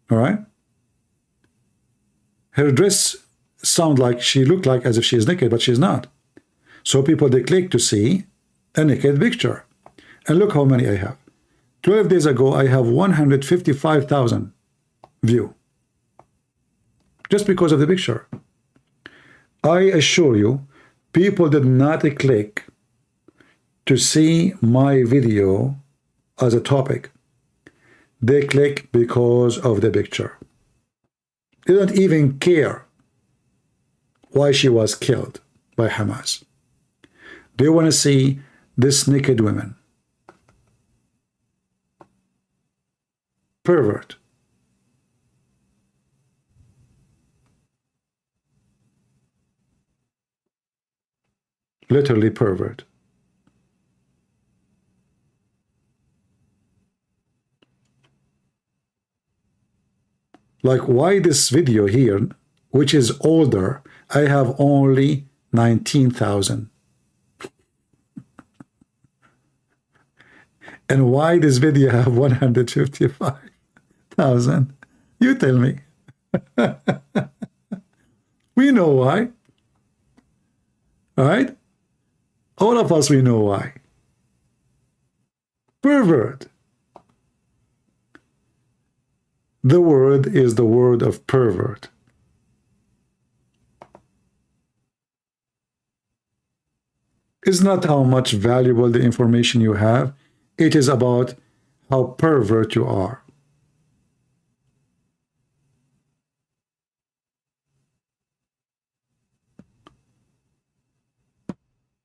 All right. Her dress sound like she looked like as if she is naked, but she's not. So people, they click to see a naked picture. And look how many I have. 12 days ago, I have 155,000 view. Just because of the picture. I assure you, people did not click to see my video as a topic. They click because of the picture. They don't even care why she was killed by Hamas. They want to see this naked woman. Pervert. literally pervert. Like, why this video here, which is older, I have only 19,000. And why this video have 155,000? You tell me. We know why. All right? All of us, we know why. Pervert. The word is the word of pervert. It's not how much valuable the information you have. It is about how pervert you are.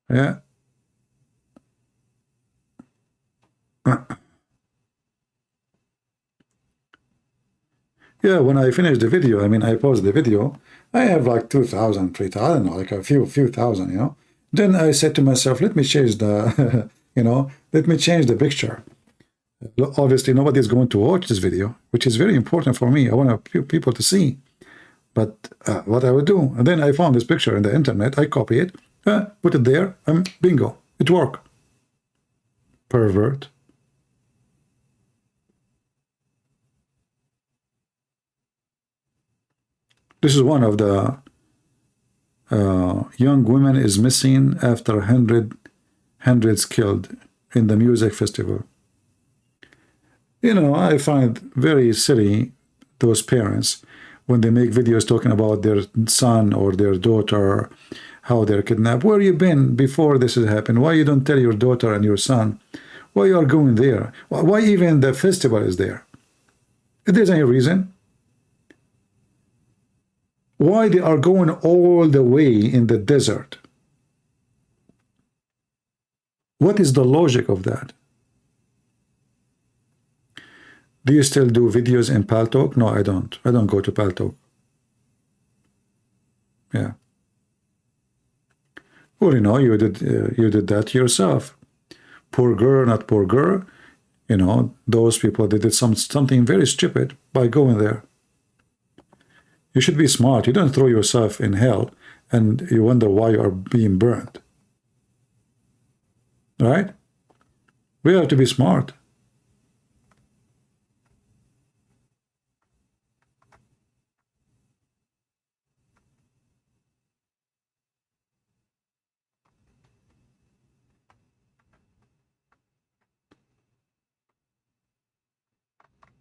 Yeah. Yeah, when I finished the video, I mean, I paused the video, I have like 2,000, 3,000, I don't know, like a few thousand, you know. Then I said to myself, let me change the, you know, let me change the picture. Obviously, nobody is going to watch this video, which is very important for me. I want people to see. But what I would do, and then I found this picture in the internet, I copy it, put it there, and bingo, it worked. Pervert. This is one of the young women is missing after hundreds killed in the music festival. You know, I find very silly those parents when they make videos talking about their son or their daughter, how they're kidnapped. Where you been before this has happened? Why you don't tell your daughter and your son why you are going there? Why even the festival is there? If there's any reason. Why they are going all the way in the desert? What is the logic of that? Do you still do videos in Paltalk? No, I don't. I don't go to Paltalk. Yeah. Well, you know, you did that yourself. Poor girl, not poor girl. You know, those people, they did something very stupid by going there. You should be smart. You don't throw yourself in hell and you wonder why you are being burned. Right? We have to be smart.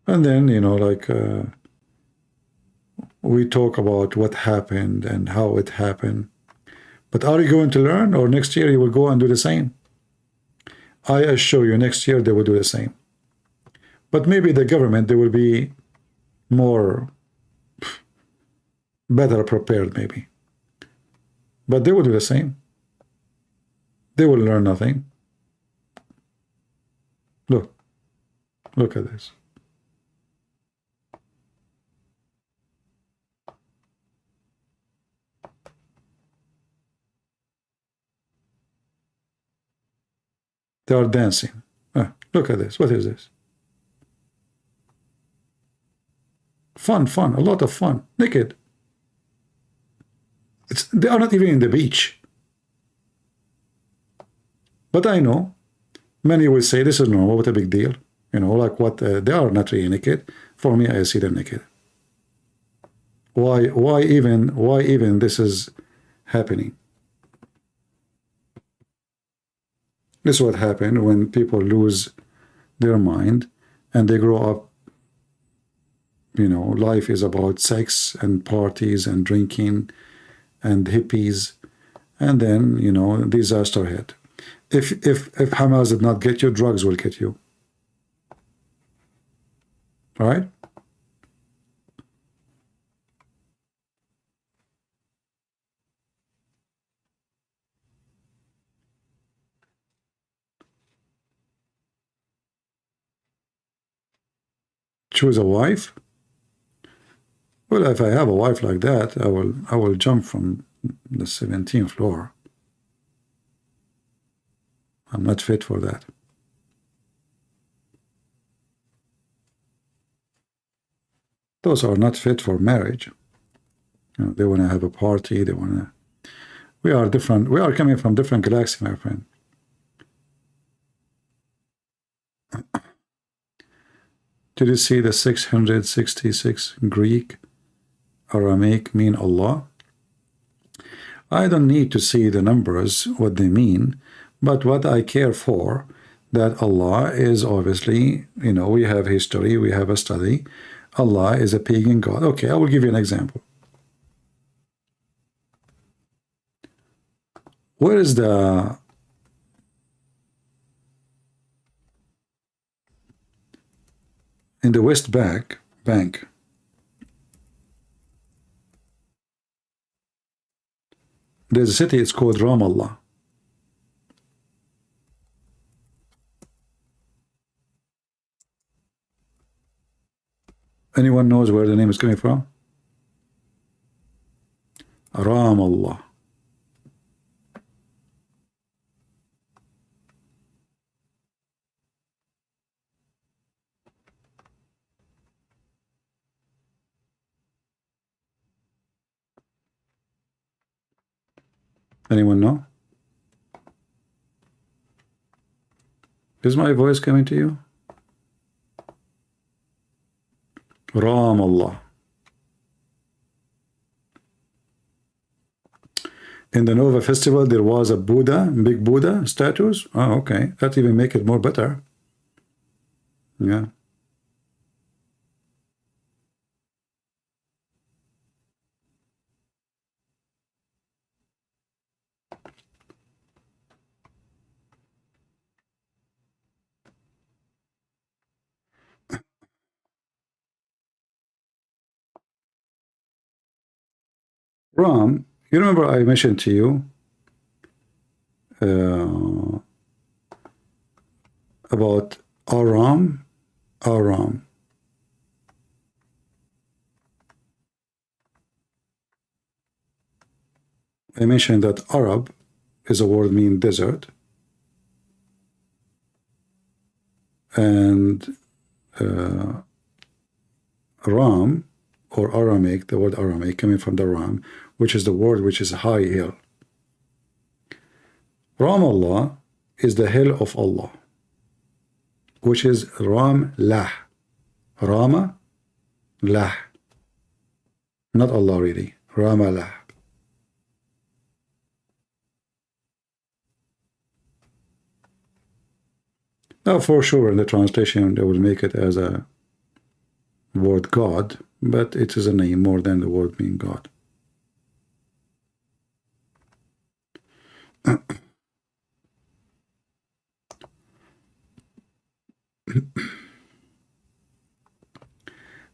And then, you know, like... we talk about what happened and how it happened. But are you going to learn, or next year you will go and do the same? I assure you, next year they will do the same. But maybe the government, they will be more better prepared, maybe. But they will do the same. They will learn nothing. Look at this. They are dancing. Look at this. What is this? Fun, a lot of fun. Naked. They are not even in the beach. But I know, many will say this is normal, what a big deal. You know, like what, they are not really naked. For me, I see them naked. Why even this is happening? This is what happened when people lose their mind and they grow up. You know, life is about sex and parties and drinking and hippies, and then, you know, disaster hit. If Hamas did not get you, drugs will get you. All right? Choose a wife? Well, if I have a wife like that, I will jump from the 17th floor. I'm not fit for that. Those are not fit for marriage. You know, they want to have a party. They want to. We are different. We are coming from different galaxy, my friend. Did you see the 666 Greek Aramaic mean Allah? I don't need to see the numbers, what they mean, but what I care for, that Allah is obviously, you know, we have history, we have a study. Allah is a pagan god. Okay, I will give you an example. Where is the in the West Bank, there's a city, it's called Ramallah. Anyone knows where the name is coming from? Ramallah. Anyone know? Is my voice coming to you? Ramallah. In the Nova Festival, there was a Buddha, big Buddha statues. Oh, okay. That even make it more better. Yeah. Ram, you remember I mentioned to you about Aram? Aram. I mentioned that Arab is a word mean desert, and Ram or Aramaic, the word Aramaic coming from the Ram, which is the word which is high hill. Ramallah is the hill of Allah, which is Ramlah. Rama Lah. Not Allah really. Ramallah. Now for sure in the translation they will make it as a word God, but it is a name more than the word mean God.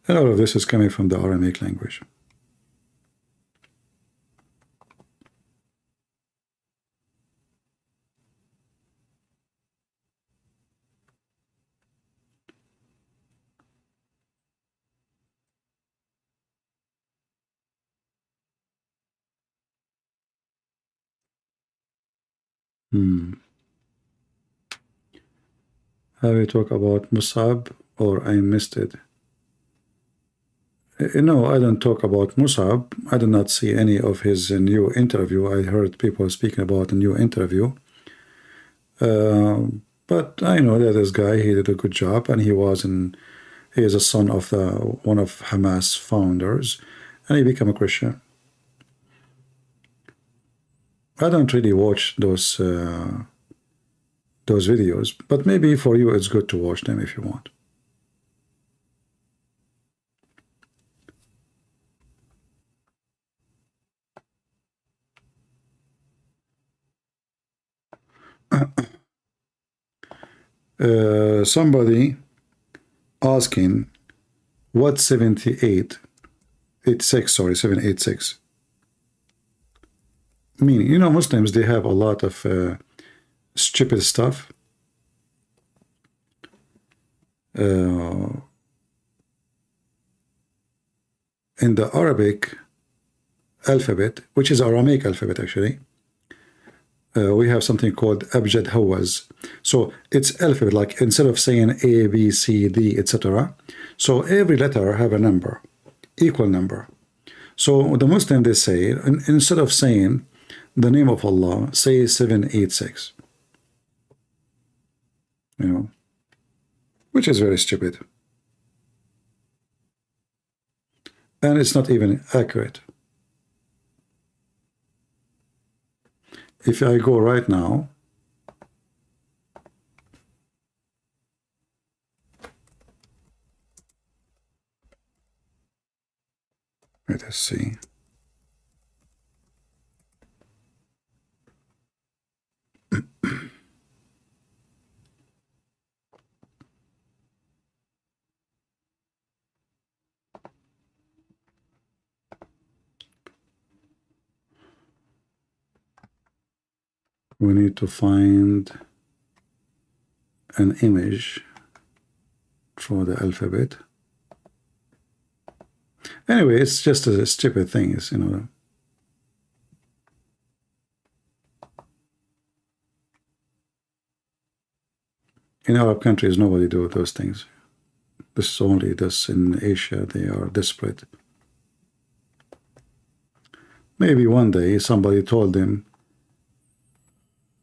And all of this is coming from the Aramaic language. Have we talked about Musab or I missed it? No, I don't talk about Musab. I did not see any of his new interview. I heard people speaking about a new interview. But I know that this guy, he did a good job, and he is a son of one of Hamas founders, and he became a Christian. I don't really watch those videos, but maybe for you it's good to watch them if you want. Somebody asking what 786 mean. You know, Muslims, they have a lot of stupid stuff. In the Arabic alphabet, which is Aramaic alphabet actually, we have something called Abjad Hawaz. So it's alphabet, like instead of saying A, B, C, D, etc. So every letter have a number, equal number. So the Muslim, they say, instead of saying the name of Allah, say 786. You know, which is very stupid. And it's not even accurate. If I go right now, let us see. We need to find an image for the alphabet. Anyway, it's just a stupid thing, you know. In Arab countries, nobody do those things. This is only this in Asia. They are desperate. Maybe one day somebody told them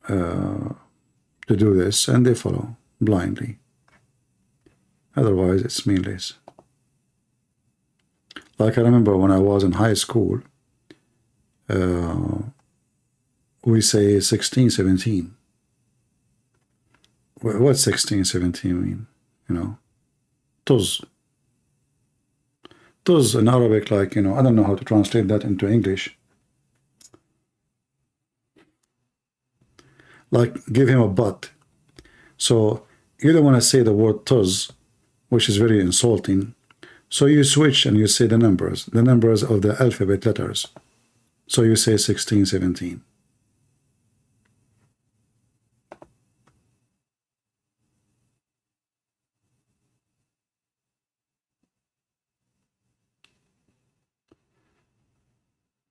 to do this, and they follow blindly. Otherwise, it's meaningless. Like I remember when I was in high school, we say 16, 17. What's 16, 17 mean? You know, tuz. Tuz in Arabic, like, you know, I don't know how to translate that into English. Like, give him a butt. So you don't want to say the word tuz, which is very insulting. So you switch and you say the numbers of the alphabet letters. So you say 16, 17.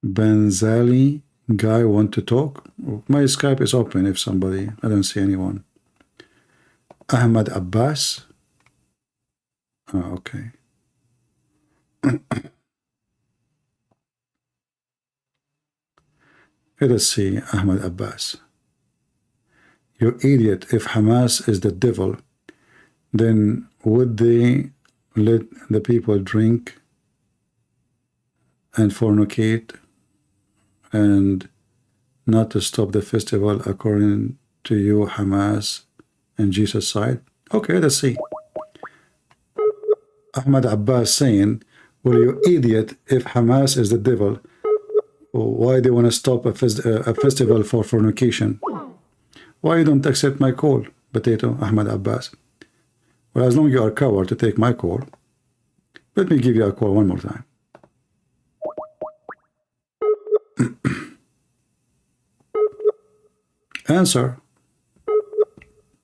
Benzali guy want to talk? My Skype is open if somebody, I don't see anyone. Ahmad Abbas? Oh, okay. Let us see Ahmad Abbas. You idiot, if Hamas is the devil, then would they let the people drink and fornicate and not to stop the festival according to you, Hamas and Jesus' side? Okay, let's see. Ahmad Abbas saying, well, you idiot, if Hamas is the devil, why they want to stop a festival for fornication? Why you don't accept my call, Potato Ahmad Abbas? Well, as long as you are a coward to take my call, let me give you a call one more time. Answer.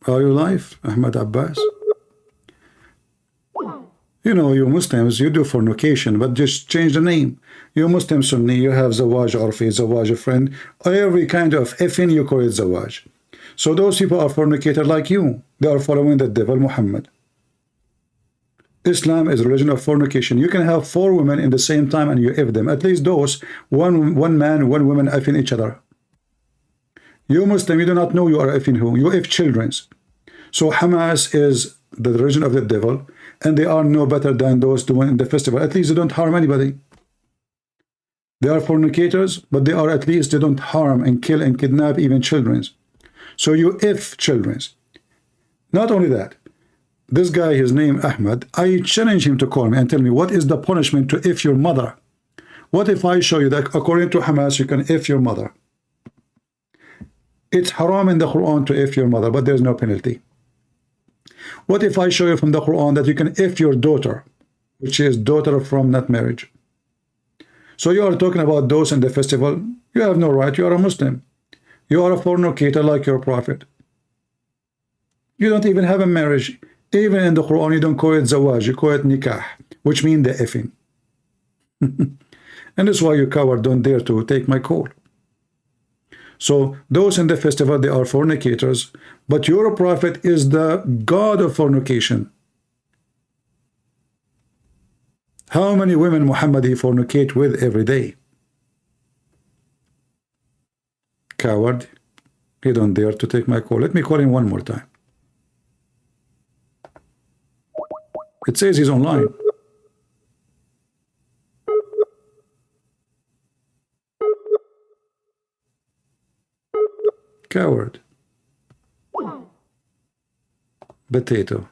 Are you live, Ahmad Abbas? You know, you Muslims, you do fornication, but just change the name. You Muslim Sunni, you have Zawaj Urfi, Zawaj friend, every kind of effing you call it Zawaj. So those people are fornicator like you. They are following the devil Muhammad. Islam is a religion of fornication. You can have 4 women in the same time and you F them. At least those, one man, 1 woman effing each other. You Muslim, you do not know you are effing who. You F children's. So Hamas is the religion of the devil, and they are no better than those doing in the festival. At least they don't harm anybody. They are fornicators, but they are at least they don't harm and kill and kidnap even children. So you F children. Not only that, this guy, his name Ahmad, I challenge him to call me and tell me what is the punishment to F your mother. What if I show you that according to Hamas you can F your mother? It's haram in the Quran to F your mother, but there's no penalty. What if I show you from the Quran that you can F your daughter, which is daughter from not marriage? So you are talking about those in the festival. You have no right. You are a Muslim. You are a fornicator like your prophet. You don't even have a marriage. Even in the Quran, you don't call it zawaj, you call it nikah, which means the effing. And that's why you coward don't dare to take my call. So those in the festival, they are fornicators, but your prophet is the god of fornication. How many women Muhammad he fornicate with every day? Coward. He don't dare to take my call. Let me call him one more time. It says he's online. Coward. Potato.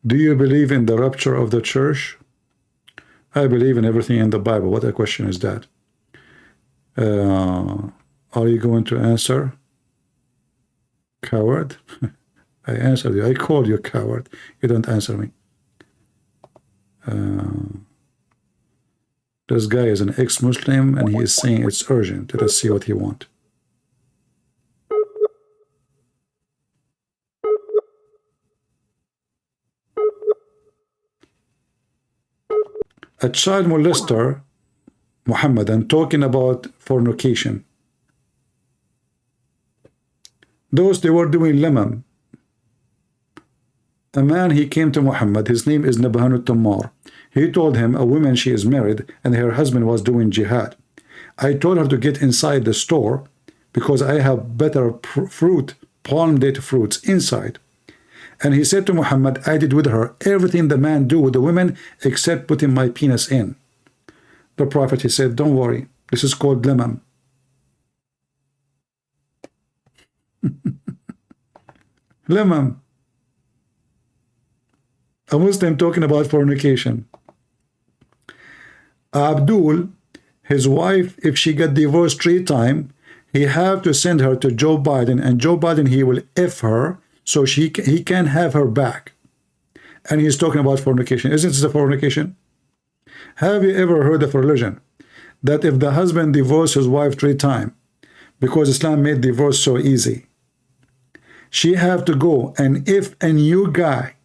Do you believe in the rapture of the church? I believe in everything in the Bible. What a question is that? Are you going to answer? Coward? I answered you. I called you coward. You don't answer me. This guy is an ex-Muslim and he is saying it's urgent. Let us see what he wants. A child molester, Muhammad, and talking about fornication. Those they were doing lemam. A man, he came to Muhammad, his name is Nabhan al-Tammar. He told him a woman, she is married and her husband was doing jihad. I told her to get inside the store because I have better fruit, palm date fruits inside. And he said to Muhammad, I did with her everything the man do with the women except putting my penis in. The Prophet, he said, don't worry, this is called lemam. Lemam. A Muslim talking about fornication. Abdul, his wife, if she got divorced 3 times, he have to send her to Joe Biden, and Joe Biden, he will F her, so he can have her back. And he's talking about fornication. Isn't this a fornication? Have you ever heard of religion that if the husband divorced his wife 3 times, because Islam made divorce so easy, she have to go and if a new guy,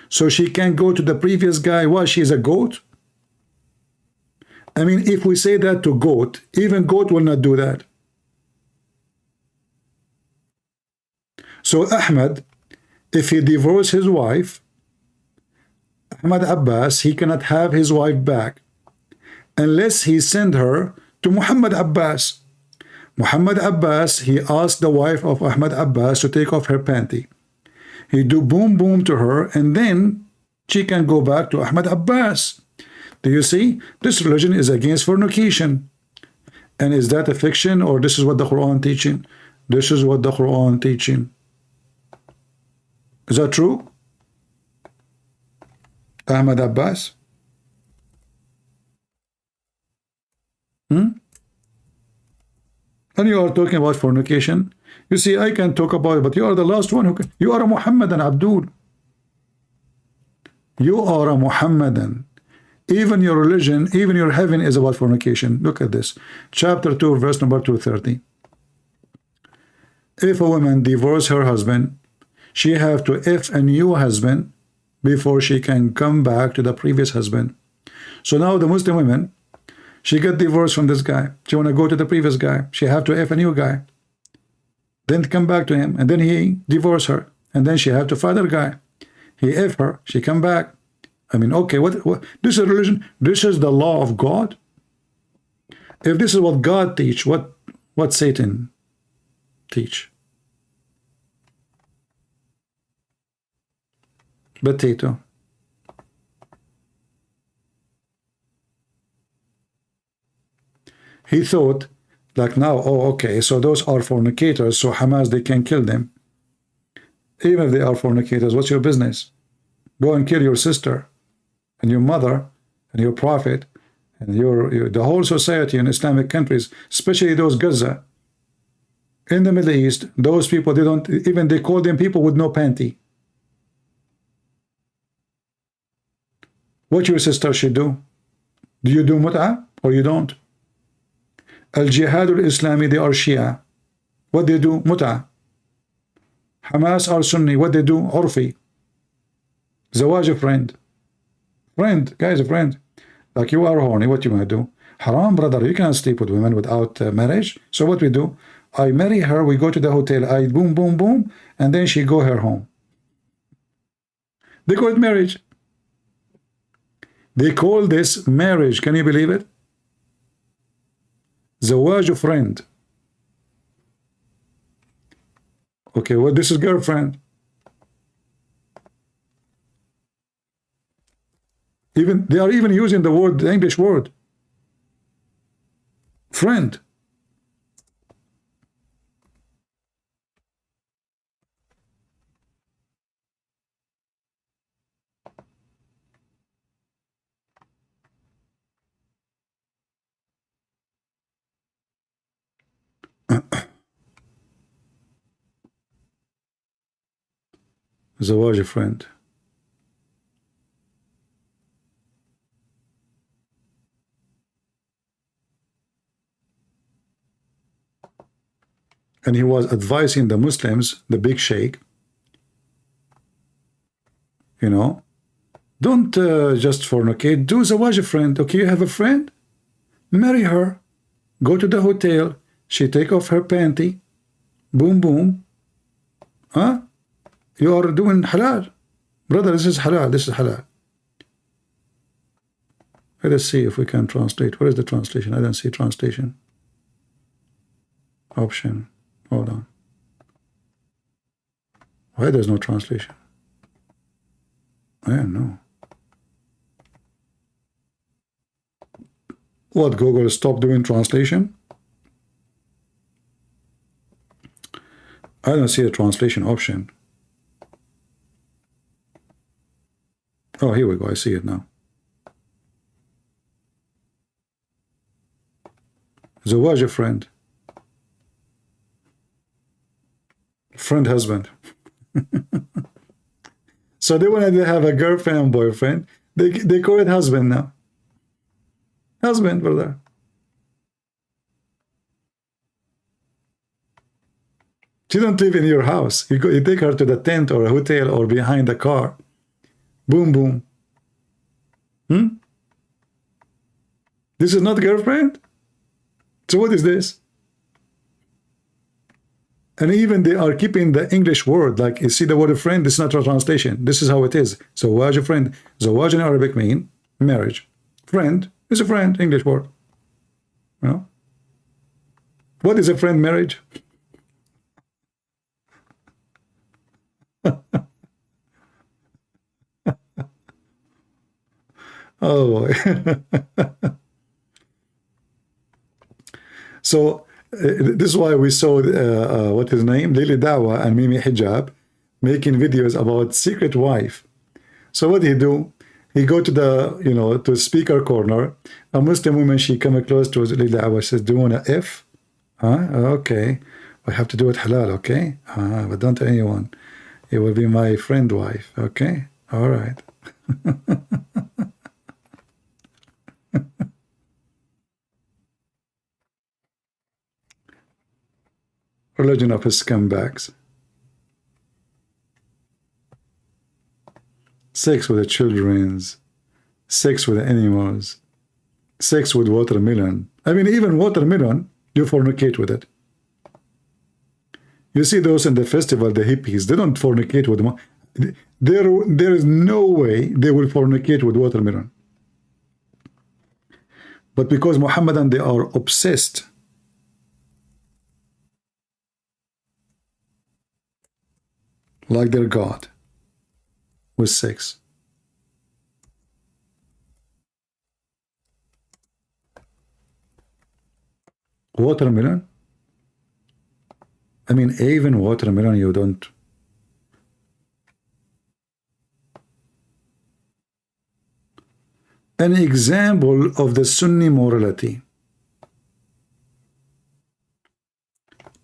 so she can go to the previous guy while she's a goat? I mean, if we say that to goat, even goat will not do that. So Ahmed, if he divorced his wife, Ahmed Abbas, he cannot have his wife back unless he send her to Muhammad Abbas. Muhammad Abbas, he asked the wife of Ahmed Abbas to take off her panty. He do boom boom to her, and then she can go back to Ahmed Abbas. Do you see? This religion is against fornication. And is that a fiction, or this is what the Quran teaching? This is what the Quran teaching. Is that true? Ahmed Abbas? And you are talking about fornication. You see, I can talk about it, but you are the last one who can. You are a Muhammadan, Abdul. You are a Muhammadan. Even your religion, even your heaven is about fornication. Look at this. Chapter 2, verse number 230. If a woman divorce her husband, she have to F a new husband before she can come back to the previous husband. So now the Muslim women, she got divorced from this guy. She want to go to the previous guy. She have to F a new guy. Then come back to him. And then he divorce her. And then she have to find another guy. He F her. She come back. I mean, okay, what this is religion? This is the law of God? If this is what God teach, what Satan teach? Potato. He thought, like now, oh, okay, so those are fornicators, so Hamas, they can kill them. Even if they are fornicators, what's your business? Go and kill your sister and your mother and your prophet and the whole society in Islamic countries, especially those Gaza. In the Middle East, those people, they don't, even they call them people with no panty. What your sister should do? Do you do mut'ah or you don't? Al-Jihad al-Islami, they are Shia. What they do? Mut'ah. Hamas are Sunni. What they do? Urfi. Zawaj friend. Friend, guys, a friend. Like you are horny, what you gonna do? Haram, brother, you cannot sleep with women without marriage. So what we do? I marry her, we go to the hotel, I boom, boom, boom, and then she go her home. They call it marriage. They call this marriage. Can you believe it? Zawaj friend. Okay, well, this is girlfriend. Even they are even using the word, the English word, friend. Zawaj friend. And he was advising the Muslims, the big sheikh, you know, don't just fornicate, do zawaj friend. Okay, you have a friend, marry her, go to the hotel, she take off her panty, boom, boom. Huh? You are doing halal. Brother, this is halal, this is halal. Let us see if we can translate. What is the translation? I don't see translation. Option. Hold on. Why there's no translation? I don't know. What, Google stop doing translation? I don't see a translation option. Oh, here we go. I see it now. Zawaj friend. Friend husband. So they want to have a girlfriend and boyfriend. They call it husband now. Husband, brother. She don't live in your house. You take her to the tent or a hotel or behind the car. Boom, boom. This is not girlfriend? So what is this? And even they are keeping the English word. Like, you see the word friend, this is not a translation. This is how it is. Zawaj friend. Zawaj in Arabic mean marriage. Friend is a friend, English word. You know? What is a friend marriage? Oh boy. So this is why we saw what his name, Lily Dawa and Mimi Hijab making videos about secret wife. So what he do? He go to the, you know, to speaker corner. A Muslim woman, she come close to Lily Dawa, says, "Do you want a F? Huh? Okay, I have to do it halal, okay? But don't tell anyone. It will be my friend wife, okay? All right." Religion of his scumbags. Sex with the children's, sex with the animals, sex with watermelon. I mean, even watermelon, you fornicate with it. You see those in the festival, the hippies, they don't fornicate with them. There is no way they will fornicate with watermelon. But because Muhammadan, they are obsessed. Like their God, with sex. Watermelon? I mean, even watermelon you don't. An example of the Sunni morality.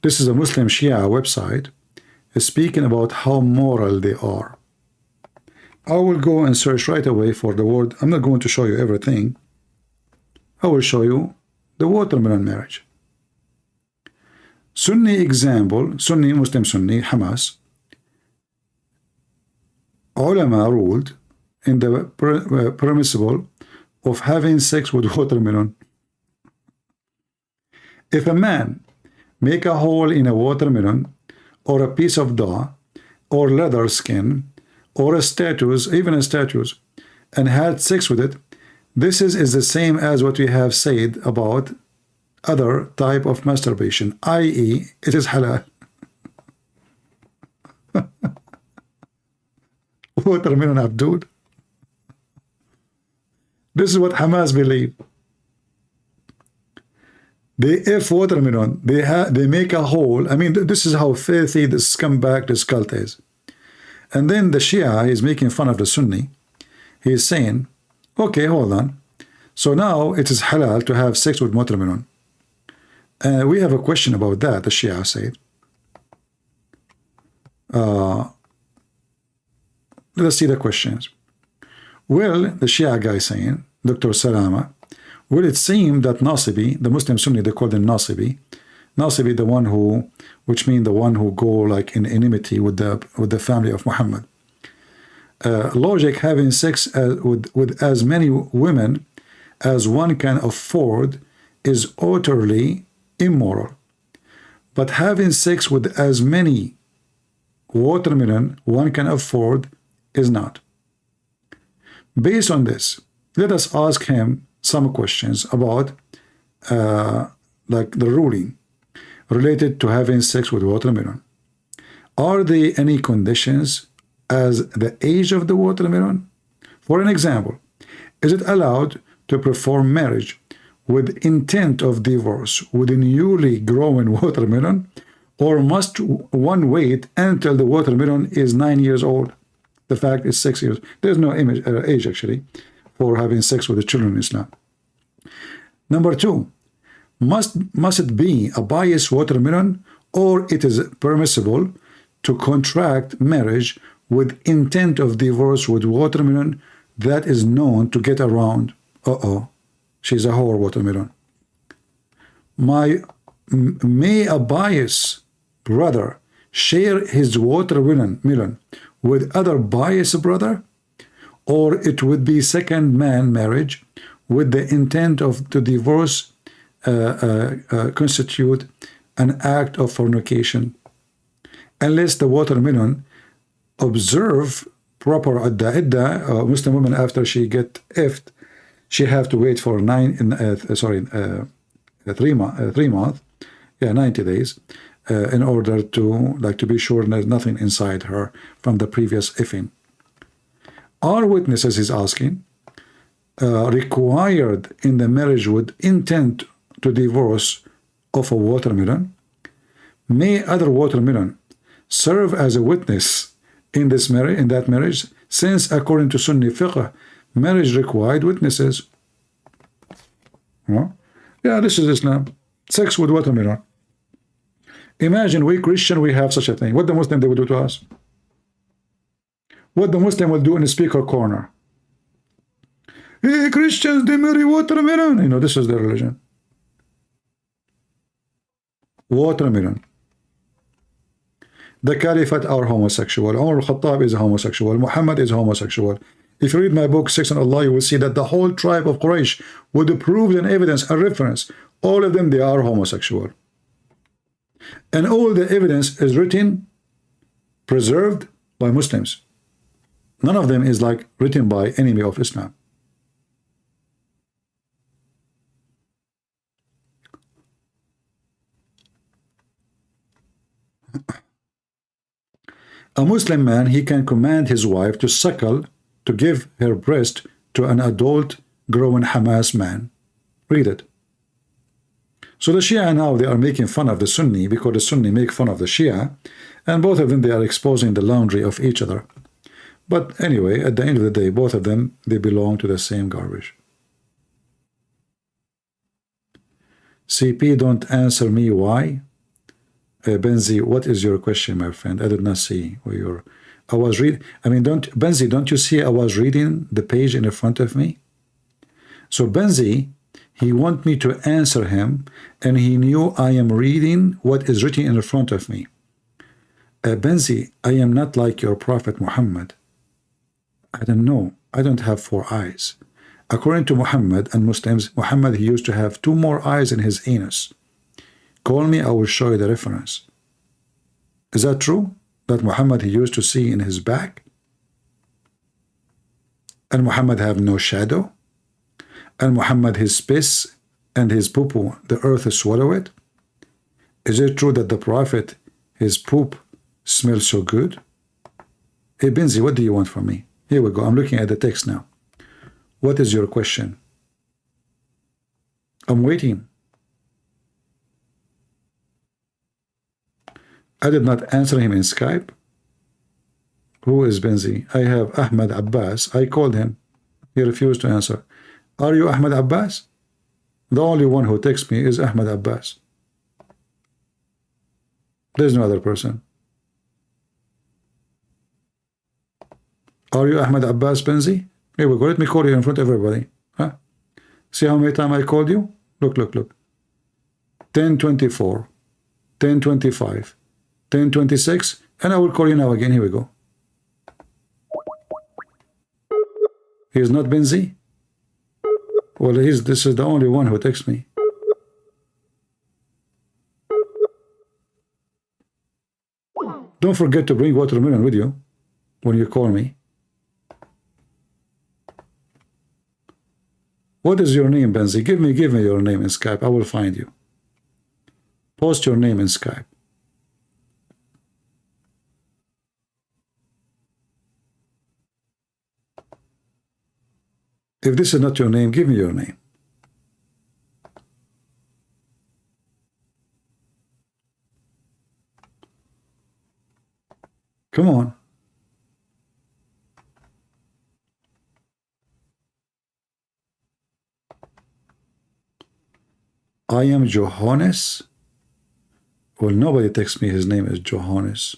This is a Muslim Shia website speaking about how moral they are. I will go and search right away for the word. I'm not going to show you everything. I will show you the watermelon marriage. Sunni example, Sunni, Muslim Sunni, Hamas. Ulama ruled in the permissible of having sex with watermelon. If a man make a hole in a watermelon or a piece of dough or leather skin or a statues, even a statues, and had sex with it, this is the same as what we have said about other type of masturbation, i.e. it is halal. Watermelon Abdul. This is what Hamas believe. If watermelon, they make a hole. I mean, this is how filthy the scumbag this cult is. And then the Shia is making fun of the Sunni. He is saying, okay, hold on. So now it is halal to have sex with watermelon. We have a question about that, the Shia said. Let's see the questions. Well, the Shia guy saying, Dr. Salama, well, it seemed that Nasibi, the Muslim Sunni, they call them Nasibi. Nasibi, the one who, which means the one who go like in enmity with the family of Muhammad. Logic, having sex with as many women as one can afford is utterly immoral. But having sex with as many watermelon one can afford is not. Based on this, let us ask him some questions about like the ruling related to having sex with watermelon. Are there any conditions as the age of the watermelon? For an example, is it allowed to perform marriage with intent of divorce with a newly grown watermelon, or must one wait until the watermelon is 9 years old? The fact is 6 years. There's no age actually for having sex with the children in Islam. Number two, must it be a biased watermelon, or it is permissible to contract marriage with intent of divorce with watermelon that is known to get around? She's a whore watermelon. May a biased brother share his watermelon with other biased brother, or it would be second man marriage with the intent of to divorce constitute an act of fornication, unless the watermelon observe proper idda. Muslim woman, after she get effed, she have to wait for 3 months, 90 days, in order to be sure there's nothing inside her from the previous effing. Are witnesses, he's asking, required in the marriage with intent to divorce of a watermelon? May other watermelon serve as a witness in this marriage, in that marriage, since according to Sunni fiqh, marriage required witnesses? Yeah, this is Islam. Sex with watermelon. Imagine we Christian, we have such a thing. What the Muslim they would do to us? What the Muslim will do in the speaker corner? Hey, Christians, they marry watermelon. You know, this is their religion. Watermelon. The Caliphate are homosexual. Umar al-Khattab is homosexual. Muhammad is homosexual. If you read my book, Sex and Allah, you will see that the whole tribe of Quraysh, with the proof and evidence and reference, all of them, they are homosexual. And all the evidence is written, preserved by Muslims. None of them is like written by enemy of Islam. A Muslim man, he can command his wife to suckle, to give her breast to an adult grown Hamas man. Read it. So the Shia now, they are making fun of the Sunni because the Sunni make fun of the Shia, and both of them, they are exposing the laundry of each other. But anyway, at the end of the day, both of them, they belong to the same garbage. CP, don't answer me why. Benzi, what is your question, my friend? I did not see where you're. I was reading. I mean, Benzi, don't you see I was reading the page in front of me? So Benzi, he want me to answer him, and he knew I am reading what is written in front of me. Benzi, I am not like your Prophet Muhammad. I don't know. I don't have 4 eyes. According to Muhammad and Muslims, Muhammad, he used to have 2 more eyes in his anus. Call me, I will show you the reference. Is that true? That Muhammad, he used to see in his back? And Muhammad have no shadow? And Muhammad, his piss and his poo-poo, the earth swallow it? Is it true that the Prophet, his poop, smells so good? Hey, Benzi, what do you want from me? Here we go. I'm looking at the text now. What is your question? I'm waiting. I did not answer him in Skype. Who is Benzi? I have Ahmed Abbas. I called him. He refused to answer. Are you Ahmed Abbas? The only one who texts me is Ahmed Abbas. There's no other person. Are you Ahmed Abbas, Benzi? Here we go. Let me call you in front of everybody. Huh? See how many times I called you? Look, look, look. 10:24, 10:25, 10:26, and I will call you now again. Here we go. He is not Benzi? Well, this is the only one who texts me. Don't forget to bring watermelon with you when you call me. What is your name, Benzi? Give me your name in Skype. I will find you. Post your name in Skype. If this is not your name, give me your name. Come on. I am Johannes. Well, nobody texts me his name is Johannes.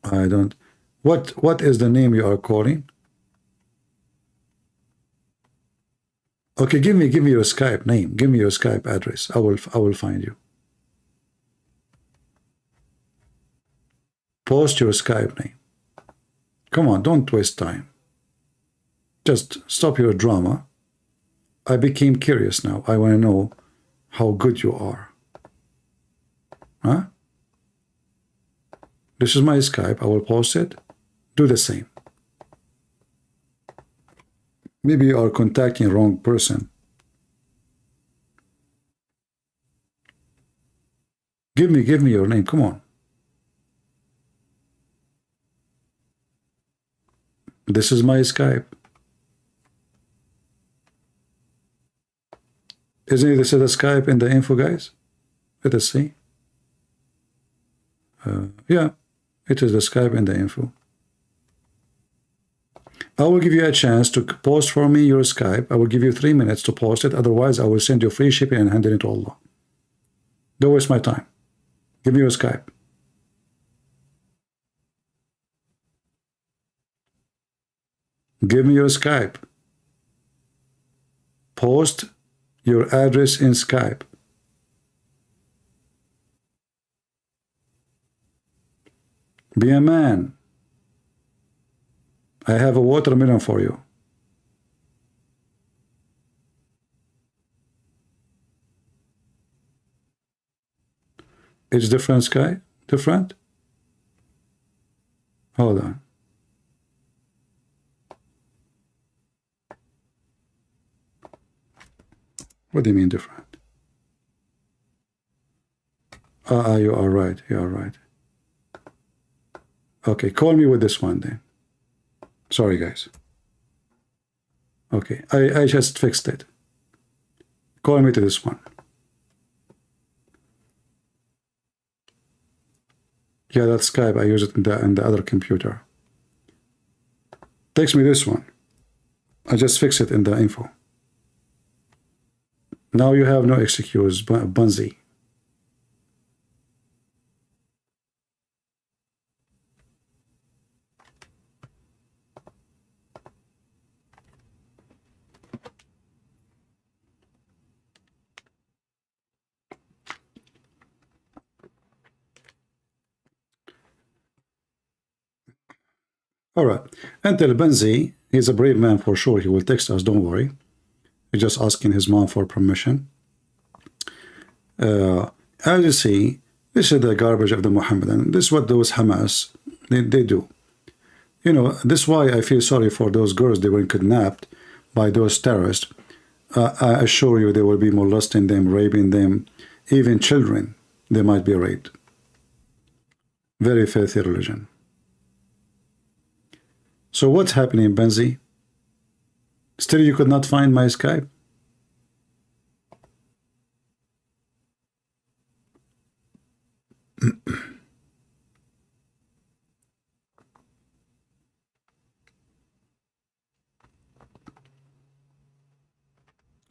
I don't. What is the name you are calling? Okay, give me your Skype name. Give me your Skype address. I will find you. Post your Skype name. Come on, don't waste time. Just stop your drama. I became curious now. I want to know how good you are. Huh? This is my Skype. I will post it. Do the same. Maybe you are contacting the wrong person. Give me your name. Come on. This is my Skype. Isn't this the Skype in the info, guys? Let us see. Yeah, it is the Skype in the info. I will give you a chance to post for me your Skype. I will give you 3 minutes to post it. Otherwise, I will send you free shipping and hand it to Allah. Don't waste my time. Give me your Skype. Give me your Skype. Post your address in Skype. Be a man. I have a watermelon for you. It's different, Sky? Different? Hold on. What do you mean different? You are right. You are right. Okay, call me with this one then. Sorry, guys. Okay, I just fixed it. Call me to this one. Yeah, that's Skype. I use it in the other computer. Text me this one. I just fixed it in the info. Now you have no excuse, Bunzi. All right. Until Benzi, he's a brave man for sure. He will text us, don't worry. He's just asking his mom for permission. As you see, this is the garbage of the Mohammedan. This is what those Hamas, they do. You know, this is why I feel sorry for those girls. They were kidnapped by those terrorists. I assure you they will be molesting them, raping them. Even children, they might be raped. Very filthy religion. So what's happening, Benzi? Still you could not find my Skype?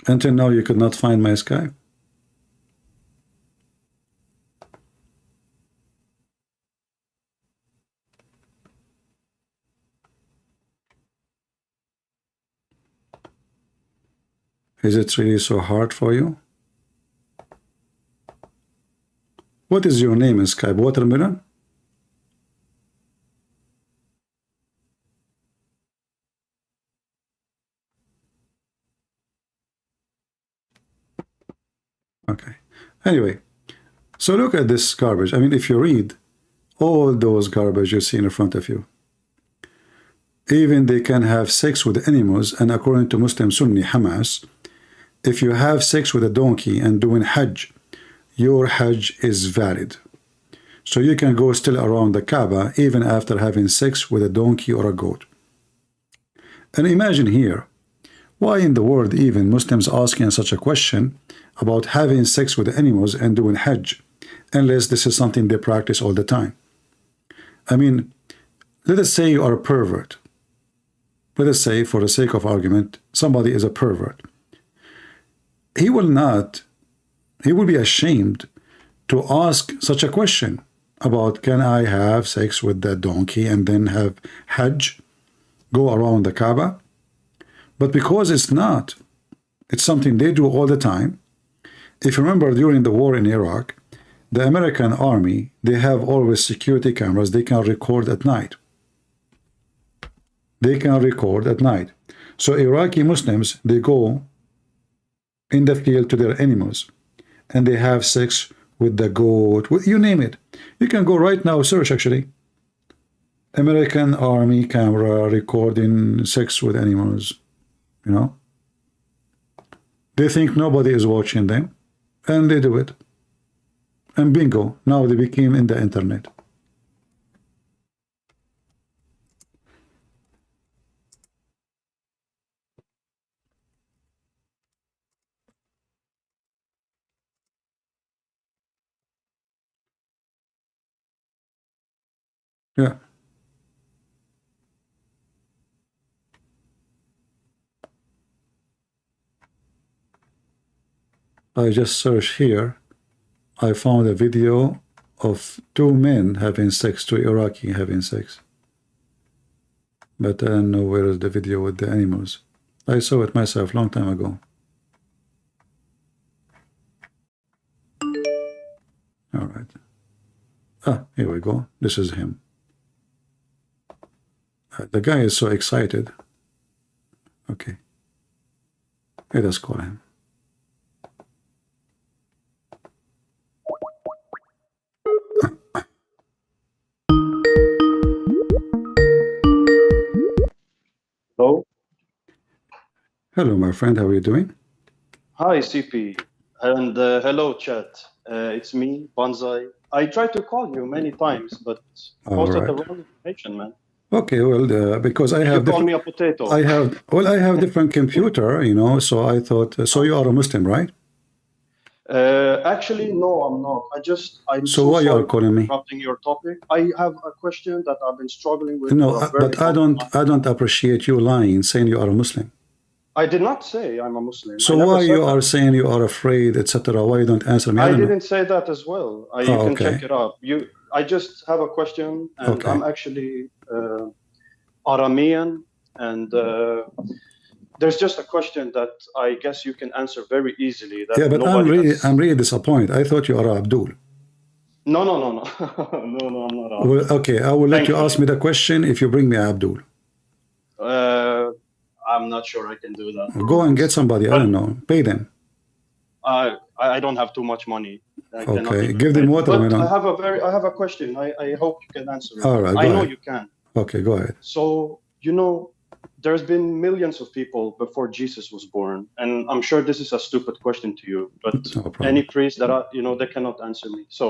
Until now you could not find my Skype? Is it really so hard for you? What is your name in Skype? Watermelon? Okay. Anyway, so look at this garbage. I mean, if you read all those garbage you see in front of you, even they can have sex with animals, and according to Muslim Sunni Hamas, if you have sex with a donkey and doing Hajj, your Hajj is valid. So you can go still around the Kaaba even after having sex with a donkey or a goat. And imagine here, why in the world even Muslims asking such a question about having sex with animals and doing Hajj, unless this is something they practice all the time? I mean, let us say you are a pervert. Let us say, for the sake of argument, somebody is a pervert. He will be ashamed to ask such a question about, can I have sex with that donkey and then have Hajj, go around the Kaaba? But because it's something they do all the time. If you remember, during the war in Iraq, the American army, they have always security cameras. They can record at night. They can record at night. So Iraqi Muslims, they go in the field to their animals, and they have sex with the goat, with, you name it. You can go right now, search actually. American Army camera recording sex with animals, you know. They think nobody is watching them, and they do it. And bingo, now they became in the internet. Yeah. I just searched here. I found a video of two men having sex, two Iraqi having sex. But I don't know where is the video with the animals. I saw it myself long time ago. All right. Ah, here we go. This is him. The guy is so excited. Okay. Let us call him. Hello. Hello, my friend. How are you doing? Hi, CP. And hello, chat. It's me, Banzai. I tried to call you many times, but posted the wrong information, man. Okay, well, because I have... You call me a potato. I have different computer, you know, so I thought... So you are a Muslim, right? Actually, no, I'm not. I'm so why you are calling me? Interrupting your topic. I have a question that I've been struggling with. No, but I don't appreciate you lying, saying you are a Muslim. I did not say I'm a Muslim. So why you are saying you are afraid, etc.? Why you don't answer me? I didn't say that as well. You can check it up. I just have a question, and I'm actually Aramean, and there's just a question that I guess you can answer very easily. That yeah, but I'm really disappointed. I thought you are Abdul. No, no, no, no. No, no, I'm not out. Well, okay, I will let Thank you you. ask me the question if you bring me Abdul. I'm not sure I can do that. Go and get somebody, I don't know, pay them. I don't have too much money. I cannot Okay, even give them pay. water. But man. I have a question. I hope you can answer it. All right, I go know ahead. you can. Okay, go ahead. So, there's been millions of people before Jesus was born, and I'm sure this is a stupid question to you, but No problem. any priest that they cannot answer me. So,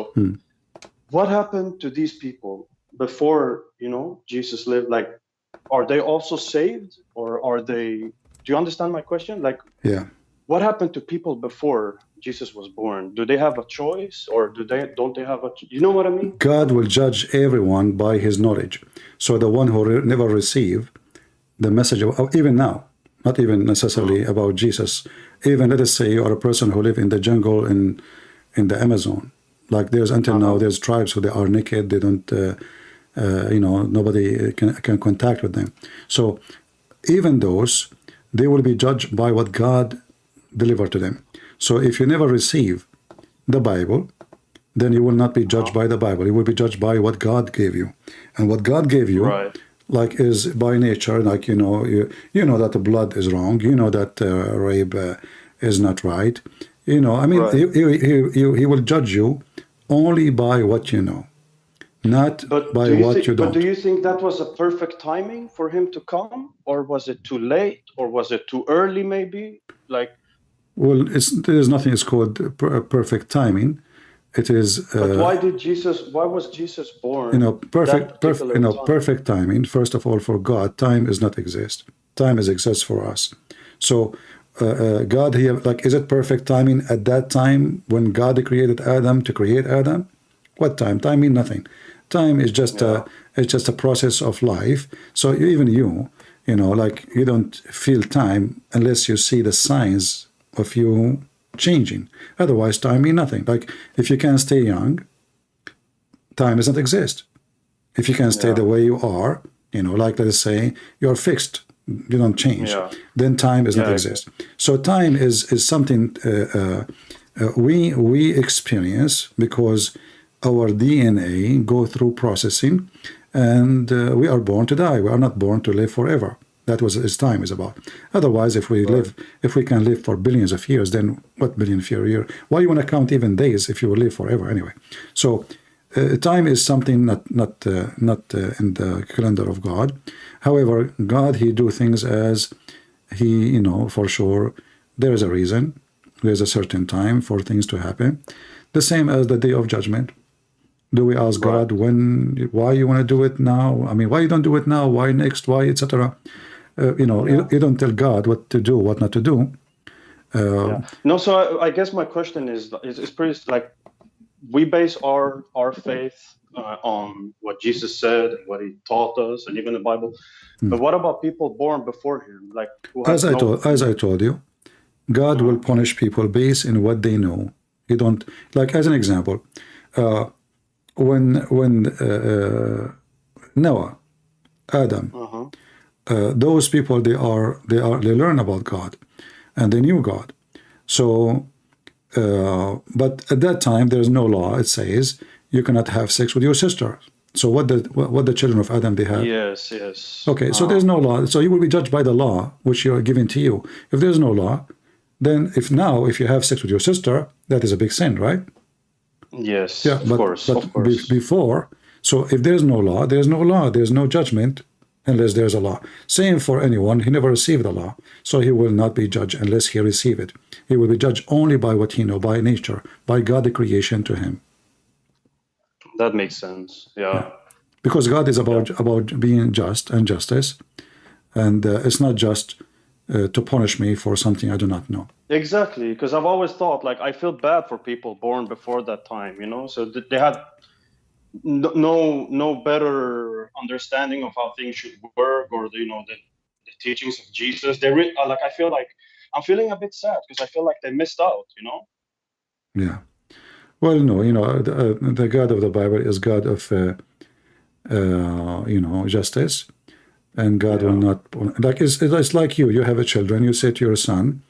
what happened to these people before Jesus lived? Like, are they also saved, or are they? Do you understand my question? Like, Yeah. what happened to people before Jesus was born? Do they have a choice, or don't they have a? You know what I mean? God will judge everyone by his knowledge. So the one who never received the message of, even now, not even necessarily about Jesus, even let us say you are a person who live in the jungle in the Amazon, like there's until now there's tribes who they are naked, they don't nobody can contact with them. So even those, they will be judged by what God delivered to them. So if you never receive the Bible, then you will not be judged by the Bible. You will be judged by what God gave you. And what God gave you, Right. like, is by nature, like, you know that the blood is wrong. You know that rape is not right. I mean, Right. he will judge you only by what you know, not by what you don't. But do you think that was a perfect timing for him to come, or was it too late, or was it too early? Maybe like. Well, there's nothing is called perfect timing. It is. But why was Jesus born? Perfect timing. First of all, for God, time does not exist. Time exists for us. So, God, is it perfect timing at that time when God created Adam to create Adam? What time? Time means nothing. Time is just a process of life. So even you don't feel time unless you see the signs of you changing. Otherwise, time means nothing. Like, if you can stay young, time doesn't exist. If you can stay the way you are, like, let's say you're fixed, you don't change, then time does not exist. So time is something we experience because our DNA go through processing, and we are born to die. We are not born to live forever. That was what time is about. Otherwise, if we can live for billions of years, then what billion of year? Why you want to count even days if you will live forever anyway? So time is something not in the calendar of God. However, God, he do things as he, for sure, there is a reason. There's a certain time for things to happen. The same as the day of judgment. Do we ask God why you want to do it now? I mean, why you don't do it now? Why next? Why, etc.? You don't tell God what to do, what not to do. No, so I guess my question is pretty like, we base our faith on what Jesus said and what he taught us, and even the Bible. But what about people born before him? Like, as I told you, God will punish people based on what they know. You don't, like, as an example, when Noah, Adam, those people, they learn about God, and they knew God. So, but at that time there's no law. It says you cannot have sex with your sister. So what the children of Adam they have? Yes. Okay, so there's no law. So you will be judged by the law which you are given to you. If there's no law, then if you have sex with your sister, that is a big sin, right? Yes. Yeah, of course. Before, so if there's no law, there's no law. There's no judgment unless there's a law. Same for anyone. He never received the law, so he will not be judged unless he receive it. He will be judged only by what he know, by nature, by God, the creation to him. That makes sense. Yeah. Because God is about being just and justice, and it's not just to punish me for something I do not know. Exactly, because I've always thought, like, I feel bad for people born before that time, so they had no better understanding of how things should work, or the teachings of Jesus. I feel like I'm feeling a bit sad because I feel like they missed out. Yeah. Well, no, the God of the Bible is God of justice, and God will not, like, it's like you have a children. You say to your son,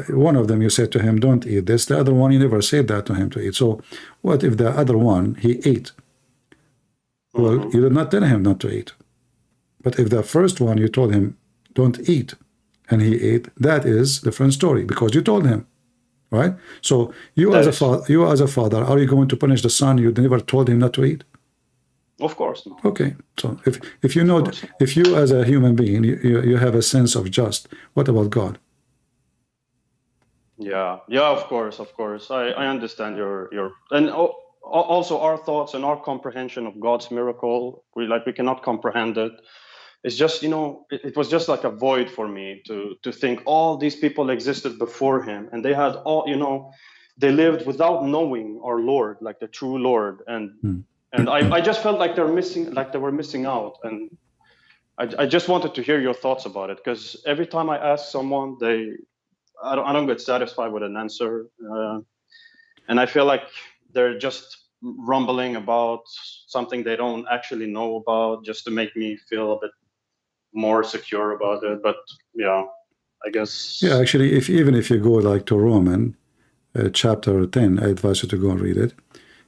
one of them you said to him, don't eat this. The other one, you never said that to him to eat. So what if the other one, he ate? Well, you did not tell him not to eat. But if the first one you told him, don't eat, and he ate, that is a different story, because you told him, right? So you as a father, are you going to punish the son you never told him not to eat? Of course not. Okay, so if you know, if you as a human being, you have a sense of just, what about God? Yeah, of course. I understand your and also our thoughts and our comprehension of God's miracle. We cannot comprehend it. It's just, it was just like a void for me to think all these people existed before him, and they had all, they lived without knowing our Lord, like the true Lord, and I just felt like they were missing out, and I just wanted to hear your thoughts about it, because every time I ask someone, I don't get satisfied with an answer, and I feel like they're just rumbling about something they don't actually know about, just to make me feel a bit more secure about it. But yeah, I guess. Yeah, actually, even if you go like to Roman chapter 10, I advise you to go and read it.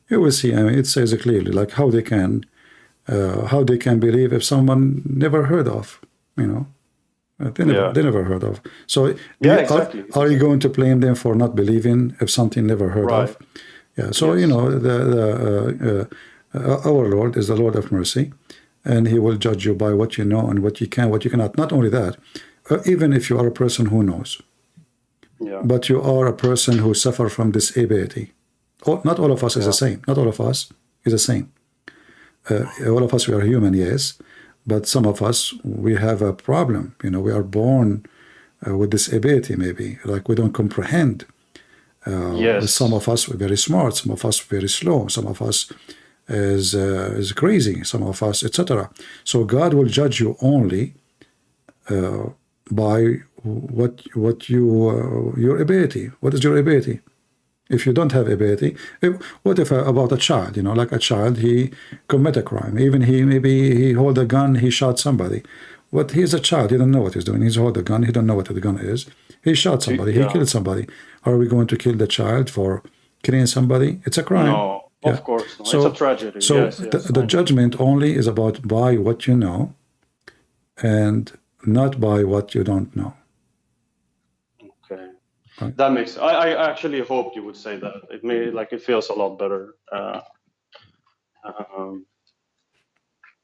You will see. I mean, it says it clearly, like how they can believe if someone never heard of, they never heard of. So exactly. Are you going to blame them for not believing if something never heard of? Yeah. So our Lord is the Lord of mercy, and he will judge you by what you know and what you can, what you cannot. Not only that, even if you are a person who knows, but you are a person who suffer from disability. Not all of us is the same. Not all of us is the same. All of us, we are human, yes, but some of us, we have a problem. We are born with disability, maybe, like we don't comprehend. Some of us are very smart, some of us very slow, some of us is crazy, some of us, etc. So God will judge you only by what your ability. What is your ability? If you don't have ability, what if about a child? Like a child, he commit a crime. Even maybe he hold a gun, he shot somebody. But he's a child, he don't know what he's doing. He's hold a gun, he don't know what the gun is. He shot somebody, he killed somebody. Are we going to kill the child for killing somebody? It's a crime. No, of course not. It's a tragedy. So the judgment only is about by what you know, and not by what you don't know. Okay. That makes. I actually hoped you would say that. It feels a lot better.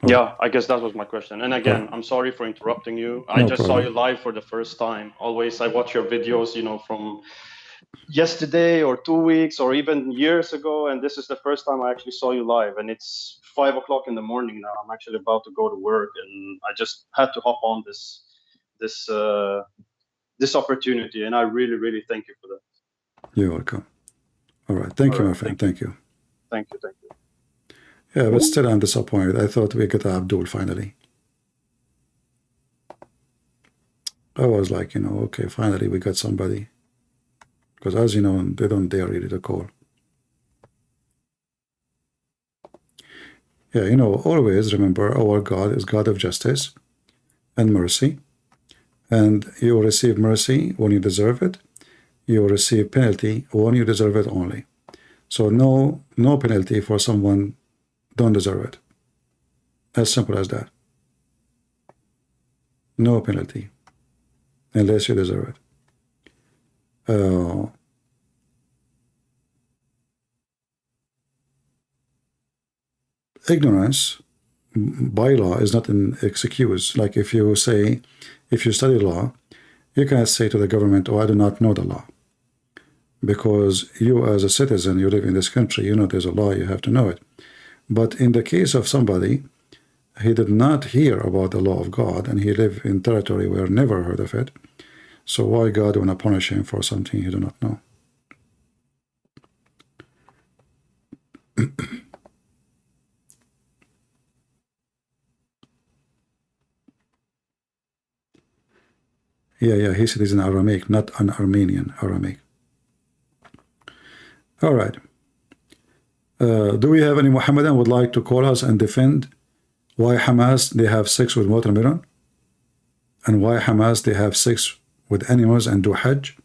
Yeah, I guess that was my question. And again, I'm sorry for interrupting you. I just saw you live for the first time. Always, I watch your videos, from yesterday or 2 weeks or even years ago, and this is the first time I actually saw you live. And it's 5 o'clock in the morning now. I'm actually about to go to work, and I just had to hop on this opportunity, and I really, really thank you for that. You're welcome. All right. Thank you, my friend. Thank you. Thank you. Yeah, but still I'm disappointed. I thought we got Abdul finally. I was like, okay, finally we got somebody. Because as you know, they don't dare really to call. Yeah, always remember our God is God of justice and mercy. And you will receive mercy when you deserve it. You will receive penalty when you deserve it only. So no penalty for someone don't deserve it. As simple as that. No penalty unless you deserve it. Ignorance by law is not an excuse. Like if you study law, you cannot say to the government, oh, I do not know the law. Because you as a citizen, you live in this country, there's a law, you have to know it. But in the case of somebody, he did not hear about the law of God, and he lived in territory where never heard of it. So why God want to punish him for something he do not know? Yeah, he said he's an Aramaic, not an Armenian, Aramaic. All right. Do we have any Mohammedan would like to call us and defend why Hamas, they have sex with watermelon? And why Hamas, they have sex with animals and do Hajj?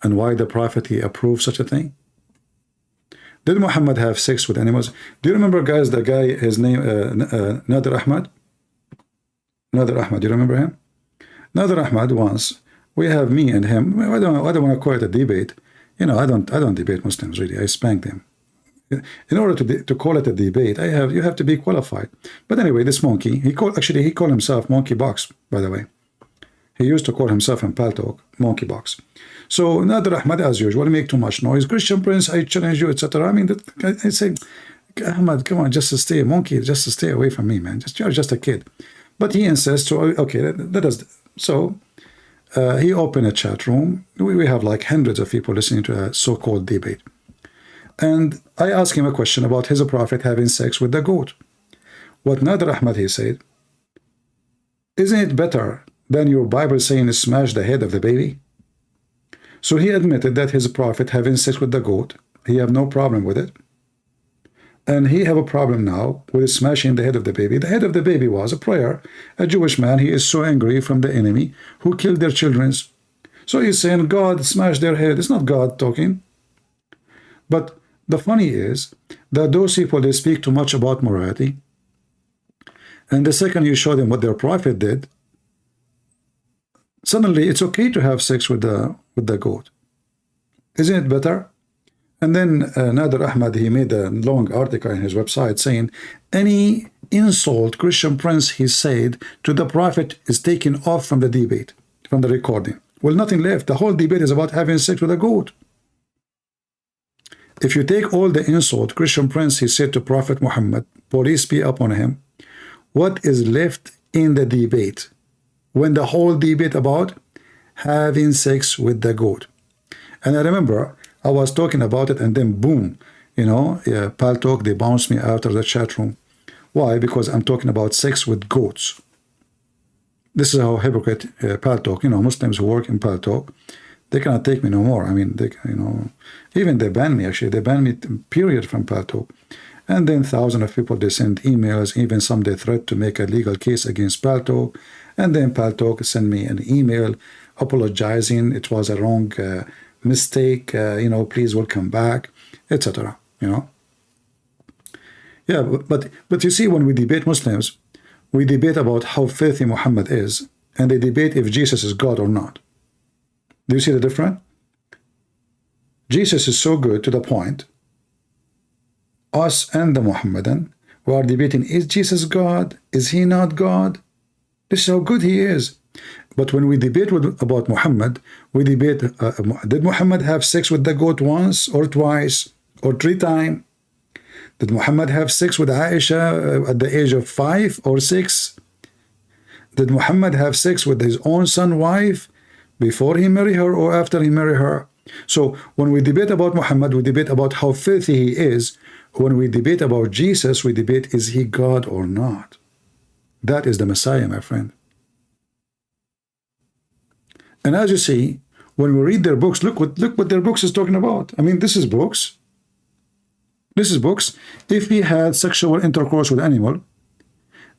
and why the prophet he approved such a thing? Did Muhammad have sex with animals? Do you remember, guys, the guy, his name, Nader Ahmad? Nader Ahmad, do you remember him? Nader Ahmad, once, we have me and him, I don't want to call it a debate. You know, I don't debate Muslims, really. I spank them. In order to call it a debate, you have to be qualified. But anyway, this monkey, he called himself Monkey Box, by the way. He used to call himself in Paltalk Monkey Box. So Nader Ahmad, as usual, make too much noise. Christian Prince, I challenge you, etc. I mean, I say, Ahmad, come on, just to stay, monkey, just to stay away from me, man. You're just a kid. But he insists, so, okay, let us. So he opened a chat room. We have like hundreds of people listening to a so-called debate. And I asked him a question about his prophet having sex with the goat. What Nader Ahmad, he said, isn't it better than your Bible saying smash the head of the baby? So he admitted that his prophet having sex with the goat, he have no problem with it. And he have a problem now with smashing the head of the baby. The head of the baby was a prayer. A Jewish man, he is so angry from the enemy who killed their children. So he's saying, God smashed their head. It's not God talking. But the funny is that those people, they speak too much about morality. And the second you show them what their prophet did, suddenly it's okay to have sex with the goat. Isn't it better? And then Nader Ahmad, he made a long article in his website saying, any insult Christian Prince, he said, to the prophet is taken off from the debate, from the recording. Well, nothing left. The whole debate is about having sex with a goat. If you take all the insult Christian Prince, he said to Prophet Muhammad, police be upon him, what is left in the debate when the whole debate about having sex with the goat? And I remember I was talking about it, and then boom, you know, Paltalk, they bounced me out of the chat room. Why? Because I'm talking about sex with goats. This is how hypocrite Paltalk, you know, Muslims who work in Paltalk, they cannot take me no more. I mean, they, you know, even they banned me, actually. They banned me, period, from Paltalk. And then thousands of people, they send emails, even some they threat to make a legal case against Paltalk. And then Paltalk sent me an email apologizing. It was a wrong mistake, you know, please welcome back, etc. You know. Yeah, but you see, when we debate Muslims, we debate about how filthy Muhammad is, and they debate if Jesus is God or not. Do you see the difference? Jesus is so good to the point, us and the Muhammadan, we are debating, is Jesus God? Is he not God? This is how good he is. But when we debate about Muhammad, we debate, did Muhammad have sex with the goat once or twice or 3 times? Did Muhammad have sex with Aisha at the age of 5 or 6? Did Muhammad have sex with his own son's wife before he married her or after he married her? So when we debate about Muhammad, we debate about how filthy he is. When we debate about Jesus, we debate, is he God or not? That is the Messiah, my friend. And as you see, when we read their books, look what their books is talking about. I mean, this is books. This is books. If he had sexual intercourse with animal,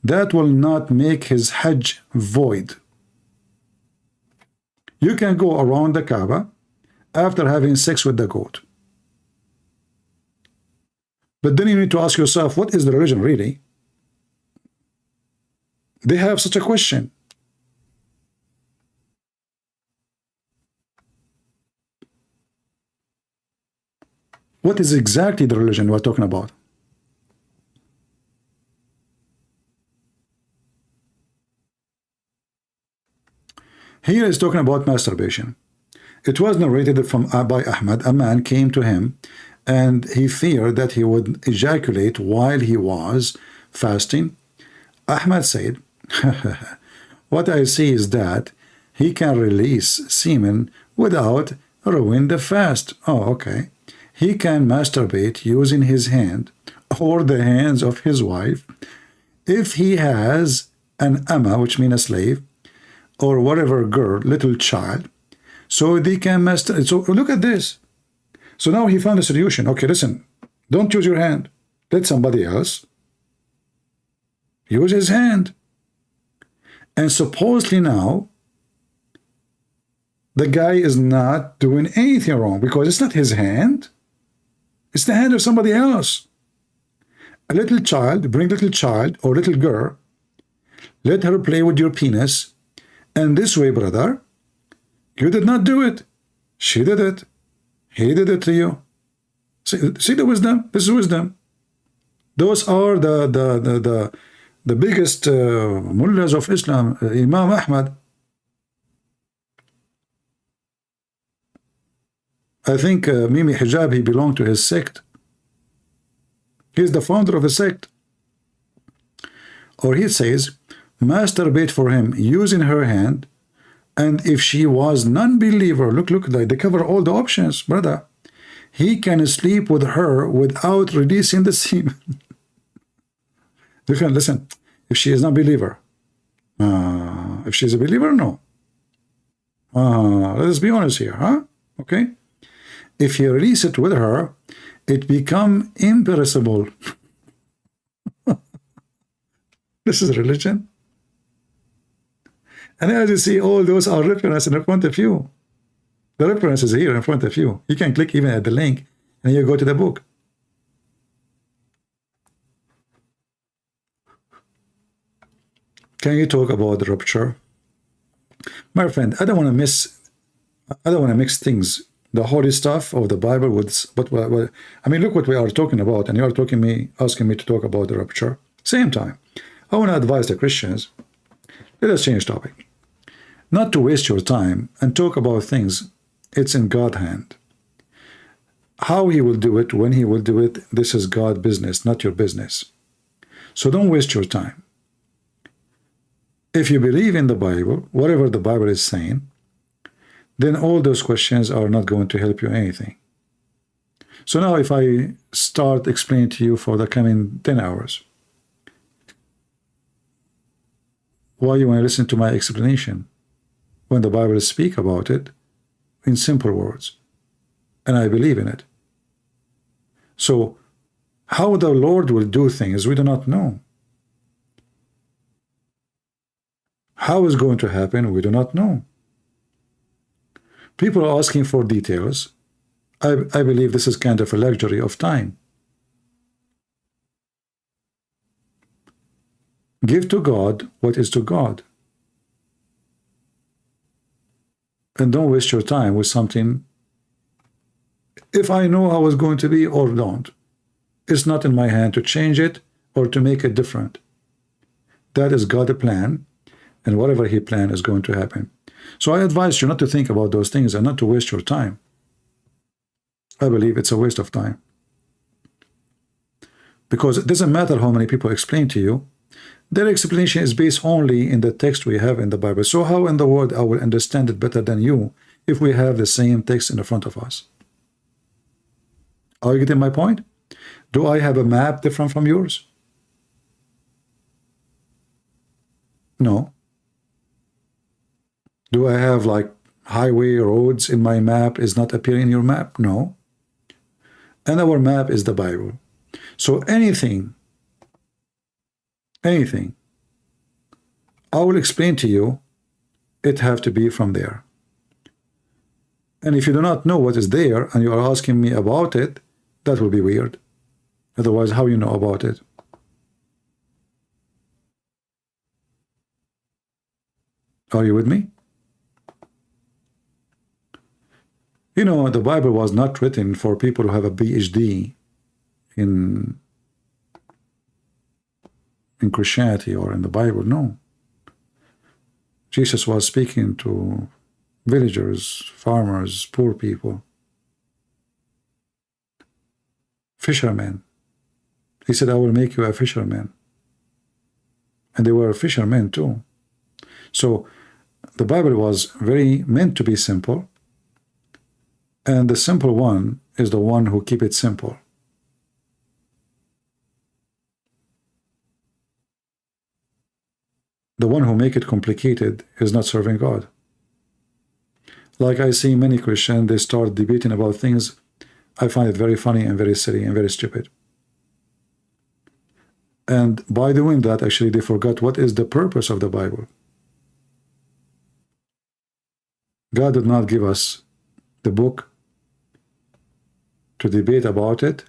that will not make his Hajj void. You can go around the Kaaba after having sex with the goat. But then you need to ask yourself, what is the religion really? They have such a question. What is exactly the religion we're talking about? Here is talking about masturbation. It was narrated by Ahmad. A man came to him and he feared that he would ejaculate while he was fasting. Ahmad said, what I see is that he can release semen without ruining the fast. Oh, okay. He can masturbate using his hand or the hands of his wife if he has an amma, which means a slave, or whatever girl, little child, so they can masturbate. So look at this. So now he found a solution. Okay, listen, don't use your hand. Let somebody else use his hand. And supposedly now, The guy is not doing anything wrong because it's not his hand. It's the hand of somebody else. A little child, bring little child or little girl, let her play with your penis, and this way, brother, you did not do it. She did it. He did it to you. See the wisdom? This is wisdom. Those are the biggest mullahs of Islam, Imam Ahmad. I think Mimi Hijab, he belonged to his sect. He's the founder of a sect. Or he says, masturbate for him using her hand, and if she was non-believer, look, they cover all the options, brother. He can sleep with her without releasing the semen. You can listen. If she is not a believer, if she's a believer, no. Let's be honest here, huh? Okay. If you release it with her, it become imperishable. This is religion. And as you see, all those are references in front of you. The reference is here in front of you. You can click even at the link and you go to the book. Can you talk about the rupture? My friend, I don't want to mix things, the holy stuff of the Bible with what I mean, look what we are talking about, and you are asking me to talk about the rupture. Same time, I want to advise the Christians, let us change topic. Not to waste your time and talk about things. It's in God's hand. How he will do it, when he will do it, this is God's business, not your business. So don't waste your time. If you believe in the Bible, whatever the Bible is saying, then all those questions are not going to help you anything. So now if I start explaining to you for the coming 10 hours, why you want to listen to my explanation when the Bible speaks about it in simple words, and I believe in it. So how the Lord will do things, we do not know. How it's going to happen, we do not know. People are asking for details. I believe this is kind of a luxury of time. Give to God what is to God. And don't waste your time with something. If I know how it's going to be or don't, it's not in my hand to change it or to make it different. That is God's plan, and whatever he planned is going to happen. So I advise you not to think about those things and not to waste your time. I believe it's a waste of time. Because it doesn't matter how many people explain to you, their explanation is based only in the text we have in the Bible. So how in the world I will understand it better than you if we have the same text in the front of us? Are you getting my point? Do I have a map different from yours? No. Do I have like highway roads in my map is not appearing in your map? No. And our map is the Bible. So anything I will explain to you, it have to be from there. And if you do not know what is there and you are asking me about it, that will be weird. Otherwise, how you know about it? Are you with me? You know, the Bible was not written for people who have a PhD in Christianity or in the Bible. No. Jesus was speaking to villagers, farmers, poor people, fishermen. He said, I will make you a fisherman. And they were fishermen too. So the Bible was very meant to be simple. And the simple one is the one who keep it simple. The one who make it complicated is not serving God. Like I see many Christians, they start debating about things. I find it very funny and very silly and very stupid. And by doing that, actually, they forgot what is the purpose of the Bible. God did not give us the book to debate about it,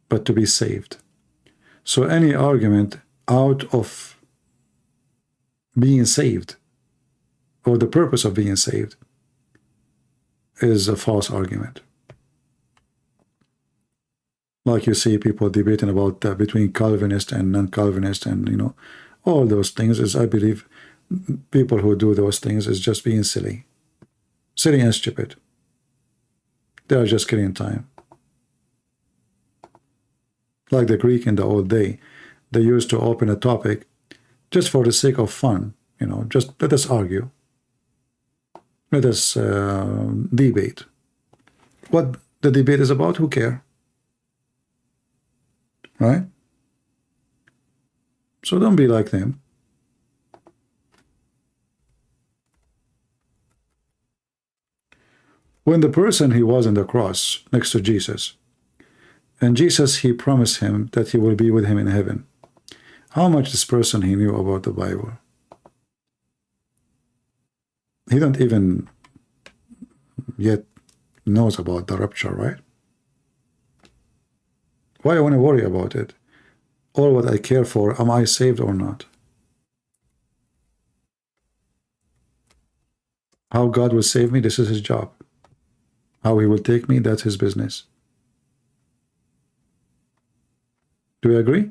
but to be saved. So any argument out of being saved or the purpose of being saved is a false argument. Like you see people debating about between Calvinist and non-Calvinist, and you know, all those things. Is, I believe, people who do those things is just being silly and stupid. They are just killing time. Like the Greek in the old day, they used to open a topic just for the sake of fun. You know, just let us argue. Let us debate. What the debate is about, who cares? Right? So don't be like them. When the person, he was on the cross next to Jesus, and Jesus, he promised him that he will be with him in heaven. How much this person he knew about the Bible? He don't even yet knows about the rapture, right? Why I want to worry about it? All what I care for, am I saved or not? How God will save me, this is his job. How he will take me, that's his business. Do you agree?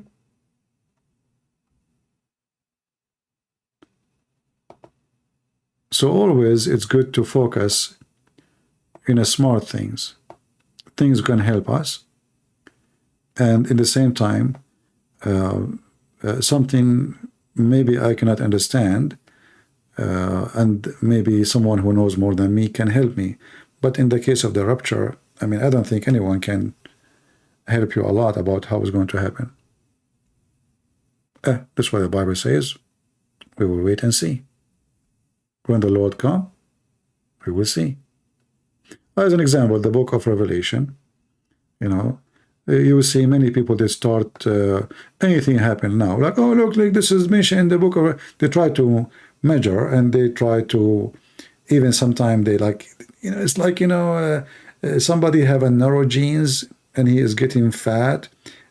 So always it's good to focus in a smart things. Things can help us. And in the same time, something maybe I cannot understand, and maybe someone who knows more than me can help me. But in the case of the rapture, I mean, I don't think anyone can help you a lot about how it's going to happen. That's what the Bible says. We will wait and see. When the Lord comes, we will see. As an example, the book of Revelation, you know, you will see many people, they start, anything happen now, like, oh, look, like this is mentioned in the book of, they try to measure, and they try to, even sometimes they like, you know, it's like, you know, somebody have a narrow genes, and he is getting fat,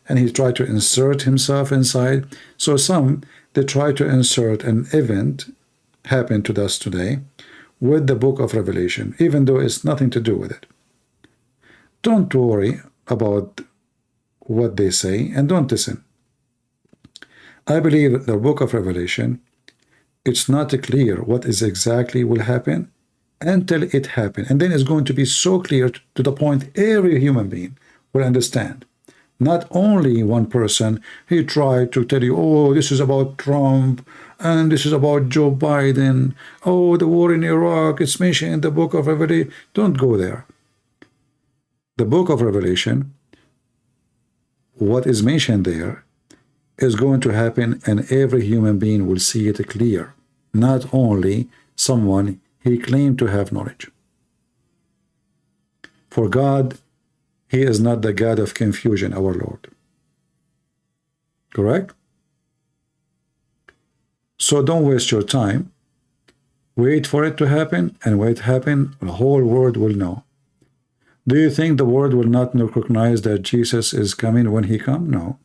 and he try to insert himself inside. So some, they try to insert an event, happened to us today, with the book of Revelation, even though it's nothing to do with it. Don't worry about what they say, and don't listen. I believe the book of Revelation, it's not clear what is exactly will happen until it happens. And then it's going to be so clear to the point every human being will understand. Not only one person, he tried to tell you, oh, this is about Trump, and this is about Joe Biden, oh, the war in Iraq, it's mentioned in the book of Revelation. Don't go there. The book of Revelation, what is mentioned there is going to happen, and every human being will see it clear. Not only someone he claimed to have knowledge. For God, he is not the God of confusion, our Lord. Correct? So don't waste your time. Wait for it to happen, and when it happens, the whole world will know. Do you think the world will not recognize that Jesus is coming when he comes? No.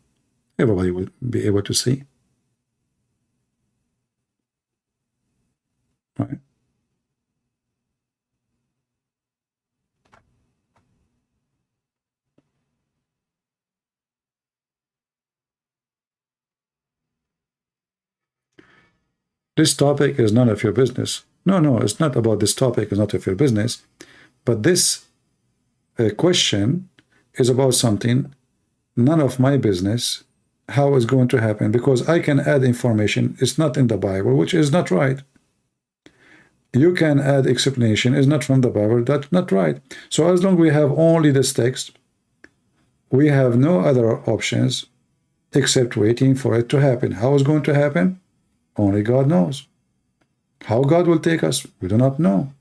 Everybody will be able to see. Right? This topic is none of your business. No, it's not about this topic, it's not of your business. But this question is about something none of my business, how it's going to happen, because I can add information, it's not in the Bible, which is not right. You can add explanation, is not from the Bible, that's not right. So as long as we have only this text, we have no other options except waiting for it to happen. How it's going to happen? Only God knows. How God will take us, we do not know.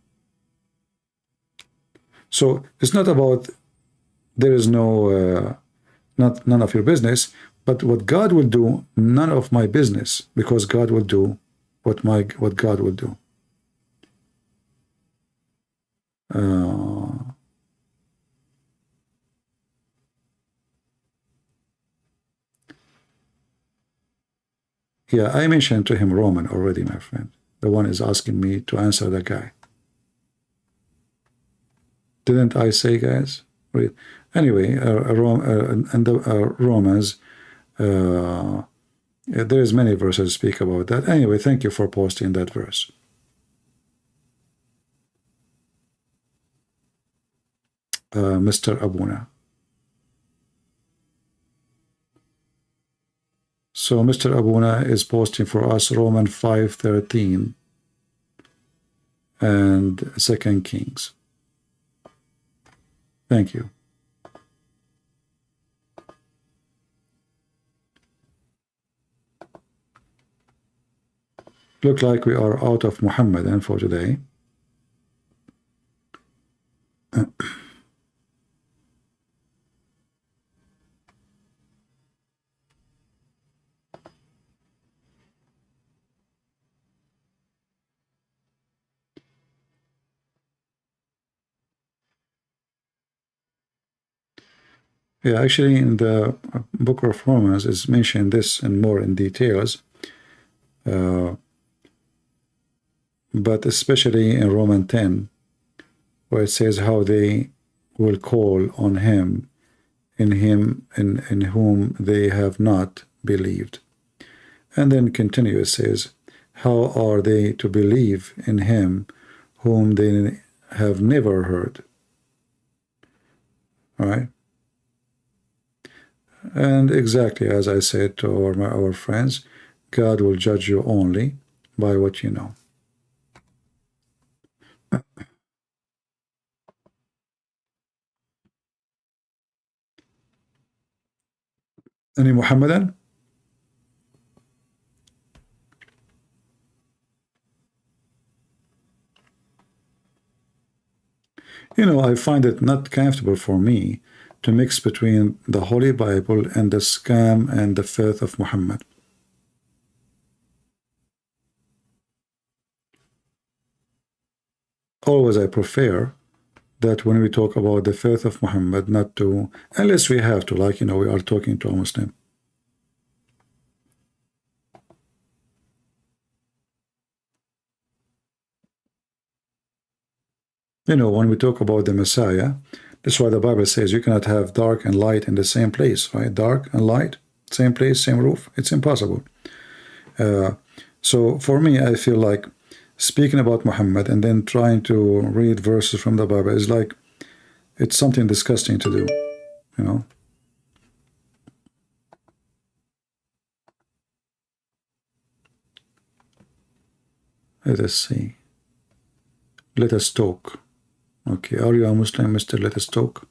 So it's not about there is no none of your business, but what God will do, none of my business, because God will do what God will do. Yeah, I mentioned to him Roman already, my friend. The one is asking me to answer the guy. Didn't I say, guys? Wait. Anyway, and the Romans, there is many verses speak about that. Anyway, thank you for posting that verse. Mr. Abuna. So Mr. Abuna is posting for us Romans 5:13 and 2 Kings. Thank you. Look like we are out of Muhammadan for today. Yeah, actually, in the book of Romans is mentioned this and more in details, but especially in Romans 10, where it says how they will call on him in whom they have not believed. And then continue, it says, how are they to believe in him whom they have never heard? All right? And exactly as I said to our friends, God will judge you only by what you know. Any Muhammadan? You know, I find it not comfortable for me to mix between the Holy Bible and the scam and the faith of Muhammad. Always I prefer that when we talk about the faith of Muhammad, not to, unless we have to, like, you know, we are talking to a Muslim. You know, when we talk about the Messiah, that's why the Bible says you cannot have dark and light in the same place, right? Dark and light, same place, same roof. It's impossible. So for me, I feel like speaking about Muhammad and then trying to read verses from the Bible is like, it's something disgusting to do, you know? Let us see. Let us talk. Okay, are you a Muslim, Mr. Let us talk?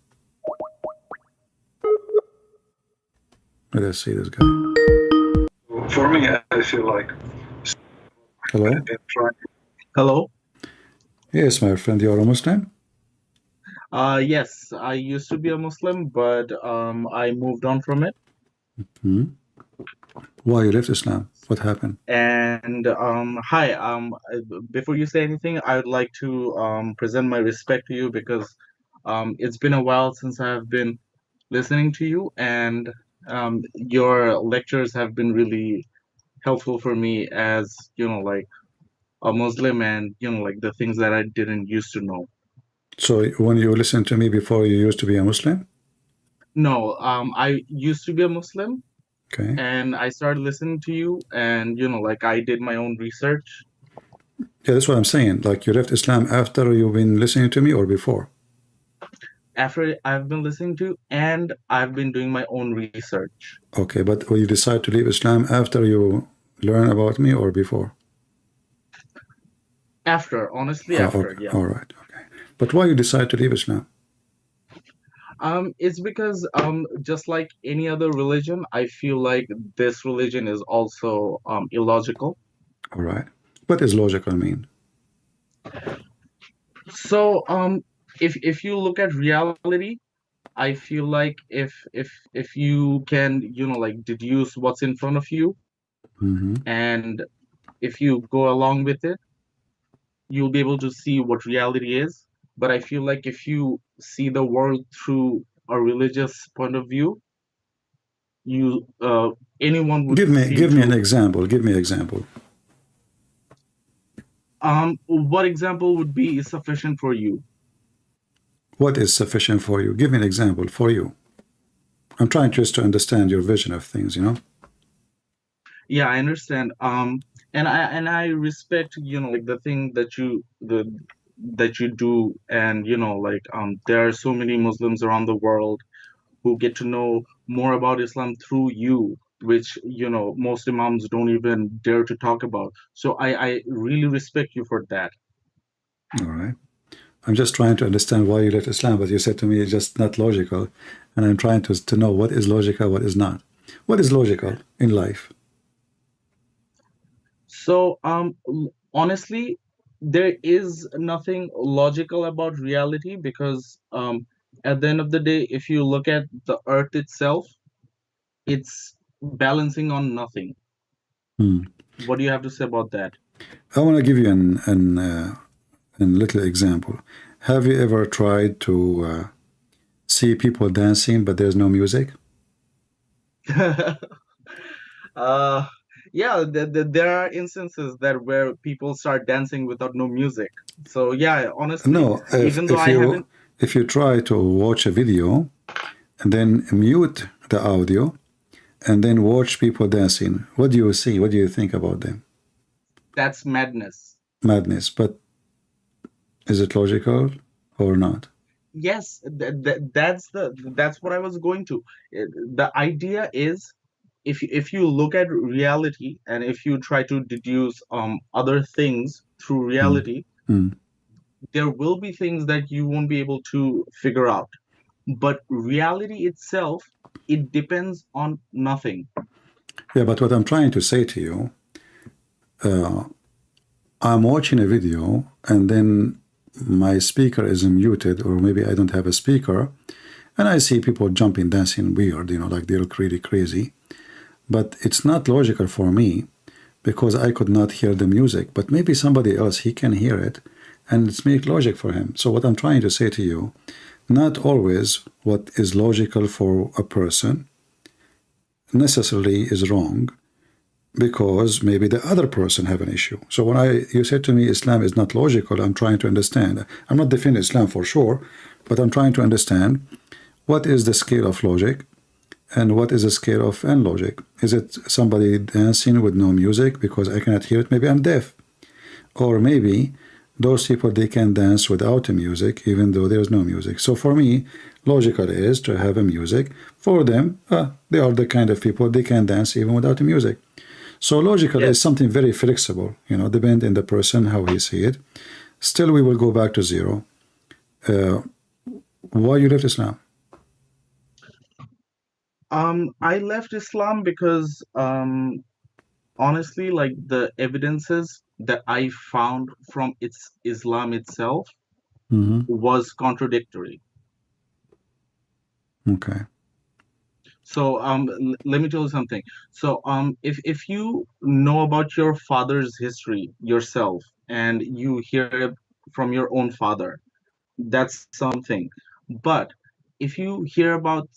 Let us see this guy. For me, I feel like... Hello? Hello? Yes, my friend, you are a Muslim? Yes, I used to be a Muslim, but I moved on from it. Hmm? Why you left Islam? What happened? And hi, before you say anything, I would like to present my respect to you because it's been a while since I've been listening to you, and your lectures have been really helpful for me as, you know, like a Muslim, and, you know, like the things that I didn't used to know. So when you listened to me before, you used to be a Muslim? No, I used to be a Muslim. Okay. And I started listening to you, and, you know, like I did my own research. Yeah, that's what I'm saying. Like, you left Islam after you've been listening to me or before? After I've been listening to, and I've been doing my own research. Okay, but will you decide to leave Islam after you learn about me or before? After, honestly, after, okay. Yeah. All right, okay. But why you decide to leave Islam? It's because just like any other religion, I feel like this religion is also illogical. All right. What does logical mean? So if you look at reality, I feel like if you can, you know, like deduce what's in front of you, and if you go along with it, you'll be able to see what reality is. But I feel like if you see the world through a religious point of view, you anyone would Give me an to example. Give me an example. what example would be sufficient for you? What is sufficient for you? Give me an example for you. I'm trying just to understand your vision of things, you know? Yeah, I understand. And I respect, like the thing that you do, and there are so many Muslims around the world who get to know more about Islam through you, which most imams don't even dare to talk about. So I really respect you for that. All right. I'm just trying to understand why you left Islam, but you said to me it's just not logical. And I'm trying to know what is logical, what is not. What is logical in life? So honestly, there is nothing logical about reality, because at the end of the day, if you look at the earth itself, it's balancing on nothing. What do you have to say about that? I want to give you a little example. Have you ever tried to see people dancing but there's no music? Yeah, there are instances that where people start dancing without no music. So yeah, honestly, No, even though I haven't. If you try to watch a video and then mute the audio and then watch people dancing, what do you see? What do you think about them? That's madness. Madness, but is it logical or not? Yes, that's what I was going to. The idea is, if you look at reality and if you try to deduce other things through reality, there will be things that you won't be able to figure out. But reality itself, it depends on nothing. Yeah, but what I'm trying to say to you, I'm watching a video and then my speaker is muted, or maybe I don't have a speaker, and I see people jumping, dancing weird, like they look really crazy. But it's not logical for me because I could not hear the music. But maybe somebody else, he can hear it, and it's make logic for him. So what I'm trying to say to you, not always what is logical for a person necessarily is wrong, because maybe the other person have an issue. So when you said to me Islam is not logical, I'm trying to understand. I'm not defending Islam for sure, but I'm trying to understand what is the scale of logic and what is the scale of unlogic. Is it somebody dancing with no music because I cannot hear it? Maybe I'm deaf. Or maybe those people, they can dance without the music even though there's no music. So for me, logical is to have a music. For them, they are the kind of people, they can dance even without the music. So logical is something very flexible, depending on the person, how he see it. Still, we will go back to zero. Why you left Islam? I left Islam because honestly, like the evidences that I found from Islam itself was contradictory. Okay. So let me tell you something. So if you know about your father's history yourself and you hear it from your own father, that's something. But if you hear about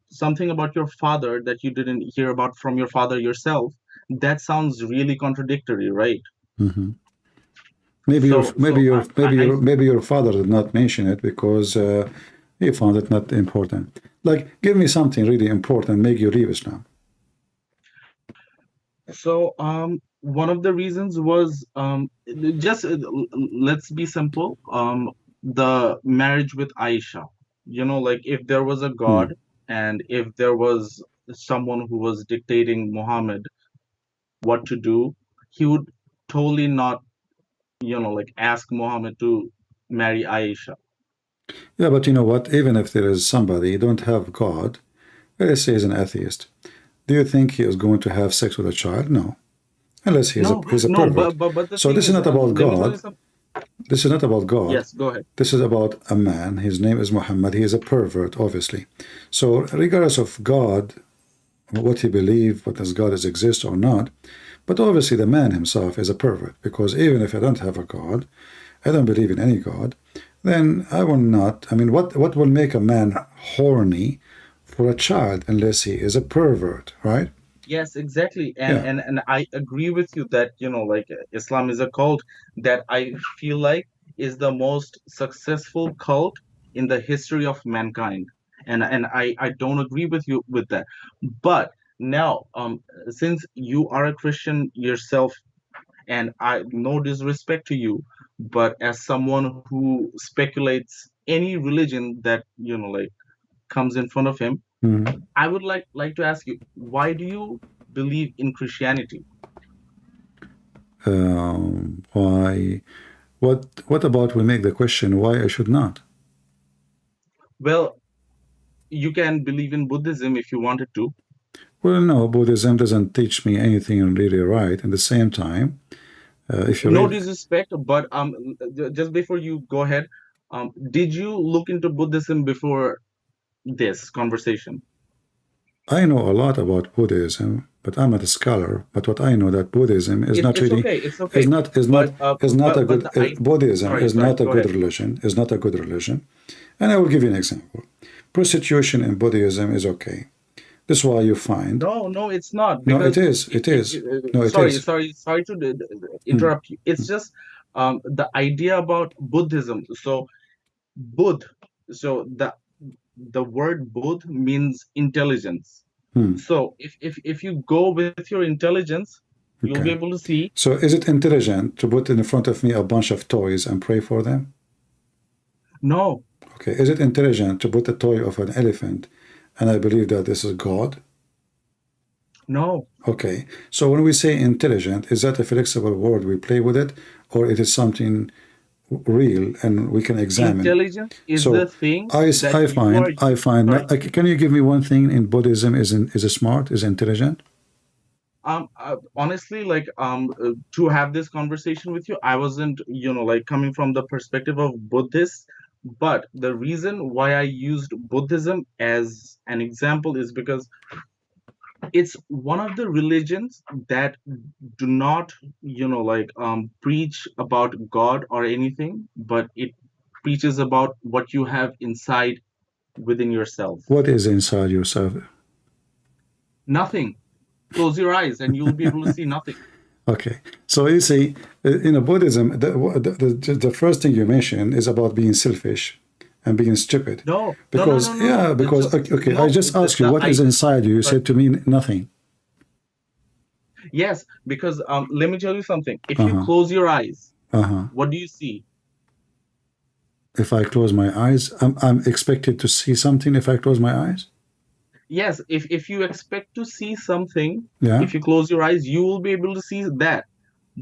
something about your father that you didn't hear about from your father yourself, that sounds really contradictory, right? Maybe your father did not mention it because he found it not important. Like, give me something really important, make you leave Islam. So one of the reasons was just let's be simple. The marriage with Aisha. Like if there was a God and if there was someone who was dictating Muhammad what to do, he would totally not, like ask Muhammad to marry Aisha. Yeah, but you know what? Even if there is somebody, you don't have God, let's say he's an atheist. Do you think he is going to have sex with a child? No. Unless he's a pervert. But so this is not about God. This is not about God. Yes, go ahead. This is about a man. His name is Muhammad. He is a pervert, obviously. So regardless of God, what he believes, what does God exist or not, but obviously the man himself is a pervert, because even if I don't have a God, I don't believe in any God, then I will not. I mean, what will make a man horny for a child unless he is a pervert, right? Yes, exactly. And I agree with you that, like Islam is a cult that I feel like is the most successful cult in the history of mankind. And I don't agree with you with that. But now, since you are a Christian yourself, and I no disrespect to you, but as someone who speculates any religion that, like comes in front of him, I would like to ask you, why do you believe in Christianity? Why? What about we make the question why I should not? Well, you can believe in Buddhism if you wanted to. Well, no, Buddhism doesn't teach me anything really right. At the same time, if you No read, disrespect, but just before you go ahead, did you look into Buddhism before this conversation? I know a lot about Buddhism, but I'm not a scholar. But what I know that Buddhism is not It's really okay. It's okay. is not a good Buddhism sorry, is not a go good ahead. religion. Is not a good religion. And I will give you an example. Prostitution in Buddhism is okay. This is why you find No, it's not. no, it Because is. It is. No, it is. sorry to interrupt you. It's just the idea about Buddhism. So Buddh, so the word Buddh means intelligence. So if you go with your intelligence, you'll be Okay. able to see. So is it intelligent to put in front of me a bunch of toys and pray for them? No, Okay. Is it intelligent to put a toy of an elephant and I believe that this is God? no. Okay. So when we say intelligent, is that a flexible word? We play with it, or it is something real and we can examine? Intelligence is So the thing I that you find are. Sorry. Can you give me one thing in Buddhism is smart, is intelligent? Honestly, like to have this conversation with you, I wasn't, like coming from the perspective of Buddhists, but the reason why I used Buddhism as an example is because it's one of the religions that do not, preach about God or anything, but it preaches about what you have inside within yourself. What is inside yourself? Nothing. Close your eyes and you'll be able to see nothing. Okay, so you see, in a Buddhism, the first thing you mention is about being selfish and being stupid. No, Because no. yeah, because okay, No, I just asked you what is inside you. You said to me nothing. Yes, because let me tell you something. If you close your eyes, what do you see? If I close my eyes, I'm expected to see something if I close my eyes? Yes, if you expect to see something, Yeah. if you close your eyes, you will be able to see that.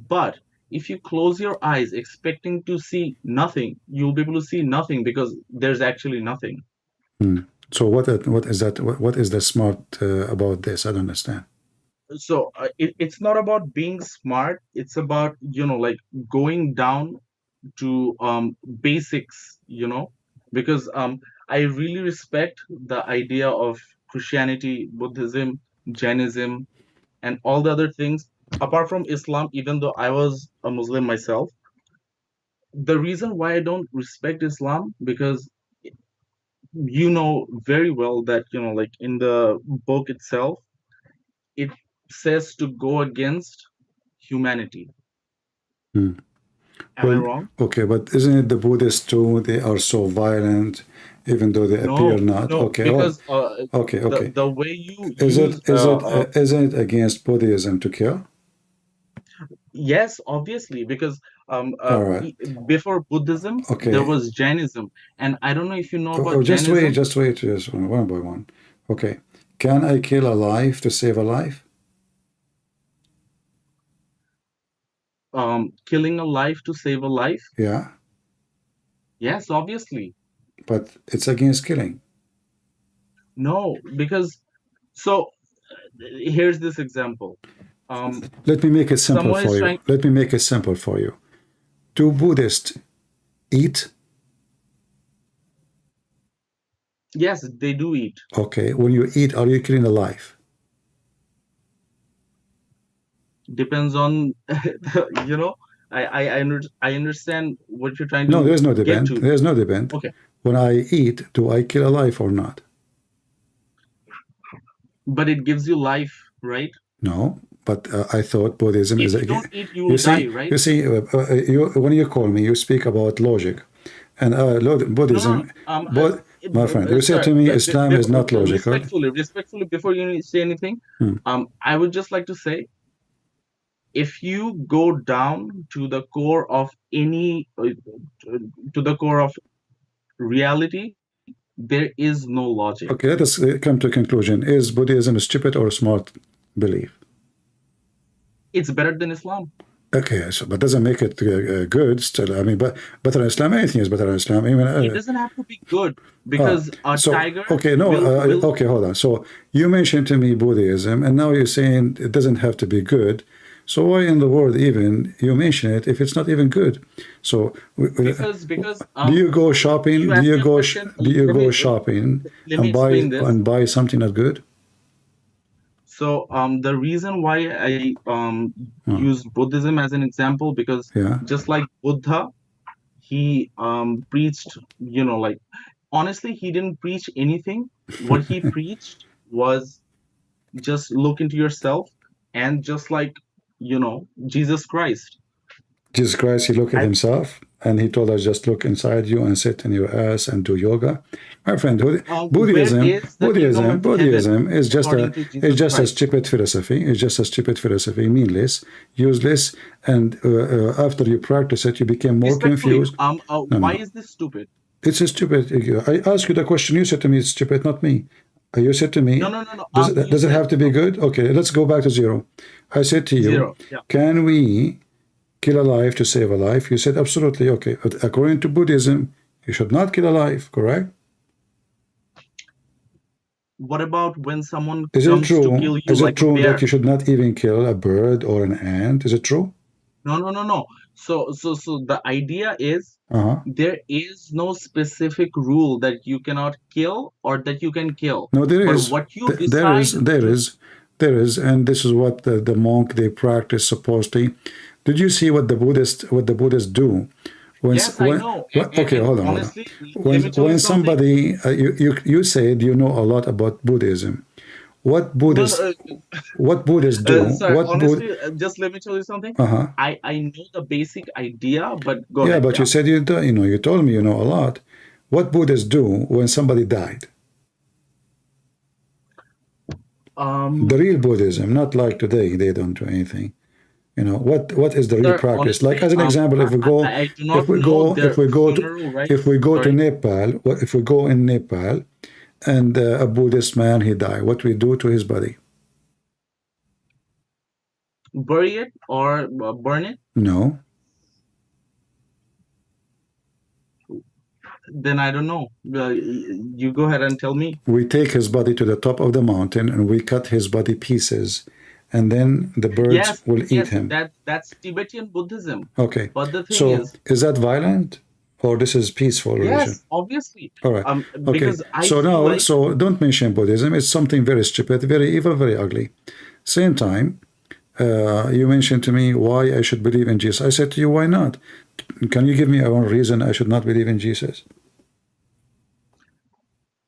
But if you close your eyes expecting to see nothing, you'll be able to see nothing because there's actually nothing. So what is that? What is the smart about this? I don't understand. So it's not about being smart. It's about, like going down to basics, because I really respect the idea of Christianity, Buddhism, Jainism, and all the other things apart from Islam, even though I was a Muslim myself. The reason why I don't respect Islam, because you know very well that, like in the book itself, it says to go against humanity. Am I wrong? Okay, but isn't it the Buddhists too? They are so violent, even though they appear not. No, Okay, because okay. the way you Isn't it against Buddhism to kill? Yes, obviously, because All right. before Buddhism, Okay. there was Jainism, and I don't know if you know about Oh, just Jainism. wait, just one by one. Okay, can I kill a life to save a life? Killing a life to save a life? Yeah, Yes, obviously. but it's against killing. No, because so here's this example. Let me make it simple Someone is for you. trying- Let me make it simple for you. Do Buddhists eat? Yes, they do eat. Okay, when you eat, are you killing a life? Depends on, I understand what you're trying to No, there's no get debate. to. There's no debate. Okay. When I eat, do I kill a life or not? But it gives you life, right? No, but I thought Buddhism If is you a. don't eat, you will die, right? You see, when you call me, you speak about logic, and Buddhism. My friend, you said to me, Islam is not logical. Respectfully, before you say anything, I would just like to say, if you go down to the core of to the core of reality, there is no logic. Okay, let us come to a conclusion. Is Buddhism a stupid or a smart belief? It's better than Islam. Okay, so but doesn't make it good still. I mean, but better than Islam. Anything is better than Islam. Even it doesn't have to be good because a tiger. Okay, no. Okay, hold on. So you mentioned to me Buddhism, and now you're saying it doesn't have to be good. So why in the world even you mention it if it's not even good? So because do you go shopping? Do you go shopping and buy something not good? So the reason why I use Buddhism as an example, because just like Buddha, he preached, like, honestly, he didn't preach anything. What he preached was just look into yourself, and just like, Jesus Christ. Jesus Christ, he looked at himself and he told us just look inside you and sit in your ass and do yoga. My friend, Buddhism is just a stupid philosophy. It's just a stupid philosophy, meaningless, useless, and after you practice it, you become more confused. Why is this stupid? It's a stupid. I asked you the question. You said to me it's stupid, not me. You said to me, no. Does it have to be good? Okay, let's go back to zero. I said to you, can we kill a life to save a life? You said absolutely. Okay, but according to Buddhism, you should not kill a life, correct? What about when someone comes to kill you? Is it true that you should not even kill a bird or an ant? Is it true? No. So the idea is there is no specific rule that you cannot kill or that you can kill. No, there is. But what you decide there is, and this is what the monk they practice supposedly. Did you see what the Buddhists do? Yes, I know. Okay, hold on. Honestly, when somebody you said you know a lot about Buddhism. What Buddhists do? Sir, honestly, just let me tell you something. I know the basic idea, but go ahead. Yeah, but you said you told me you know a lot. What Buddhists do when somebody died? The real Buddhism, not like today, they don't do anything. What is the real practice? Honestly, like as an example, if we go in Nepal, and a Buddhist man, he died, what we do to his body? Bury it or burn it? No. Then I don't know. You go ahead and tell me. We take his body to the top of the mountain and we cut his body pieces, and then the birds will eat him. That's Tibetan Buddhism. Okay. But the thing is that violent? Or this is peaceful religion? Yes, obviously. All right. Okay. So don't mention Buddhism. It's something very stupid, very evil, very ugly. Same time, you mentioned to me why I should believe in Jesus. I said to you, why not? Can you give me one reason I should not believe in Jesus?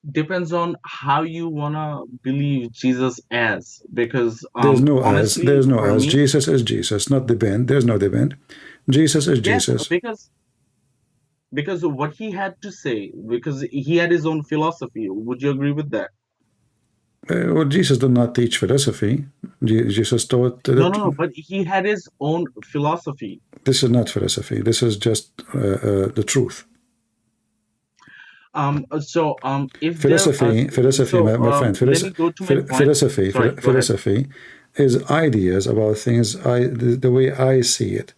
Depends on how you wanna believe Jesus as, because there's no honestly, as. There's no as. Jesus is Jesus, not depend. There's no depend. Jesus is Jesus. Because what he had to say, because he had his own philosophy. Would you agree with that? Well, Jesus did not teach philosophy. Jesus taught... No, but he had his own philosophy. This is not philosophy. This is just the truth. If philosophy, my friend, philosophy is ideas about things the way I see it.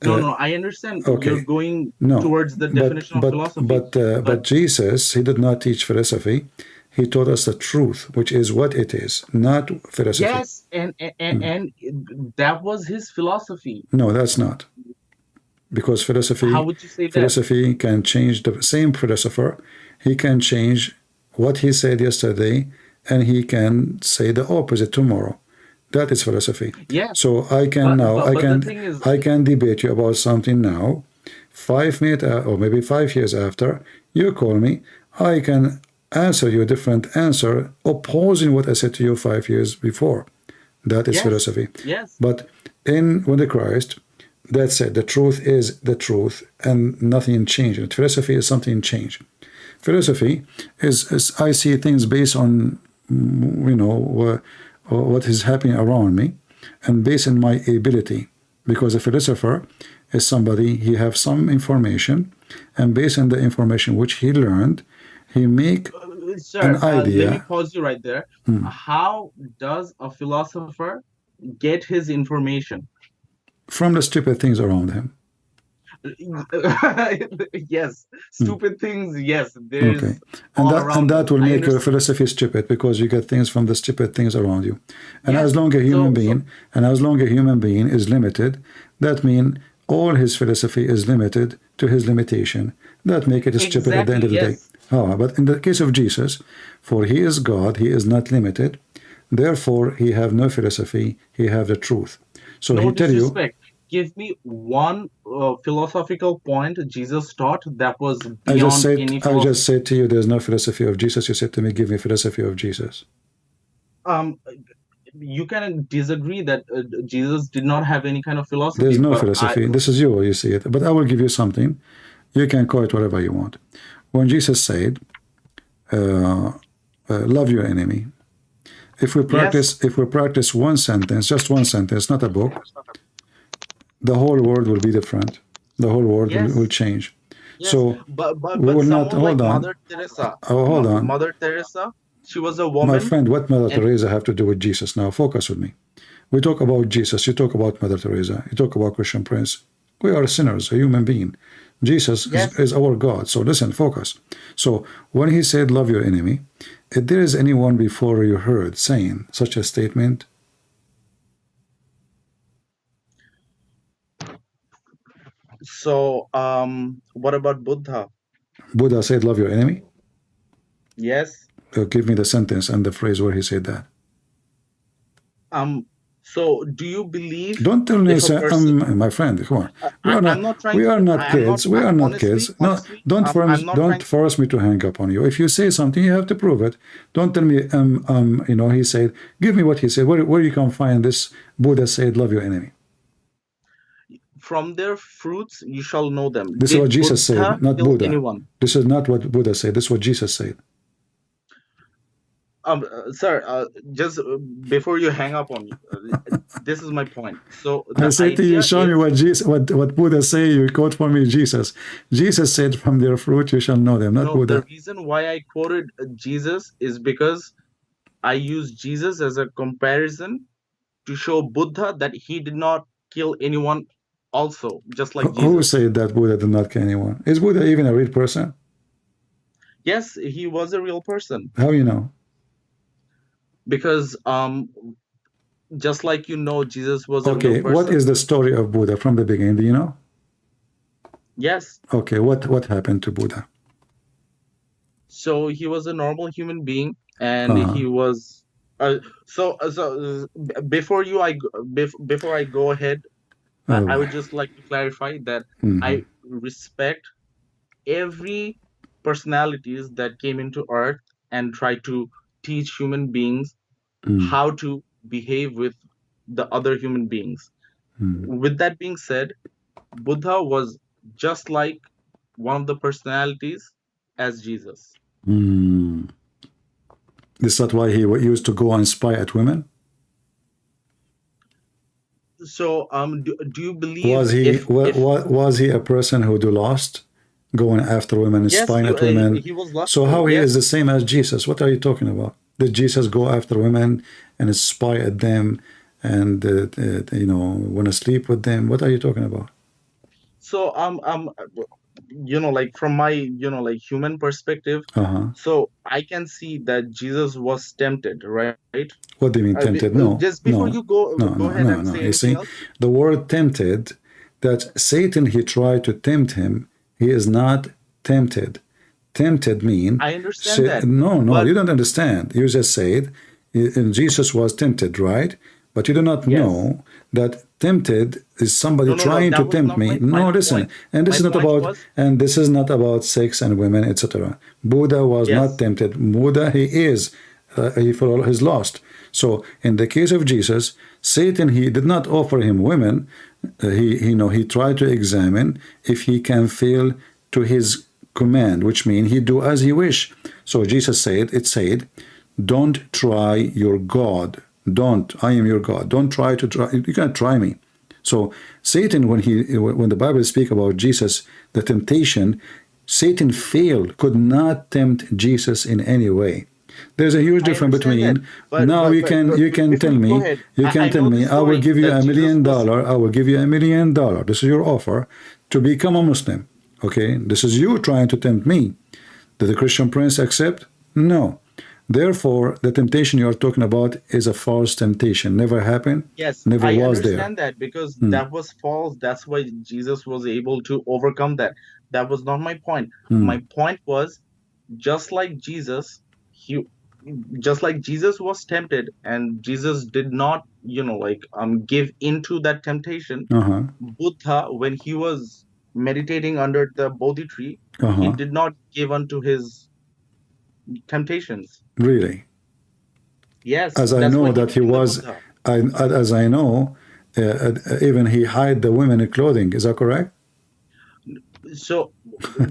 No, I understand. Okay. You're going towards the definition of philosophy. But Jesus, he did not teach philosophy. He taught us the truth, which is what it is, not philosophy. Yes, and that was his philosophy. No, that's not. Because philosophy, how would you say philosophy can change. The same philosopher, he can change what he said yesterday, and he can say the opposite tomorrow. That is philosophy. Yeah. So I can the thing is, I can debate you about something now. 5 minutes or maybe 5 years after you call me, I can answer you a different answer opposing what I said to you 5 years before. That is philosophy. Yes. But in with the Christ, that's it. The truth is the truth, and nothing changes. Philosophy is something changed. Philosophy is I see things based on what is happening around me, and based on my ability. Because a philosopher is somebody, he have some information, and based on the information which he learned, he make Sir, an idea. let me pause you right there. How does a philosopher get his information? From the stupid things around him. Yes, stupid things. Yes, there's Okay, and that will make your philosophy stupid, because you get things from the stupid things around you. And as long as a human being is limited, that means all his philosophy is limited to his limitation. That make it stupid at the end of the day. But in the case of Jesus, for he is God, he is not limited. Therefore, he have no philosophy. He have the truth. So he tell you. Give me one philosophical point Jesus taught that was beyond any philosophy. I just said to you, there's no philosophy of Jesus. You said to me, give me philosophy of Jesus. You can disagree that Jesus did not have any kind of philosophy. There's no philosophy. This is you see it. But I will give you something. You can call it whatever you want. When Jesus said, love your enemy. If we practice one sentence, just one sentence, not a book, the whole world will be different. The whole world will change. Yes. So but we will not hold on. Mother Teresa. Hold on. Mother Teresa, she was a woman. My friend, what Mother Teresa have to do with Jesus? Now focus with me. We talk about Jesus. You talk about Mother Teresa. You talk about Christian Prince. We are sinners, a human being. Jesus is our God. So listen, focus. So when he said, love your enemy, if there is anyone before you heard saying such a statement, so what about Buddha? Buddha said, love your enemy? Yes. Give me the sentence and the phrase where he said that. So do you believe? Don't tell me, my friend, come on. We are not kids. We are not kids. No, don't force me to hang up on you. If you say something, you have to prove it. Don't tell me, he said, give me what he said. Where you can find this? Buddha said, love your enemy. From their fruits you shall know them. This is what Jesus said, not Buddha. This is not what Buddha said. This is what Jesus said. Sir, just before you hang up on me, this is my point. So I say to you, show me what Buddha say. You quote for me Jesus. Jesus said, "From their fruit you shall know them," not Buddha. The reason why I quoted Jesus is because I use Jesus as a comparison to show Buddha that he did not kill anyone. Also, just like Jesus. Who said that Buddha did not kill anyone? Is Buddha even a real person? Yes, he was a real person. How you know? Because just like Jesus was a real person. What is the story of Buddha from the beginning? Do you know? Yes. Okay, what happened to Buddha? So he was a normal human being, and he was. Before I go ahead, I would just like to clarify that I respect every personalities that came into Earth and tried to teach human beings how to behave with the other human beings. With that being said, Buddha was just like one of the personalities as Jesus. Is that why he used to go and spy at women? So, do you believe was he a person who lost, going after women and spying at women? He was lost. So how he is the same as Jesus? What are you talking about? Did Jesus go after women and spy at them and want to sleep with them? What are you talking about? So like from my human perspective, so I can see that Jesus was tempted, right? What do you mean tempted? No. Just before you go ahead and say you see, else. The word tempted, that Satan, he tried to tempt him. He is not tempted. Tempted mean. I understand that. No, you don't understand. You just said Jesus was tempted, right? But you do not Yes. know that tempted is somebody No, no, no, trying that to was tempt not me. my No, listen, point. and this My is not point about was, and this is not about sex and women, etc. Buddha was not yes, tempted. Buddha, he is, he for his lost. So in the case of Jesus, Satan, he did not offer him women. He tried to examine if he can fail to his command, which means he do as he wish. So Jesus said, it said, don't try your God. Don't, I am your God. Don't try to try, you can't try me. So Satan, when the Bible speaks about Jesus, the temptation, Satan failed, could not tempt Jesus in any way. There's a huge I difference understand that. between But now but you but, can but you can before tell you go me ahead, you can I tell know me the I will story give you that $1 Jesus million, was. I will give you $1 million. This is your offer to become a Muslim. Okay, this is you trying to tempt me. Did the Christian Prince accept? No. Therefore, the temptation you are talking about is a false temptation. Never happened, Yes, never I was there. understand that because that was false. That's why Jesus was able to overcome that. That was not my point. My point was just like Jesus, he just like Jesus was tempted and Jesus did not, give into that temptation. Uh-huh. Buddha, when he was meditating under the Bodhi tree, he Uh-huh. did not give unto his temptations. Really. Yes, As I that's why know he that he became the was, Buddha. as I know, even he hide the women in clothing. Is that correct? So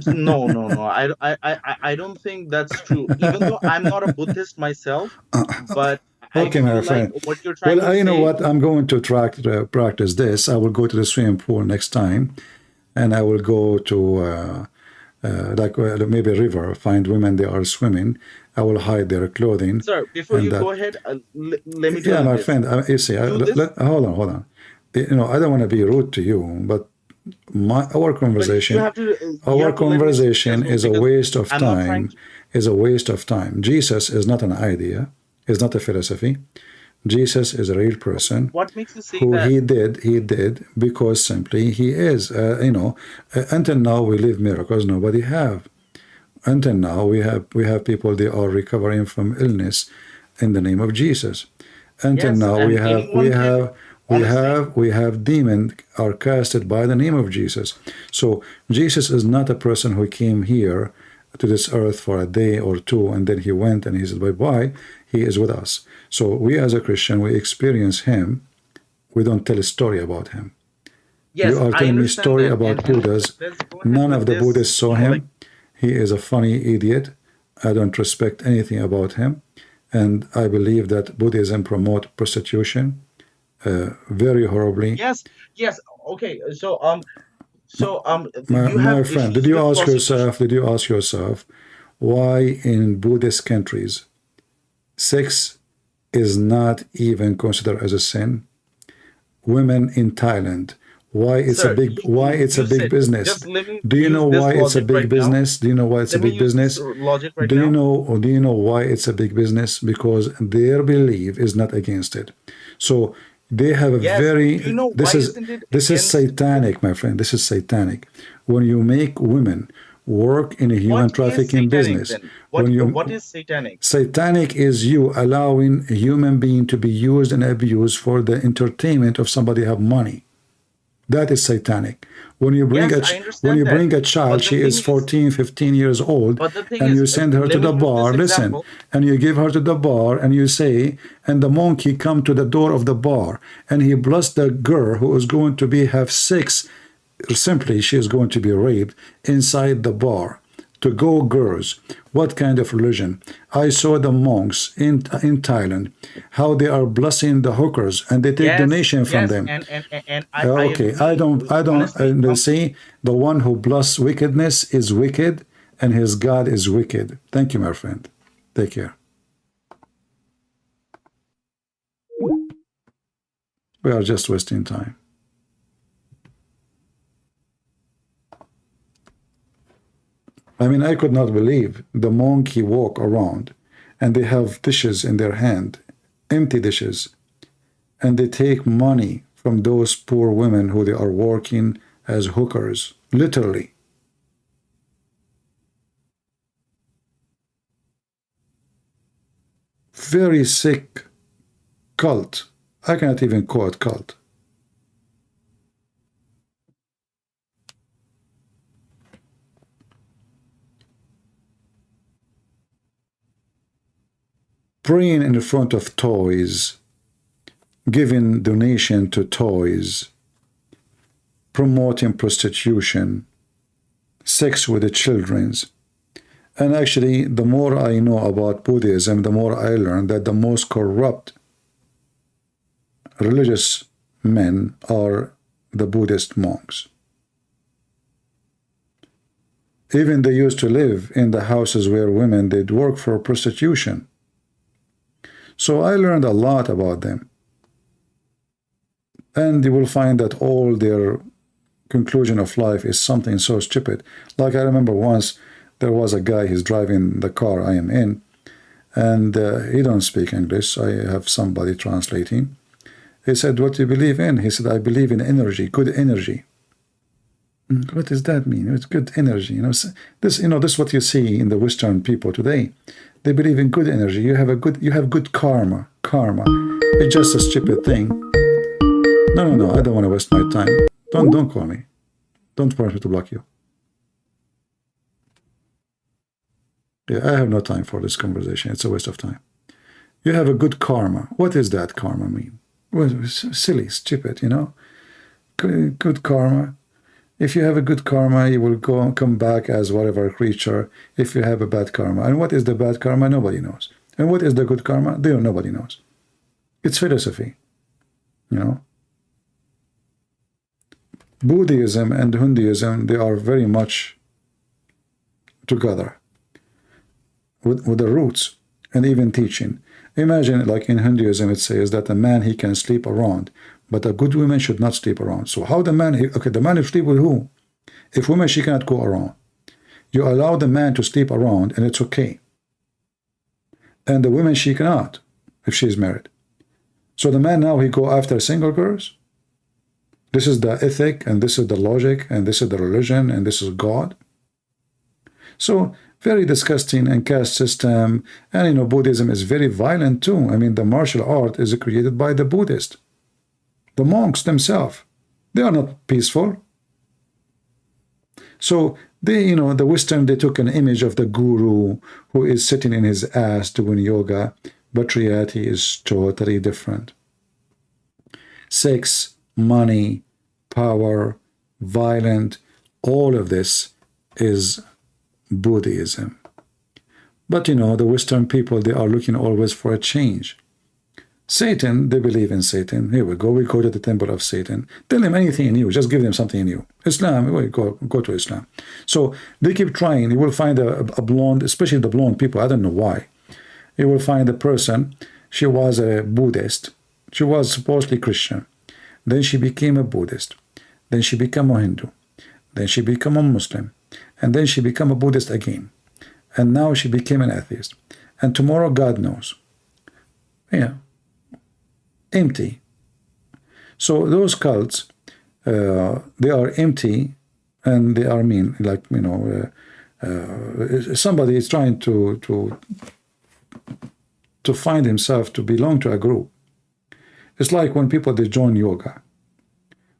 no, no, no. I don't think that's true. Even though I'm not a Buddhist myself, but I Okay, my feel like friend. what you're trying Well, to you know say. what? I'm going to practice this. I will go to the swimming pool next time, and I will go to maybe a river, find women they are swimming. I will hide their clothing, Sir, before and you that. go ahead, let me tell Yeah, you my this. friend. You see, Do this, hold on, hold on. I don't want to be rude to you, but our but conversation, you have to let me speak as well is a because waste of I'm not trying time. to. Is a waste of time. Jesus is not an idea. Is not a philosophy. Jesus is a real person What makes you say who that? he did because simply he is. Until now we live miracles nobody have. Until now we have people they are recovering from illness in the name of Jesus. Until Yes, now and anyone can, honestly. we have demons are casted by the name of Jesus. So Jesus is not a person who came here to this earth for a day or two and then he went and he said bye-bye. He is with us. So we as a Christian, we experience him. We don't tell a story about him. You Yes, are I telling me understand story that, about and Buddhas. let's go ahead None of with the this. Buddhists saw him. He is a funny idiot. I don't respect anything about him. And I believe that Buddhism promote prostitution very horribly. Yes, yes. Okay, you My have friend, issues with prostitution. did you ask yourself why in Buddhist countries sex is not even considered as a sin? Women in Thailand, Sir, why it's a you big said, business? just let me Do you know use this why it's a logic big right now. business? Do you know why it's a Let me big use this business? logic right now. Do you know why it's a big business? Because their belief is not against it. So they have a Yes. very Do you know why isn't it this is against? satanic, my friend. This is satanic. When you make women work in a human What is trafficking satanic business, then? when you What is satanic? satanic is you allowing a human being to be used and abused for the entertainment of somebody who have money. That is satanic. When you bring Yes, a I understand that. child, But the she is thing is, 14, 15 years old, but the thing and is, you send her to let me the use bar, this listen, example. and you give her to the bar, and you say, and the monkey come to the door of the bar, and he bless the girl who is going to have sex, simply she is going to be raped inside the bar. To go girls, what kind of religion? I saw the monks in Thailand, how they are blessing the hookers, and they take donation from Yes, them. and I Okay, agree. I don't, Honestly, see the one who bless wickedness is wicked and his God is wicked. Thank you, my friend. Take care. We are just wasting time. I mean, I could not believe the monkey walk around and they have dishes in their hand, empty dishes, and they take money from those poor women who they are working as hookers, literally. Very sick cult I cannot even call it cult. Praying in front of toys, giving donation to toys, promoting prostitution, sex with the children's. And actually, the more I know about Buddhism, the more I learn that the most corrupt religious men are the Buddhist monks. Even they used to live in the houses where women did work for prostitution. So I learned a lot about them. And you will find that all their conclusion of life is something so stupid. Like I remember once there was a guy, he's driving the car I am in, and he don't speak English. I have somebody translating. He said, "What do you believe in?" He said, "I believe in energy, good energy." What does that mean? It's good energy. This is what you see in the Western people today. They believe in good energy. You have good karma. Karma. It's just a stupid thing. No, I don't want to waste my time. Don't call me. Don't force me to block you. Yeah, I have no time for this conversation. It's a waste of time. You have a good karma. What does that karma mean? Well, it's silly, stupid, Good karma. If you have a good karma, you will come back as whatever creature if you have a bad karma. And what is the bad karma? Nobody knows. And what is the good karma? Nobody knows. It's philosophy, Buddhism and Hinduism, they are very much together with the roots and even teaching. Imagine, like in Hinduism, it says that a man, he can sleep around, but a good woman should not sleep around. So how the man, the man will sleep with who? If woman, she cannot go around. You allow the man to sleep around, and it's okay. And the woman, she cannot, if she's married. So the man now, he go after single girls. This is the ethic, and this is the logic, and this is the religion, and this is God. So very disgusting, and caste system, and Buddhism is very violent too. I mean, the martial art is created by the Buddhists. The monks themselves, they are not peaceful. So they, the Western, they took an image of the guru who is sitting in his ass doing yoga, but reality is totally different. Sex, money, power, violent, all of this is Buddhism. But the Western people, they are looking always for a change. Satan, they believe in Satan. Here we go to the temple of Satan. Tell them anything new, just give them something new. Islam, go to Islam. So they keep trying. You will find a blonde, especially the blonde people, I don't know why. You will find a person, she was a Buddhist. She was supposedly Christian. Then she became a Buddhist. Then she became a Hindu. Then she became a Muslim. And then she became a Buddhist again. And now she became an atheist. And tomorrow, God knows. Yeah. Empty. So those cults, they are empty and they are mean. Like, somebody is trying to find himself to belong to a group. It's like when people, they join yoga.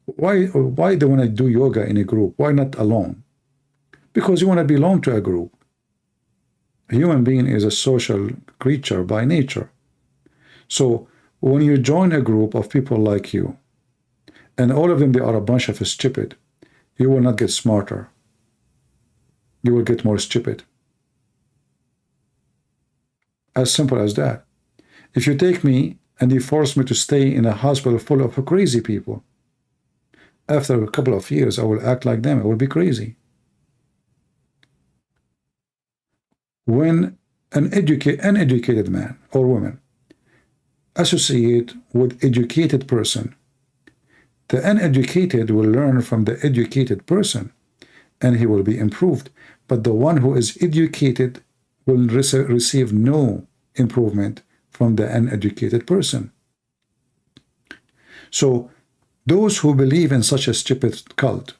Why they want to do yoga in a group? Why not alone? Because you want to belong to a group. A human being is a social creature by nature. So when you join a group of people like you, and all of them, they are a bunch of stupid, you will not get smarter. You will get more stupid. As simple as that. If you take me and you force me to stay in a hospital full of crazy people, after a couple of years, I will act like them. I will be crazy. When an uneducated man or woman associate with educated person, the uneducated will learn from the educated person, and he will be improved. But the one who is educated will receive no improvement from the uneducated person. So those who believe in such a stupid cult,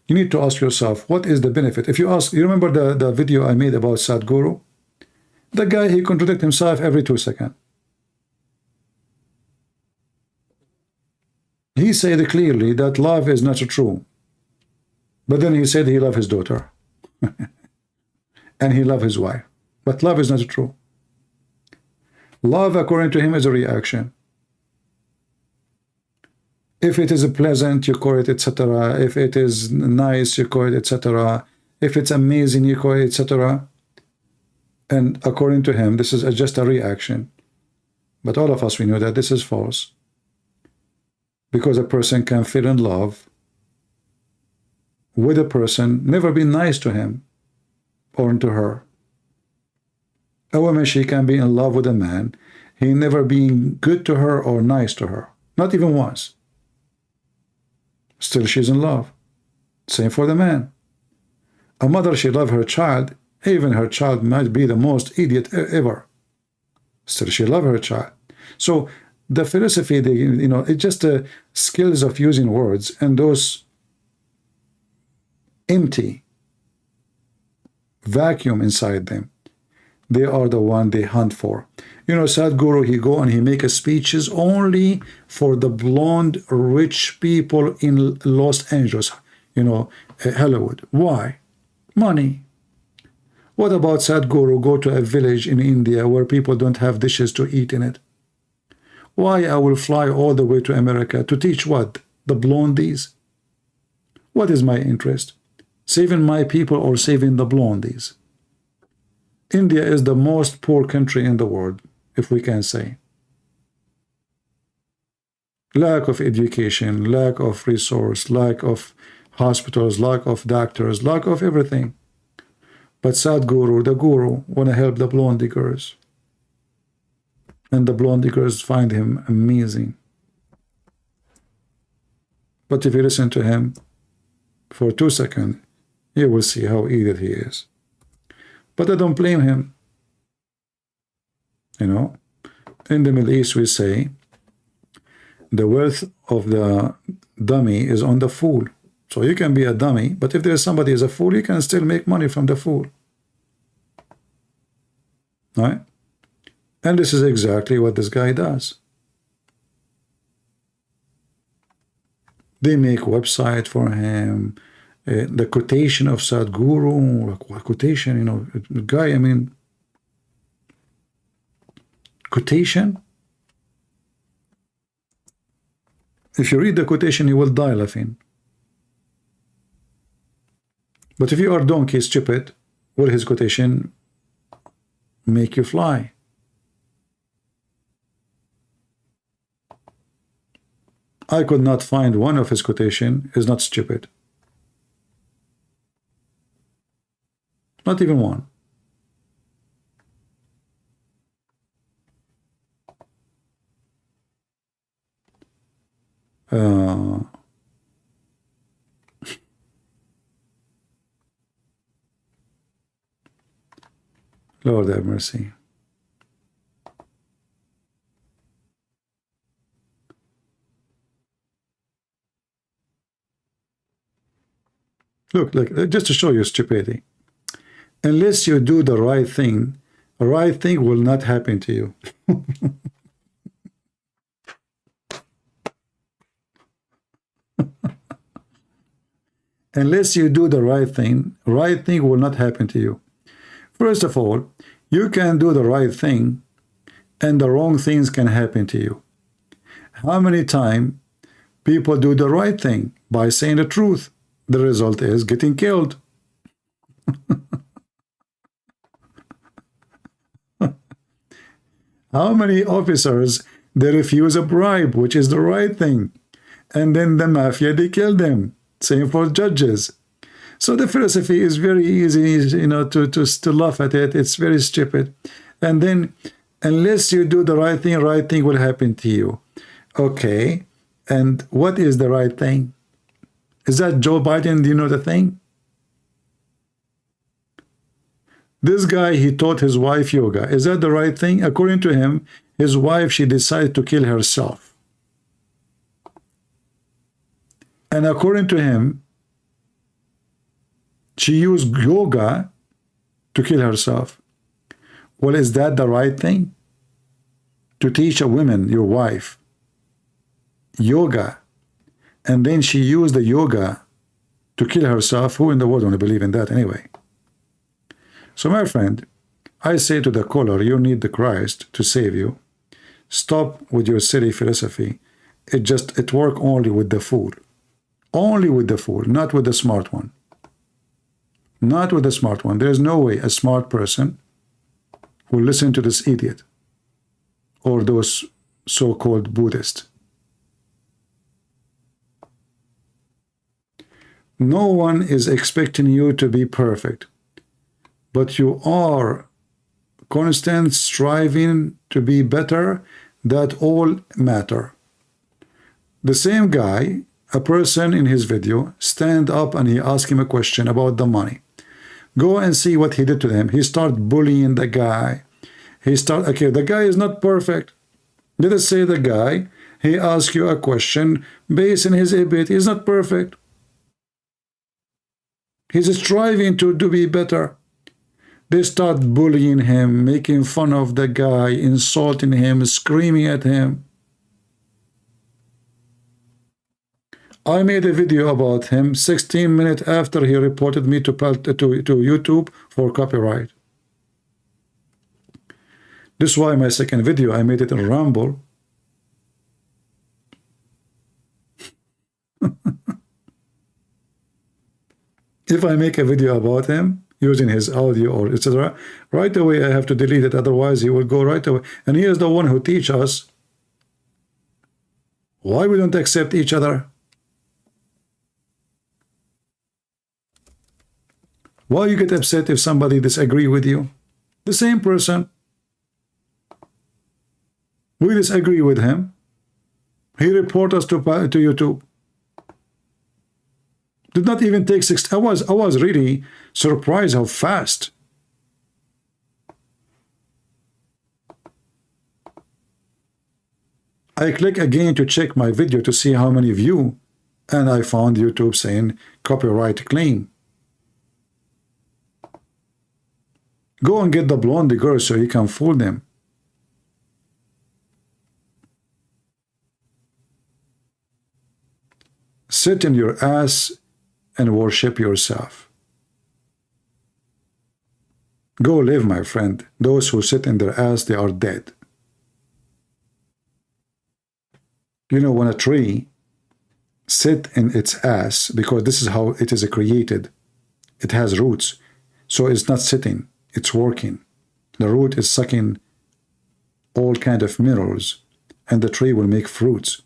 you need to ask yourself, what is the benefit? If you ask, you remember the video I made about Sadhguru? The guy, he contradicts himself every 2 seconds. He said clearly that love is not true. But then he said he loved his daughter. And he loved his wife. But love is not true. Love, according to him, is a reaction. If it is pleasant, you call it, etc. If it is nice, you call it, etc. If it's amazing, you call it, etc. And according to him, this is just a reaction. But all of us, we know that this is false. Because a person can feel in love with a person, never be nice to him or to her. A woman, she can be in love with a man, he never being good to her or nice to her. Not even once. Still she's in love. Same for the man. A mother, she loves her child, even her child might be the most idiot ever. Still she loves her child. So the philosophy, it's just the skills of using words, and those empty vacuum inside them, they are the one they hunt for. Sadhguru, he go and he make speeches only for the blonde rich people in Los Angeles, Hollywood. Why? Money. What about Sadhguru go to a village in India where people don't have dishes to eat in it? Why I will fly all the way to America to teach what? The blondies? What is my interest? Saving my people or saving the blondies? India is the most poor country in the world, if we can say. Lack of education, lack of resource, lack of hospitals, lack of doctors, lack of everything. But Sadhguru, the guru, want to help the blondie girls. And the blondie girls find him amazing. But if you listen to him for 2 seconds, you will see how idiot he is. But I don't blame him. In the Middle East we say, the wealth of the dummy is on the fool. So you can be a dummy, but if there's somebody is a fool, you can still make money from the fool. Right? And this is exactly what this guy does. They make website for him. The quotation of Sadhguru, quotation, guy, quotation. If you read the quotation, you will die laughing. But if you are donkey stupid, will his quotation make you fly? I could not find one of his quotation is not stupid. Not even one. Lord have mercy. Look, just to show you stupidity. Unless you do the right thing will not happen to you. Unless you do the right thing will not happen to you. First of all, you can do the right thing and the wrong things can happen to you. How many times people do the right thing by saying the truth? The result is getting killed. How many officers, they refuse a bribe, which is the right thing, and then the mafia, they kill them. Same for judges. So the philosophy is very easy, to laugh at it. It's very stupid. And then, unless you do the right thing will happen to you. Okay, and what is the right thing? Is that Joe Biden? Do you know the thing? This guy, he taught his wife yoga. Is that the right thing? According to him, his wife, she decided to kill herself. And according to him, she used yoga to kill herself. Well, is that the right thing? To teach a woman, your wife, yoga and then she used the yoga to kill herself. Who in the world want to believe in that anyway? So my friend, I say to the caller, you need the Christ to save you. Stop with your silly philosophy. It work only with the fool. Only with the fool, not with the smart one. Not with the smart one. There's no way a smart person will listen to this idiot or those so-called Buddhists. No one is expecting you to be perfect, but you are constant striving to be better. That all matter. The same guy, a person in his video, stand up and he asked him a question about the money. Go and see what he did to them. He started bullying the guy. Okay, the guy is not perfect. Let us say the guy, he asked you a question based on his ability. He's not perfect. He's striving to be better. They start bullying him, making fun of the guy, insulting him, screaming at him. I made a video about him 16 minutes after he reported me to YouTube for copyright. This is why my second video, I made it in Rumble. If I make a video about him, using his audio or etc., right away I have to delete it, otherwise he will go right away. And he is the one who teach us why we don't accept each other. Why you get upset if somebody disagree with you? The same person. We disagree with him. He report us to YouTube. Did not even take 6 hours. I was really surprised how fast. I click again to check my video to see how many view, and I found YouTube saying copyright claim. Go and get the blondie girl so you can fool them. Sit in your ass and worship yourself. Go live, my friend. Those who sit in their ass, they are dead. You know, when a tree sit in its ass, because this is how it is created, it has roots. So it's not sitting, it's working. The root is sucking all kind of minerals, and the tree will make fruits.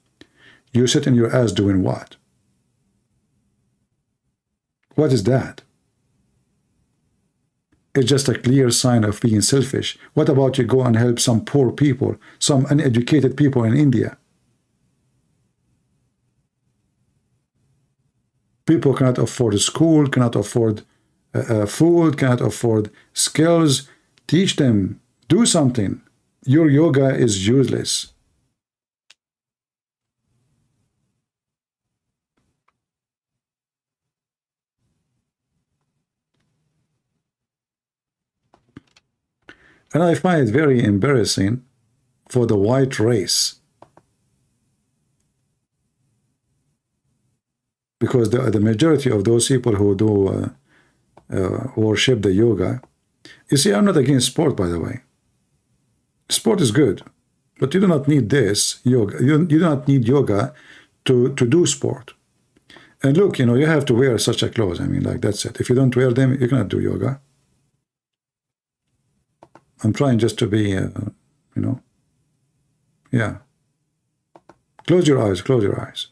You sit in your ass doing what? What is that? It's just a clear sign of being selfish. What about you go and help some poor people, some uneducated people in India? People cannot afford school, cannot afford food, cannot afford skills. Teach them. Do something. Your yoga is useless. And I find it very embarrassing for the white race, because the majority of those people who do worship the yoga, you see, I'm not against sport, by the way. Sport is good, but you do not need this yoga. You do not need yoga to do sport. And look, you know, you have to wear such a clothes. I mean, like, that's it. If you don't wear them, you cannot do yoga. I'm trying just to be, you know, yeah. Close your eyes, close your eyes.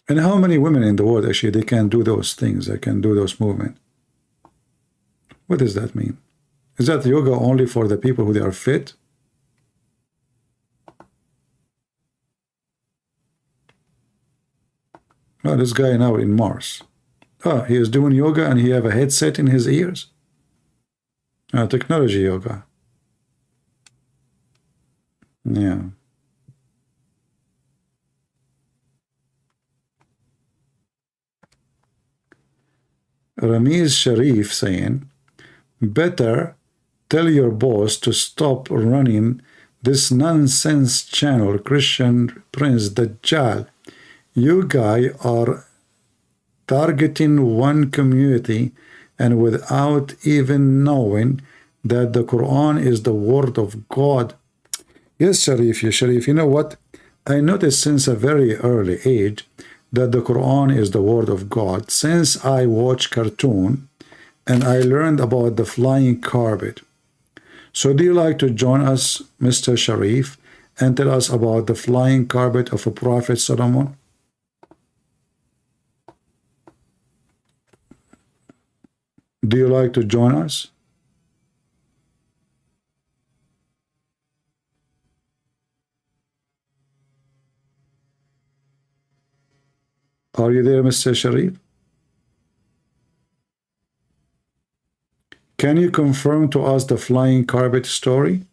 And how many women in the world, actually, they can do those things, they can do those movements? What does that mean? Is that yoga only for the people who they are fit? Oh, this guy now in Mars. Oh, he is doing yoga and he have a headset in his ears? Technology yoga. Yeah. Ramiz Sharif saying, better tell your boss to stop running this nonsense channel, Christian Prince, Dajjal, you guys are targeting one community and without even knowing that the Quran is the word of God. Yes, Sharif, you know what? I noticed since a very early age that the Quran is the word of God. Since I watch cartoon and I learned about the flying carpet. So do you like to join us, Mr. Sharif, and tell us about the flying carpet of a Prophet Solomon? Do you like to join us? Are you there, Mr. Sharif? Can you confirm to us the flying carpet story?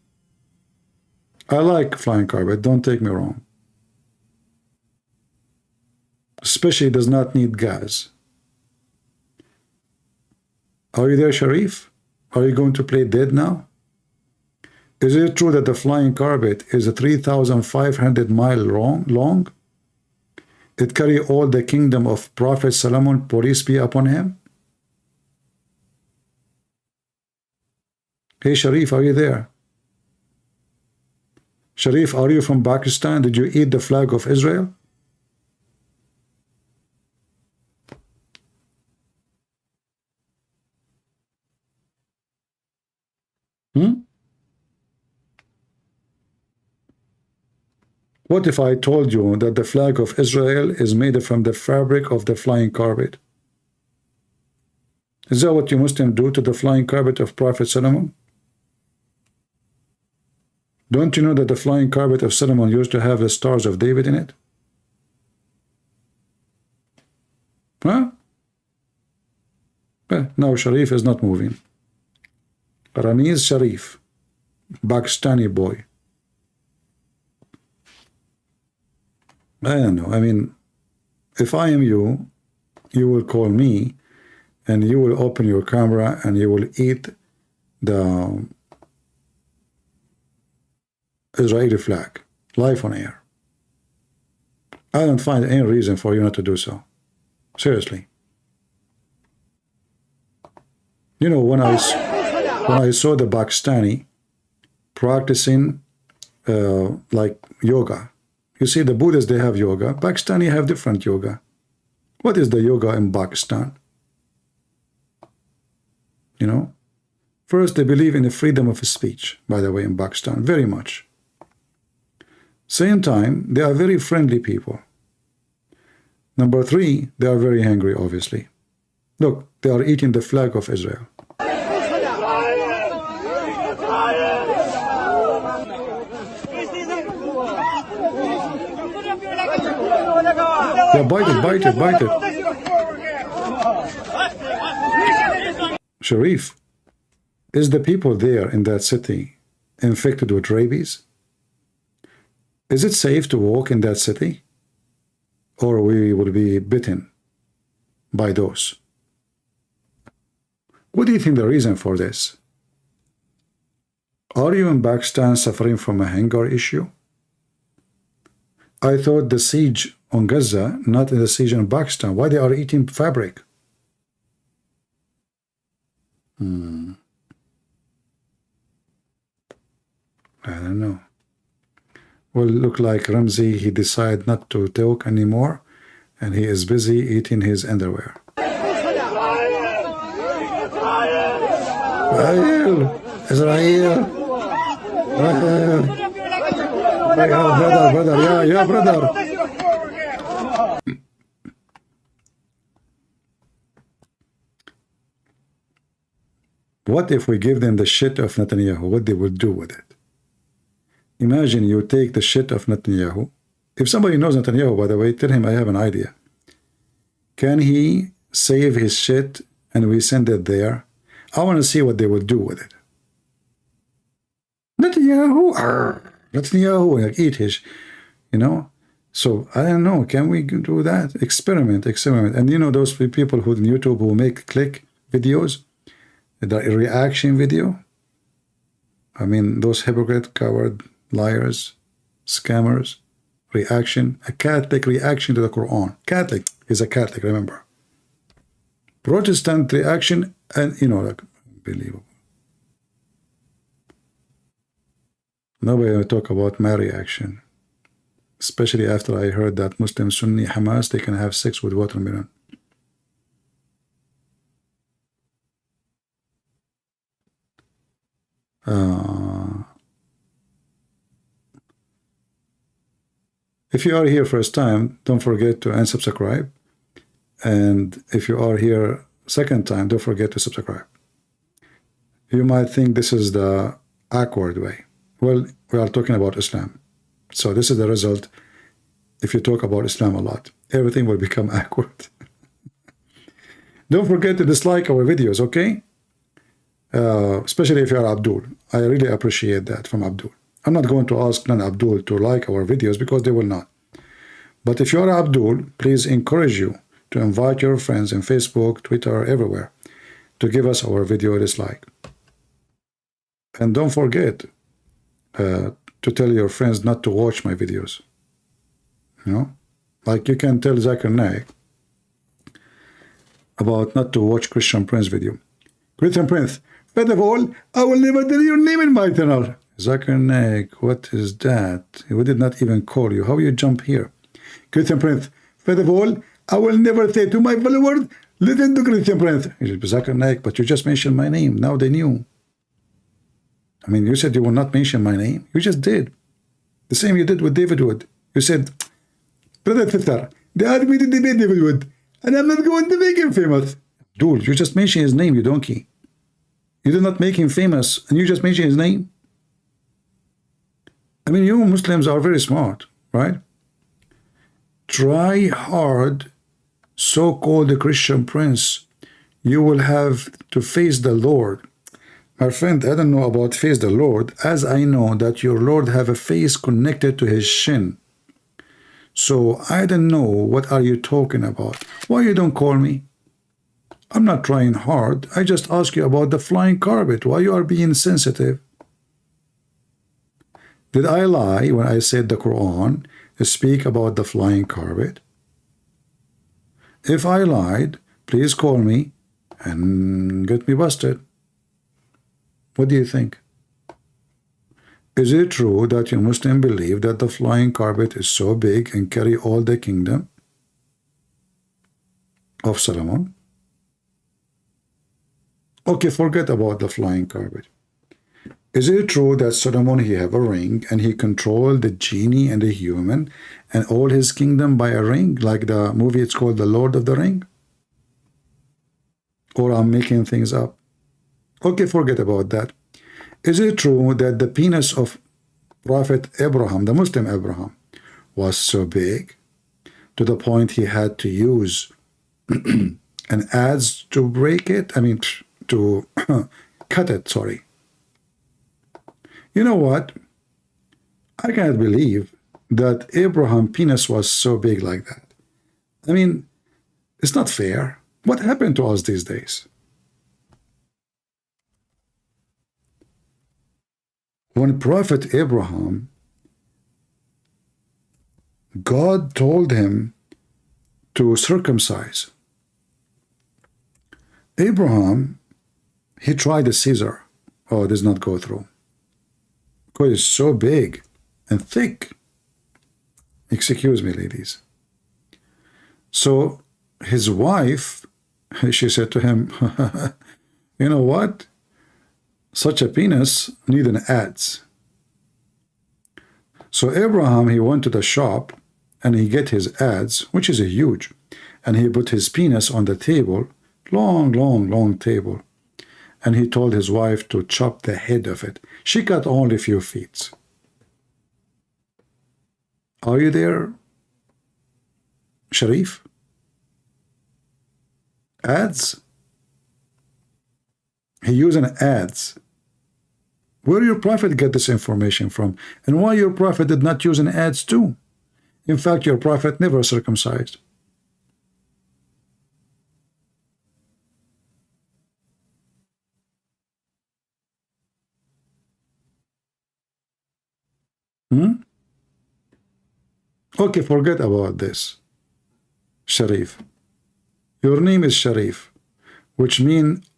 I like flying carpet, don't take me wrong. Especially it does not need gas. Are you there, Sharif? Are you going to play dead now? Is it true that the flying carpet is a 3,500 mile long? It carry all the kingdom of Prophet Solomon, peace be upon him? Hey Sharif, are you there? Sharif, are you from Pakistan? Did you eat the flag of Israel? What if I told you that the flag of Israel is made from the fabric of the flying carpet? Is that what you Muslims do to the flying carpet of Prophet Solomon? Don't you know that the flying carpet of Solomon used to have the stars of David in it? Huh? Well, now Sharif is not moving. Ramiz Sharif, Pakistani boy. I don't know. I mean, if I am you, you will call me and you will open your camera and you will eat the Israeli flag live on air. I don't find any reason for you not to do so. Seriously. You know, when I saw the Pakistani practicing like yoga. You see, the Buddhists, they have yoga. Pakistani have different yoga. What is the yoga in Pakistan? You know? First, they believe in the freedom of speech, by the way, in Pakistan, very much. Same time, they are very friendly people. Number three, they are very hungry, obviously. Look, they are eating the flag of Israel. Yeah, bite it. Sharif, is the people there in that city infected with rabies? Is it safe to walk in that city? Or we will be bitten by those? What do you think the reason for this? Are you in Pakistan suffering from a hunger issue? I thought the siege on Gaza, not in the siege in Pakistan. Why they are eating fabric? I don't know. Well, look like Ramzi, he decided not to talk anymore, and he is busy eating his underwear. Israel. Brother, yeah, brother. What if we give them the shit of Netanyahu? What they will do with it? Imagine you take the shit of Netanyahu. If somebody knows Netanyahu, by the way, tell him I have an idea. Can he save his shit and we send it there? I want to see what they will do with it. Netanyahu, like eat his, you know. So I don't know. Can we do that? Experiment. And you know those people who on YouTube who make click videos, the reaction video. I mean, those hypocrite coward liars, scammers, reaction, a Catholic reaction to the Quran. Catholic is a Catholic, remember. Protestant reaction, and like, unbelievable. Nobody will talk about my reaction, especially after I heard that Muslim Sunni Hamas, they can have sex with watermelon. If you are here first time, don't forget to unsubscribe. And if you are here second time, don't forget to subscribe. You might think this is the awkward way. Well, we are talking about Islam. So this is the result if you talk about Islam a lot. Everything will become awkward. Don't forget to dislike our videos, okay? Especially if you are Abdul. I really appreciate that from Abdul. I'm not going to ask non-Abdul to like our videos because they will not. But if you are Abdul, please encourage you to invite your friends in Facebook, Twitter, everywhere to give us our video a dislike. And don't forget to tell your friends not to watch my videos. Like you can tell Zakir Naik about not to watch Christian Prince video. Christian Prince, first of all, I will never tell your name in my channel. Zakir Naik, what is that? We did not even call you. How you jump here? Christian Prince, first of all, I will never say to my followers, listen to Christian Prince. Zakir Naik, but you just mentioned my name. Now they knew. I mean, you said you will not mention my name. You just did. The same you did with David Wood. You said, brother, sister, they asked me to debate David Wood, and I'm not going to make him famous. Dude, you just mentioned his name, you donkey. You did not make him famous, and you just mentioned his name? I mean, you Muslims are very smart, right? Try hard, so-called Christian Prince. You will have to face the Lord. My friend, I don't know about face the Lord, as I know that your Lord have a face connected to his shin. So I don't know what are you talking about. Why you don't call me? I'm not trying hard. I just ask you about the flying carpet. Why you are being sensitive? Did I lie when I said the Quran speak about the flying carpet? If I lied, please call me and get me busted. What do you think? Is it true that you Muslims believe that the flying carpet is so big and carry all the kingdom of Solomon? Okay, forget about the flying carpet. Is it true that Solomon, he have a ring and he controlled the genie and the human and all his kingdom by a ring, like the movie it's called The Lord of the Ring? Or I'm making things up? Okay, forget about that. Is it true that the penis of Prophet Abraham, the Muslim Abraham, was so big to the point he had to use an adze to break it? I mean, to cut it, sorry. You know what? I cannot believe that Abraham's penis was so big like that. I mean, it's not fair. What happened to us these days? When Prophet Abraham, God told him to circumcise. Abraham, he tried the Caesar. Oh, it does not go through. Because it's so big and thick. Excuse me, ladies. So his wife, she said to him, you know what? Such a penis need an adze. So Abraham, he went to the shop and he get his adze, which is a huge, and he put his penis on the table, long table, and he told his wife to chop the head of it. She cut only a few feet. Are you there, Sharif? Adze? He used an adze. Where your prophet get this information from? And why your prophet did not use an adze too? In fact, your prophet never circumcised. Okay, forget about this. Sharif. Your name is Sharif, which means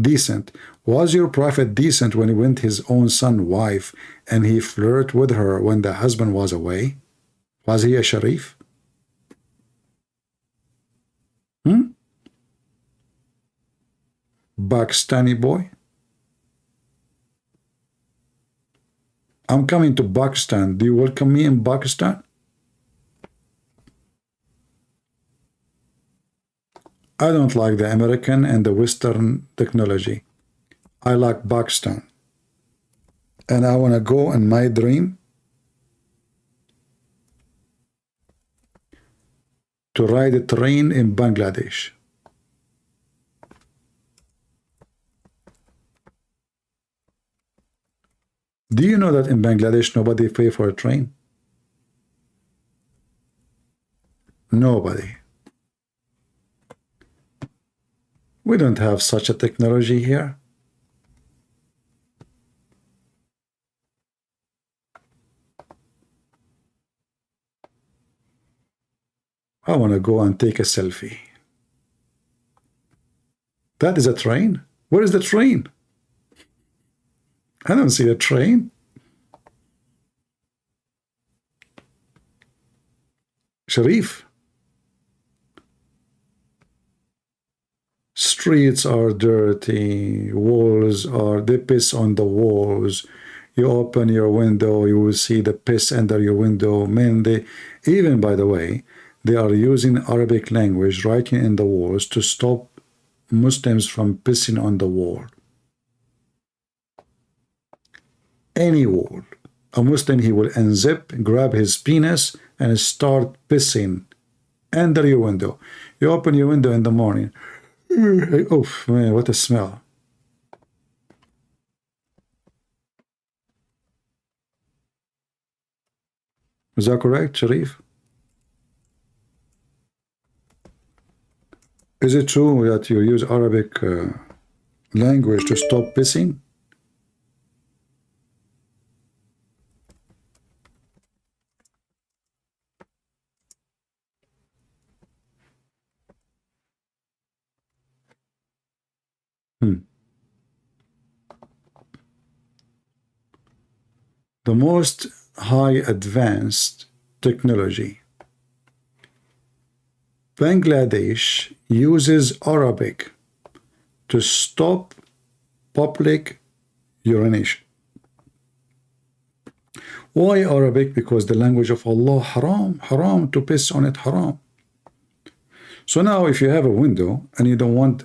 decent. Was your prophet decent when he went his own son's wife and he flirted with her when the husband was away? Was he a Sharif? Pakistani boy? I'm coming to Pakistan. Do you welcome me in Pakistan? I don't like the American and the Western technology. I like Pakistan. And I want to go in my dream to ride a train in Bangladesh. Do you know that in Bangladesh nobody pay for a train? Nobody. We don't have such a technology here. I want to go and take a selfie. That is a train? Where is the train? I don't see a train. Sharif. Streets are dirty, walls are, they piss on the walls. You open your window, you will see the piss under your window. Men, they, even by the way, they are using Arabic language, writing in the walls to stop Muslims from pissing on the wall. Any wall. A Muslim, he will unzip, grab his penis, and start pissing under your window. You open your window in the morning. Oh, man, what a smell. Is that correct, Sharif? Is it true that you use Arabic language to stop pissing? The most high advanced technology. Bangladesh uses Arabic to stop public urination. Why Arabic? Because the language of Allah, haram, haram to piss on it, haram. So now if you have a window and you don't want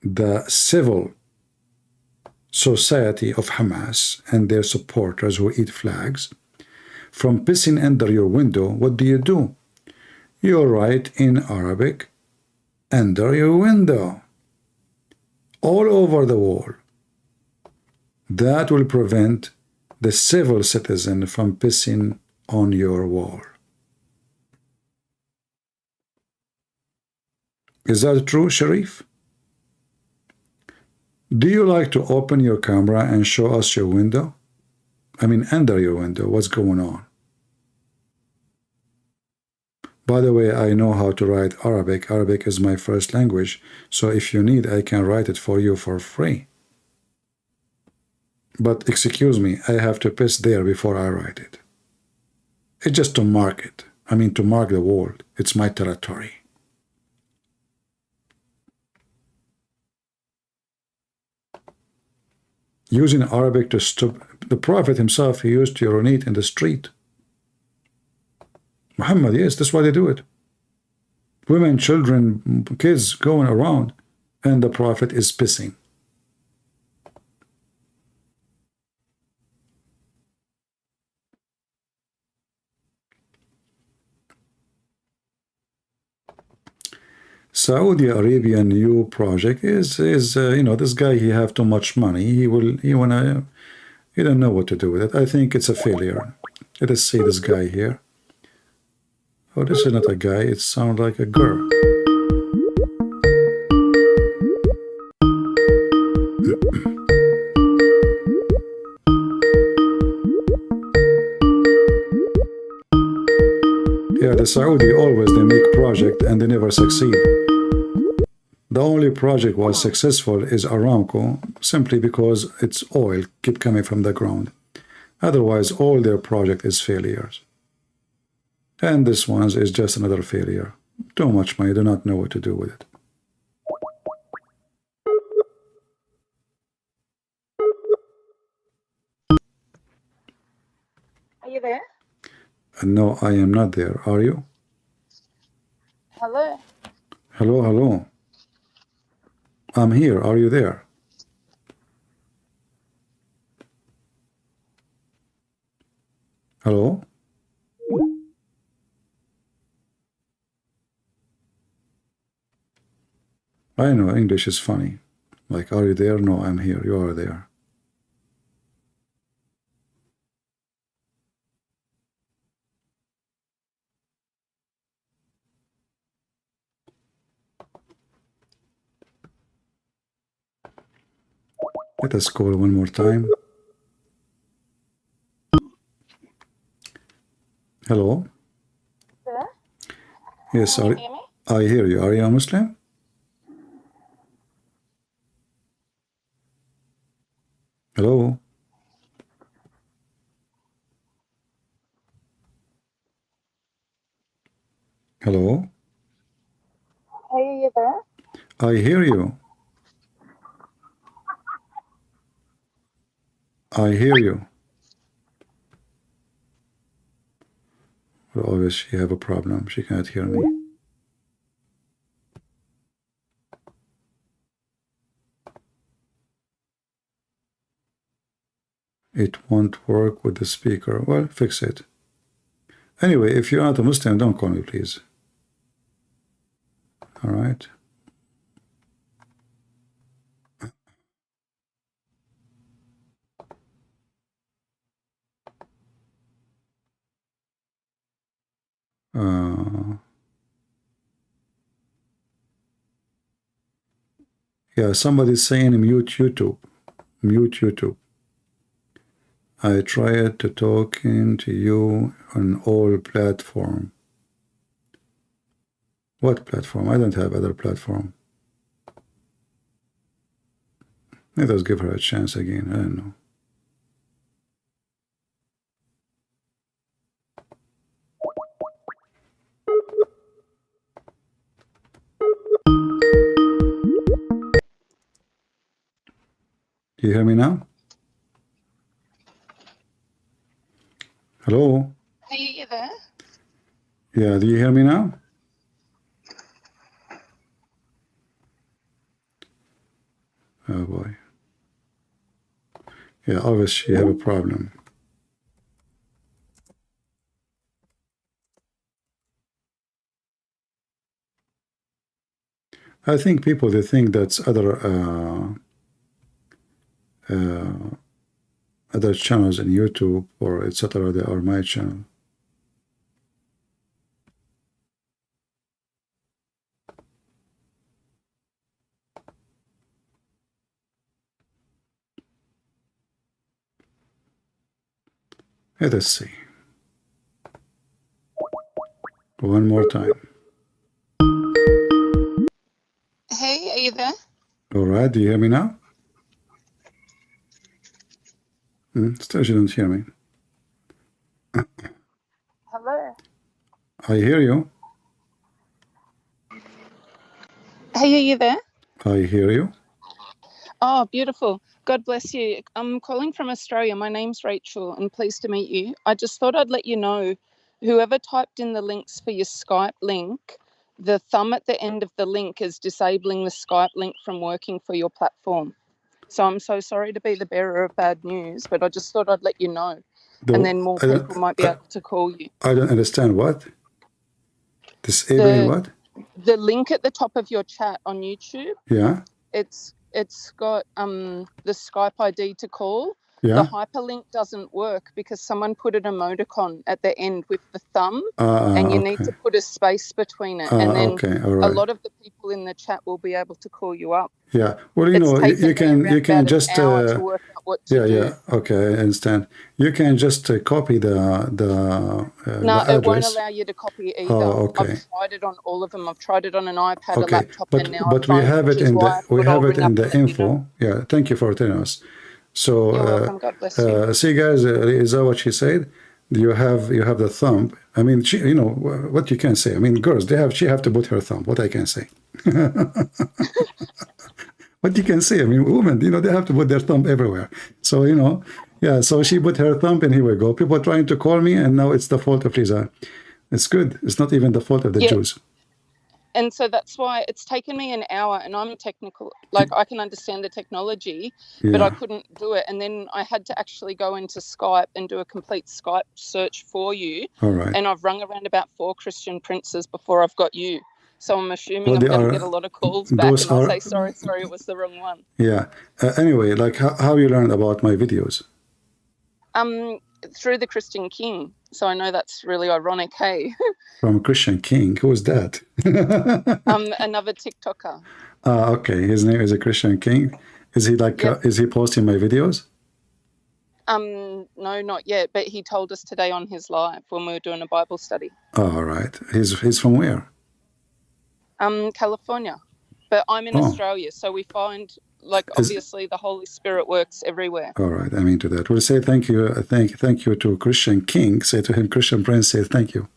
the civil society of Hamas and their supporters who eat flags from pissing under your window, what do? You write in Arabic under your window, all over the wall. That will prevent the civil citizen from pissing on your wall. Is that true, Sharif? Do you like to open your camera and show us your window? I mean, under your window, what's going on? By the way, I know how to write Arabic. Arabic is my first language, so if you need, I can write it for you for free. But excuse me, I have to piss there before I write it. It's just to mark it. I mean, to mark the wall. It's my territory. Using Arabic to stop. The Prophet himself, he used to urinate in the street. Muhammad, yes, that's why they do it. Women, children, kids going around, and the Prophet is pissing. Saudi Arabia new project is you know, this guy, he have too much money. He don't know what to do with it. I think it's a failure. Let us see this guy here. Oh, this is not a guy. It sounds like a girl. Saudi always they make project and they never succeed. The only project was successful is Aramco, simply because its oil keep coming from the ground. Otherwise, all their project is failures. And this one is just another failure. Too much money, do not know what to do with it. Are you there? No, I am not there. Are you? Hello? Hello, hello. I'm here. Are you there? Hello? I know English is funny. Like, are you there? No, I'm here. You are there. Let us call one more time. Hello? There? Yes, Can you hear me? I hear you. Are you a Muslim? Hello? Hello? Hey, are you there? I hear you. I hear you. Well, obviously, she have a problem. She cannot hear me. It won't work with the speaker. Well, fix it. Anyway, if you're not a Muslim, don't call me, please. All right. Yeah, somebody's saying mute YouTube. Mute YouTube. I tried to talking to you on all platform. What platform? I don't have other platform. Let us give her a chance again. I don't know. Do you hear me now? Hello? Are you there? Yeah, do you hear me now? Oh boy. Yeah, obviously you have a problem. I think people, they think that's other channels in YouTube or etc. They are my channel. Let us see. One more time. Hey, are you there? All right, do you hear me now? Still you don't hear me. Hello? I hear you. Hey, are you there? I hear you. Oh, beautiful. God bless you. I'm calling from Australia. My name's Rachel. I'm pleased to meet you. I just thought I'd let you know, whoever typed in the links for your Skype link, the thumb at the end of the link is disabling the Skype link from working for your platform. So I'm so sorry to be the bearer of bad news, but I just thought I'd let you know. And then more people might be able to call you. I don't understand what? Disabling what? The link at the top of your chat on YouTube. Yeah. It's got the Skype ID to call. The hyperlink doesn't work because someone put an emoticon at the end with the thumb, and you need to put a space between it, and then a lot of the people in the chat will be able to call you up. Yeah, well, you know, you can just to work out what to do. Okay, I understand. You can just copy the No, the it won't address. allow you to copy either. I've tried it on all of them. I've tried it on an iPad, a laptop, and now but a phone, we have it which is in why the I'll ring up and let you info. know. Yeah, thank you for telling us. So You're welcome. God bless you. see, guys, is that what she said? You have the thumb. I mean, she, you know what you can say. I mean, girls, she have to put her thumb. What I can say. What you can say. I mean, women, you know, they have to put their thumb everywhere. So, you know, yeah. So she put her thumb, and here we go. People are trying to call me, and now it's the fault of Lisa. It's good. It's not even the fault of the Jews. And so that's why it's taken me an hour, and I'm technical. Like, I can understand the technology, but I couldn't do it. And then I had to actually go into Skype and do a complete Skype search for you. All right. And I've rung around about 4 Christian princes before I've got you. So I'm assuming I'm going to get a lot of calls back, and I'll say, sorry, it was the wrong one. Yeah. Anyway, like how you learned about my videos? Through the Christian King. So I know that's really ironic, hey? From Christian King. Who is that? Another TikToker. Okay. His name is a Christian King. Is he like? Is he posting my videos? No, not yet. But he told us today on his live when we were doing a Bible study. All right. He's from where? California. But I'm in Australia, so we find, like, obviously the Holy Spirit works everywhere. All right, I'm into that. We'll say thank you. Thank you to Christian King. Say to him, Christian Prince, say thank you.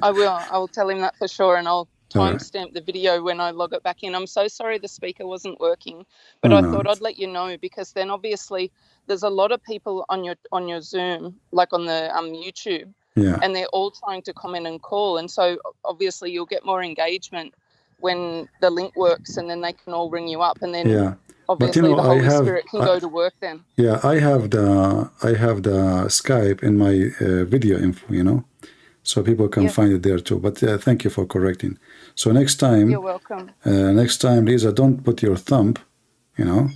I will tell him that for sure, and I'll timestamp the video when I log it back in. I'm so sorry the speaker wasn't working, but I thought I'd let you know, because then obviously there's a lot of people on your Zoom, like on the YouTube, and they're all trying to comment and call, and so obviously you'll get more engagement when the link works, and then they can all ring you up, and then obviously the Holy Spirit can go to work then. Yeah, I have the Skype in my video info, you know, so people can find it there too. But thank you for correcting. So next time, you're welcome. Next time, Lisa, don't put your thumb, you know.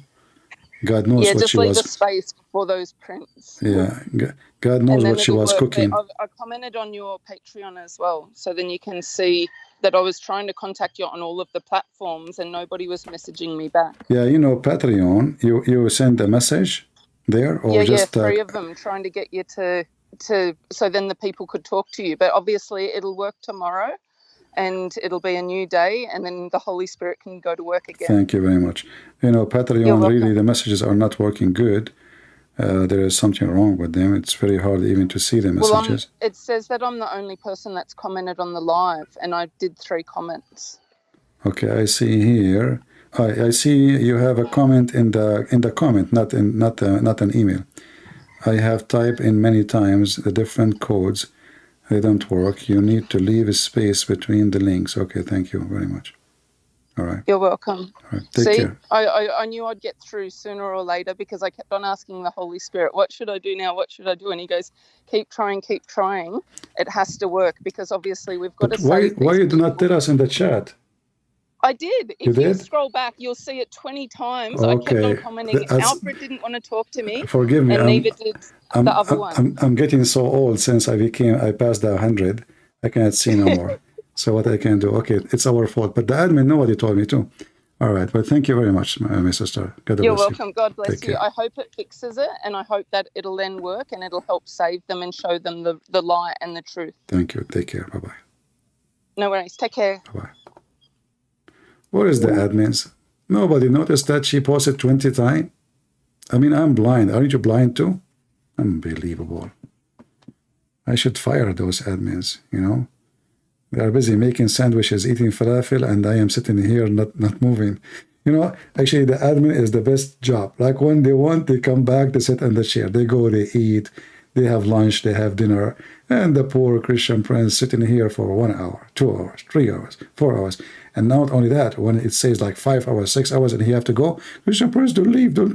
God knows what she was. Yeah, just leave a space before those prints. Yeah, God knows what she was cooking. I commented on your Patreon as well, so then you can see that I was trying to contact you on all of the platforms and nobody was messaging me back. Yeah, you know, Patreon, you send a message there, or just 3 of them trying to get you to so then the people could talk to you. But obviously it'll work tomorrow, and it'll be a new day, and then the Holy Spirit can go to work again. Thank you very much. You know, Patreon, really, the messages are not working good. There is something wrong with them. It's very hard even to see the messages. Well, it says that I'm the only person that's commented on the live, and I did 3 comments. Okay, I see here. I see you have a comment in the comment, not an email. I have typed in many times the different codes. They don't work. You need to leave a space between the links. Okay, thank you very much. All right. You're welcome. All right. Take care. I knew I'd get through sooner or later, because I kept on asking the Holy Spirit, what should I do now? What should I do? And he goes, keep trying. It has to work, because obviously we've got to save why you do not tell us in the chat? I did. If you scroll back, you'll see it 20 times. Okay. I kept on commenting. Alfred didn't want to talk to me. Forgive me. And neither did the other one. I'm getting so old since I passed the 100. I cannot see no more. So what I can do? Okay, it's our fault. But the admin, nobody told me to. All right. But thank you very much, my sister. God bless you. You're welcome. God bless you. I hope it fixes it, and I hope that it'll then work, and it'll help save them and show them the light and the truth. Thank you. Take care. Bye-bye. No worries. Take care. Bye-bye. Where is the admins? Nobody noticed that she posted 20 times. I mean, I'm blind. Aren't you blind too? Unbelievable. I should fire those admins, you know. They are busy making sandwiches, eating falafel, and I am sitting here not moving. You know, actually the admin is the best job. Like when they want, they come back, they sit in the chair. They go, they eat, they have lunch, they have dinner. And the poor Christian Prince sitting here for 1 hour, 2 hours, 3 hours, 4 hours. And not only that, when it says like 5 hours, 6 hours, and he have to go, Christian Prince, don't leave. Like,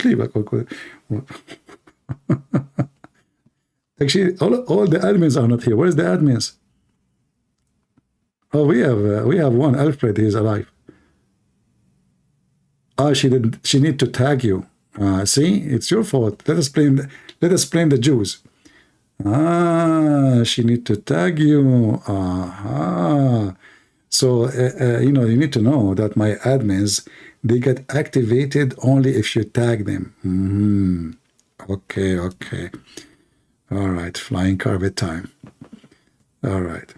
actually, all the admins are not here. Where's the admins? Oh, we have one. Alfred, he's alive. She need to tag you. See, it's your fault. Let us blame the Jews. She need to tag you. So, you know, you need to know that my admins, they get activated only if you tag them. Okay. All right, flying carpet time. All right.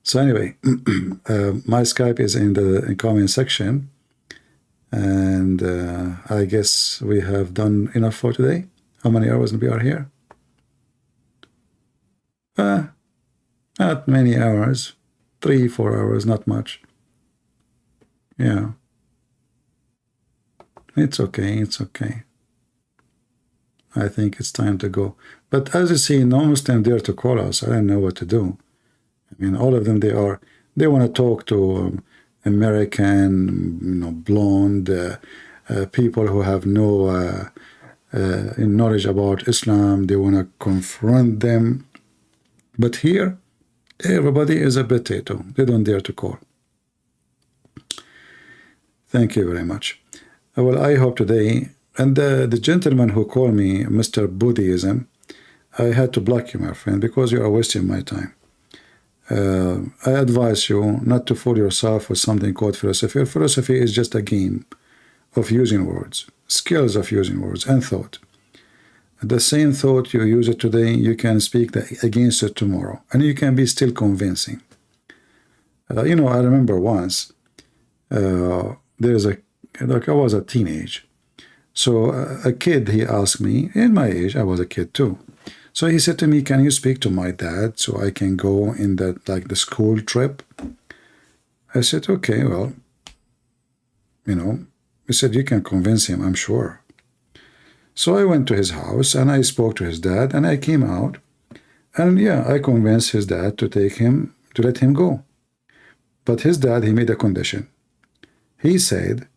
So anyway, my Skype is in the comment section. And I guess we have done enough for today. How many hours we are here? Not many hours. 3-4 hours, not much. Yeah. It's okay. I think it's time to go. But as you see, no Muslim dare to call us. I don't know what to do. I mean, all of them, they want to talk to American, you know, blonde people who have no knowledge about Islam. They want to confront them. But here, everybody is a potato. They don't dare to call. Thank you very much. Well, I hope today, and the gentleman who called me Mr. Buddhism, I had to block you, my friend, because you are wasting my time. I advise you not to fool yourself with something called philosophy. Philosophy is just a game of using words, skills of using words and thought. The same thought you use it today, you can speak against it tomorrow, and you can be still convincing. You know, I remember once, I was a teenage. So a kid, he asked me, in my age, I was a kid too. So he said to me, can you speak to my dad so I can go in the school trip? I said, okay, well, you know, he said, you can convince him, I'm sure. So I went to his house and I spoke to his dad and I came out. And yeah, I convinced his dad to let him go. But his dad, he made a condition. He said,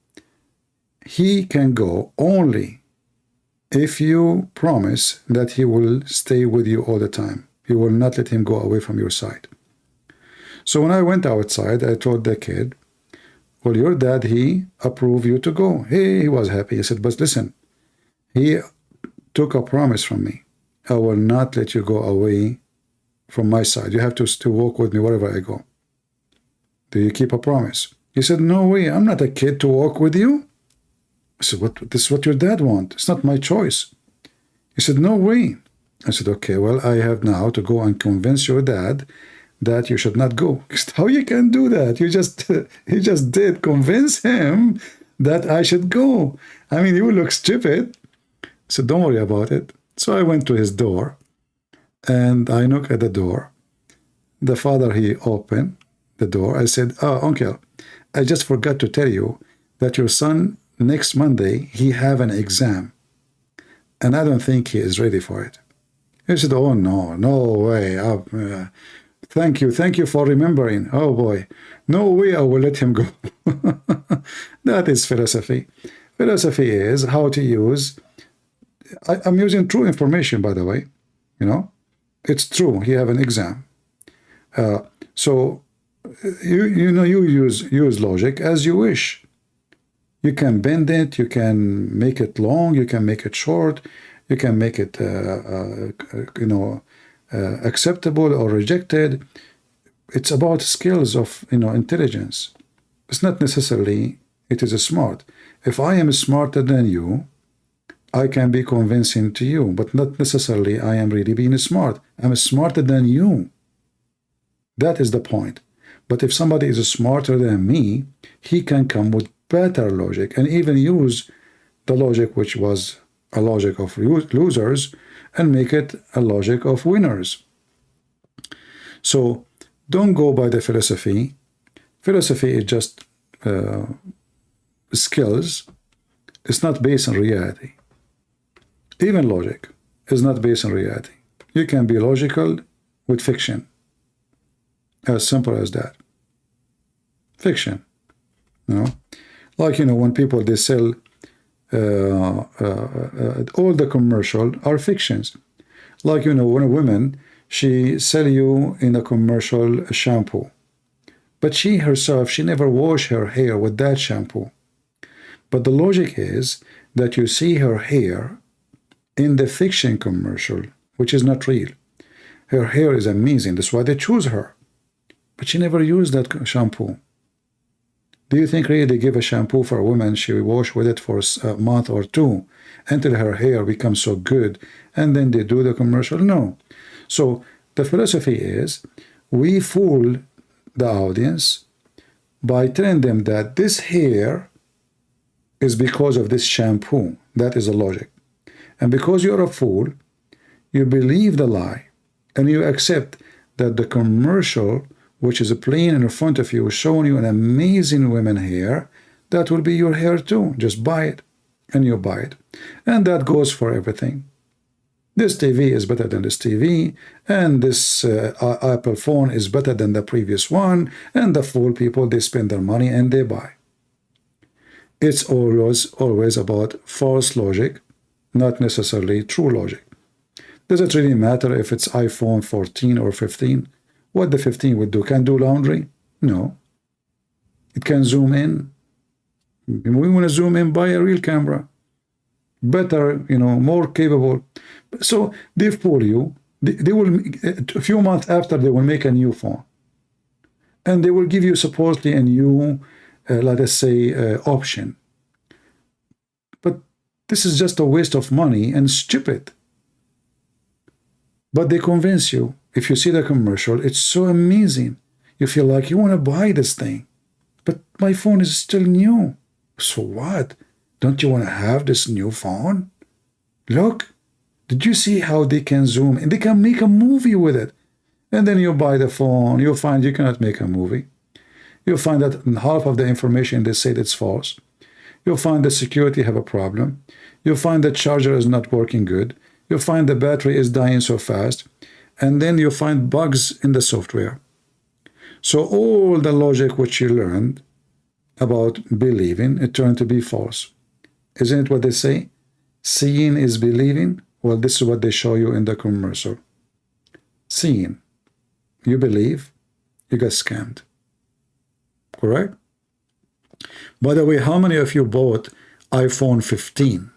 he can go only if you promise that he will stay with you all the time. You will not let him go away from your side. So when I went outside, I told the kid, well, your dad, he approved you to go. He was happy. He said, but listen, he took a promise from me. I will not let you go away from my side. You have to still walk with me wherever I go. Do you keep a promise? He said, no way, I'm not a kid to walk with you. I said, this is what your dad wants. It's not my choice. He said, no way. I said, okay, well, I have now to go and convince your dad that you should not go. How you can do that? You just did convince him that I should go. I mean, you look stupid. I said, don't worry about it. So I went to his door and I knocked at the door. The father, he opened the door. I said, oh, uncle, I just forgot to tell you that your son, next Monday, he have an exam. And I don't think he is ready for it. He said, oh, no way. Thank you for remembering. Oh, boy. No way I will let him go. That is philosophy. Philosophy is how to use... I'm using true information, by the way. You know, it's true. He have an exam. So, you know, you use logic as you wish. You can bend it. You can make it long. You can make it short. You can make it, acceptable or rejected. It's about skills of, intelligence. It's not necessarily it is smart. If I am smarter than you, I can be convincing to you, but not necessarily I am really being smart. I'm smarter than you. That is the point. But if somebody is smarter than me, he can come with better logic and even use the logic which was a logic of losers and make it a logic of winners. So don't go by the philosophy. Philosophy is just skills. It's not based on reality. Even logic is not based on reality. You can be logical with fiction. As simple as that. Fiction. Like, when people, they sell all the commercial are fictions. Like, when a woman, she sell you in a commercial shampoo. But she herself, she never wash her hair with that shampoo. But the logic is that you see her hair in the fiction commercial, which is not real. Her hair is amazing. That's why they choose her. But she never used that shampoo. Do you think really they give a shampoo for a woman, she will wash with it for a month or two until her hair becomes so good, and then they do the commercial? No. So the philosophy is we fool the audience by telling them that this hair is because of this shampoo. That is the logic. And because you're a fool, you believe the lie, and you accept that the commercial, which is playing in front of you, showing you an amazing woman hair, that will be your hair too. Just buy it, and you buy it. And that goes for everything. This TV is better than this TV, and this Apple phone is better than the previous one, and the fool people, they spend their money and they buy. It's always about false logic, not necessarily true logic. Does it really matter if it's iPhone 14 or 15? What the 15 would do? Can do laundry? No. It can zoom in. If we want to zoom in, buy a real camera. Better, more capable. So they fool you. They will, a few months after, they will make a new phone. And they will give you supposedly a new, let us say, option. But this is just a waste of money and stupid. But they convince you. If you see the commercial, it's so amazing. You feel like you want to buy this thing. But my phone is still new. So what? Don't you want to have this new phone? Look, did you see how they can zoom in? They can make a movie with it. And then you buy the phone, you'll find you cannot make a movie. You'll find that half of the information they say that's false. You'll find the security have a problem. You'll find the charger is not working good. You'll find the battery is dying so fast. And then you'll find bugs in the software. So all the logic which you learned about believing, it turned to be false. Isn't it what they say? Seeing is believing. Well, this is what they show you in the commercial. Seeing. You believe, you got scammed. Correct? By the way, how many of you bought iPhone 15?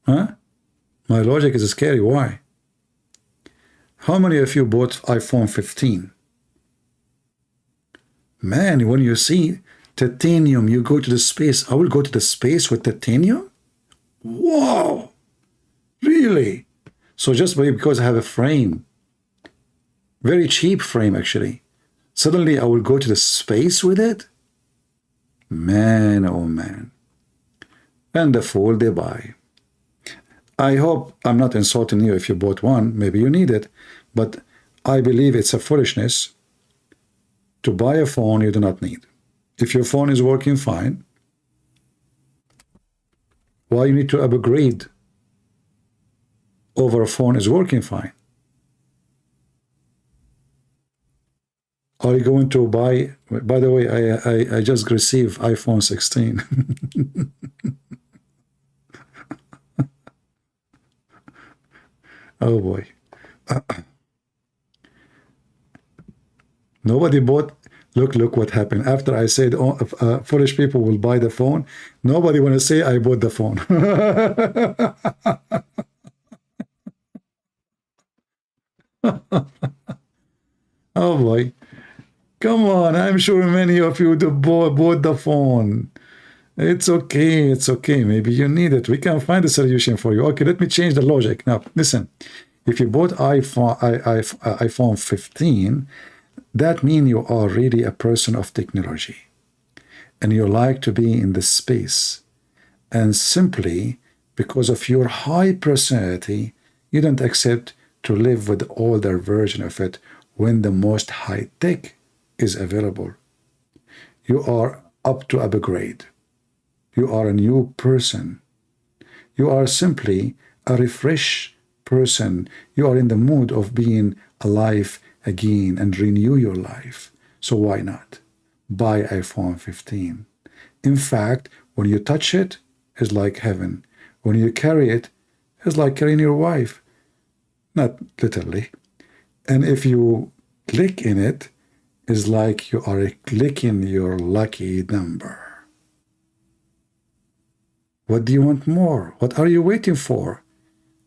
Huh? My logic is scary. Why? How many of you bought iPhone 15? Man, when you see titanium, you go to the space. I will go to the space with titanium? Whoa! Really? So just because I have a frame, very cheap frame actually, suddenly I will go to the space with it? Man, oh man. And the fool they buy. I hope I'm not insulting you if you bought one. Maybe you need it. But I believe it's a foolishness to buy a phone you do not need. If your phone is working fine, why you need to upgrade over a phone is working fine? Are you going to buy, by the way, I just received iPhone 16. Oh boy. Nobody bought, look what happened. After I said foolish people will buy the phone, nobody want to say I bought the phone. Oh boy. Come on, I'm sure many of you bought the phone. It's okay, it's okay. Maybe you need it. We can find a solution for you. Okay, let me change the logic. Now, listen. If you bought iPhone 15, that means you are really a person of technology. And you like to be in the space. And simply because of your high personality, you don't accept to live with the older version of it when the most high tech is available. You are up to upgrade. You are a new person. You are simply a refreshed person. You are in the mood of being alive again and renew your life. So why not? Buy iPhone 15. In fact, when you touch it, it's like heaven. When you carry it, it's like carrying your wife. Not literally. And if you click in it, it's like you are clicking your lucky number. What do you want more? What are you waiting for?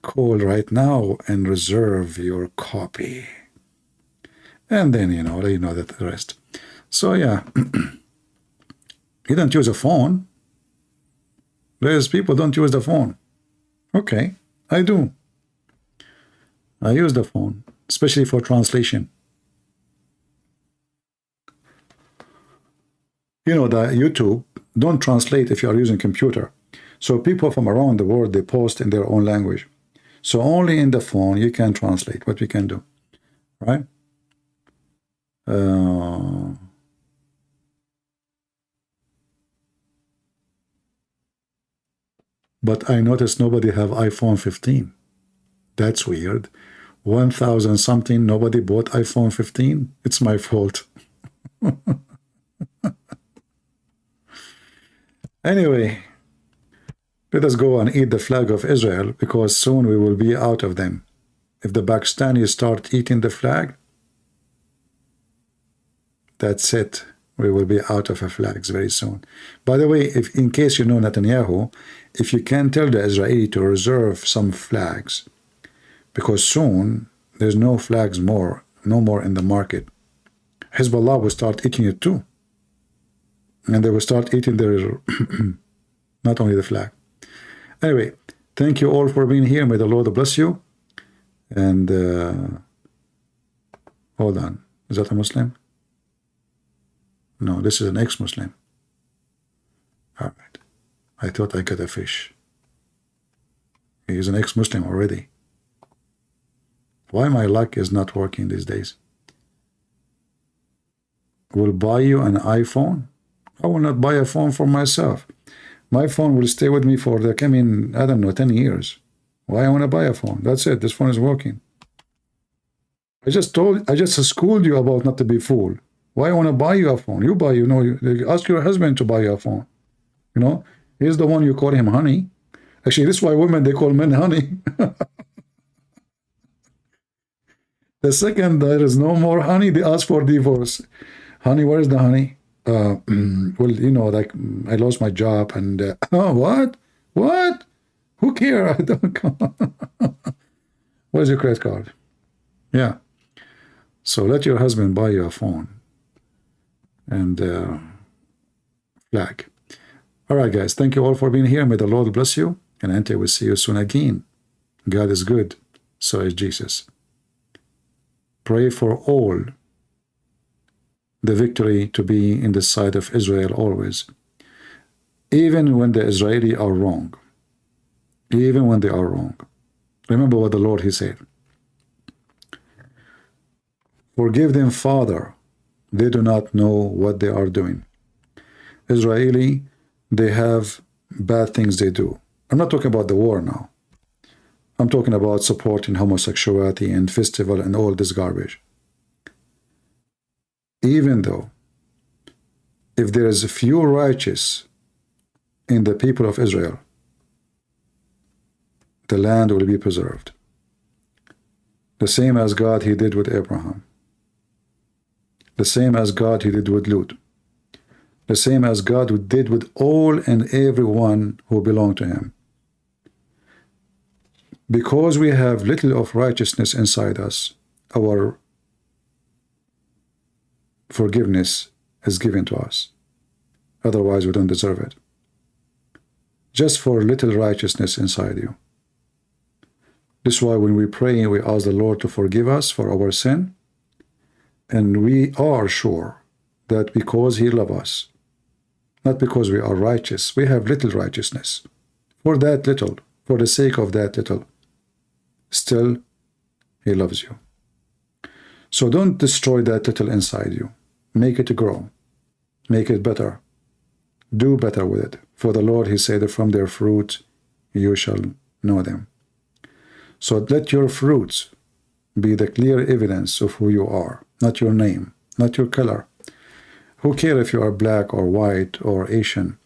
Call right now and reserve your copy. And then, you know that the rest. So, yeah. You don't use a phone. There's people don't use the phone. Okay, I do. I use the phone, especially for translation. You know that YouTube don't translate if you are using computer. So people from around the world, they post in their own language. So only in the phone you can translate what we can do, right? But I noticed nobody have iPhone 15. That's weird. 1,000 something, nobody bought iPhone 15. It's my fault. Anyway, let us go and eat the flag of Israel, because soon we will be out of them. If the Pakistanis start eating the flag, that's it. We will be out of flags very soon. By the way, if in case you know Netanyahu, if you can tell the Israeli to reserve some flags, because soon there's no flags no more in the market. Hezbollah will start eating it too. And they will start eating their, not only the flag. Anyway, thank you all for being here. May the Lord bless you. And hold on. Is that a Muslim? No, this is an ex-Muslim. All right. I thought I got a fish. He is an ex-Muslim already. Why my luck is not working these days? Will buy you an iPhone? I will not buy a phone for myself. My phone will stay with me for the coming, I don't know, 10 years. Why I want to buy a phone? That's it. This phone is working. I just schooled you about not to be fooled. Why I want to buy you a phone? You ask your husband to buy you a phone. You know, he's the one you call him honey. Actually, this is why women, they call men honey. The second there is no more honey, they ask for divorce. Honey, where is the honey? Well, you know, like I lost my job and oh, what? Who cares? I don't. Where's your credit card? Yeah. So let your husband buy you a phone and flag. All right, guys. Thank you all for being here. May the Lord bless you. And Ante will see you soon again. God is good. So is Jesus. Pray for all the victory to be in the side of Israel always. Even when the Israeli are wrong. Even when they are wrong. Remember what the Lord, He said. Forgive them, Father. They do not know what they are doing. Israeli, they have bad things they do. I'm not talking about the war now. I'm talking about supporting homosexuality and festival and all this garbage. Even though, if there is a few righteous in the people of Israel, the land will be preserved. The same as God He did with Abraham. The same as God He did with Lut. The same as God did with all and everyone who belonged to Him. Because we have little of righteousness inside us, our forgiveness is given to us. Otherwise, we don't deserve it. Just for little righteousness inside you. This is why when we pray, we ask the Lord to forgive us for our sin. And we are sure that because He loves us, not because we are righteous, we have little righteousness. For that little, for the sake of that little, still He loves you. So don't destroy that little inside you. Make it grow. Make it better. Do better with it. For the Lord, He said, from their fruit you shall know them. So let your fruits be the clear evidence of who you are, not your name, not your color. Who cares if you are black or white or Asian?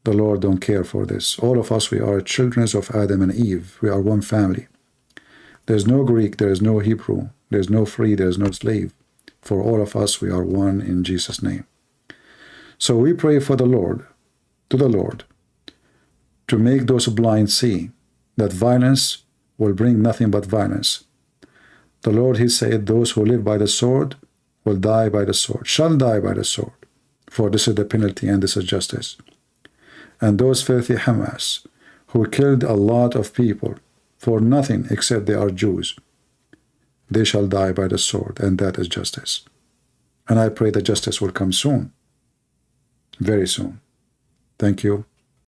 The Lord don't care for this. All of us, we are children of Adam and Eve. We are one family. There's no Greek, there is no Hebrew, there's no free, there's no slave. For all of us, we are one in Jesus' name. So we pray for the Lord, to the Lord, to make those blind see that violence will bring nothing but violence. The Lord, he said, those who live by the sword will die by the sword, shall die by the sword, for this is the penalty and this is justice. And those filthy Hamas who killed a lot of people for nothing except they are Jews, they shall die by the sword, and that is justice. And I pray that justice will come soon, very soon. Thank you.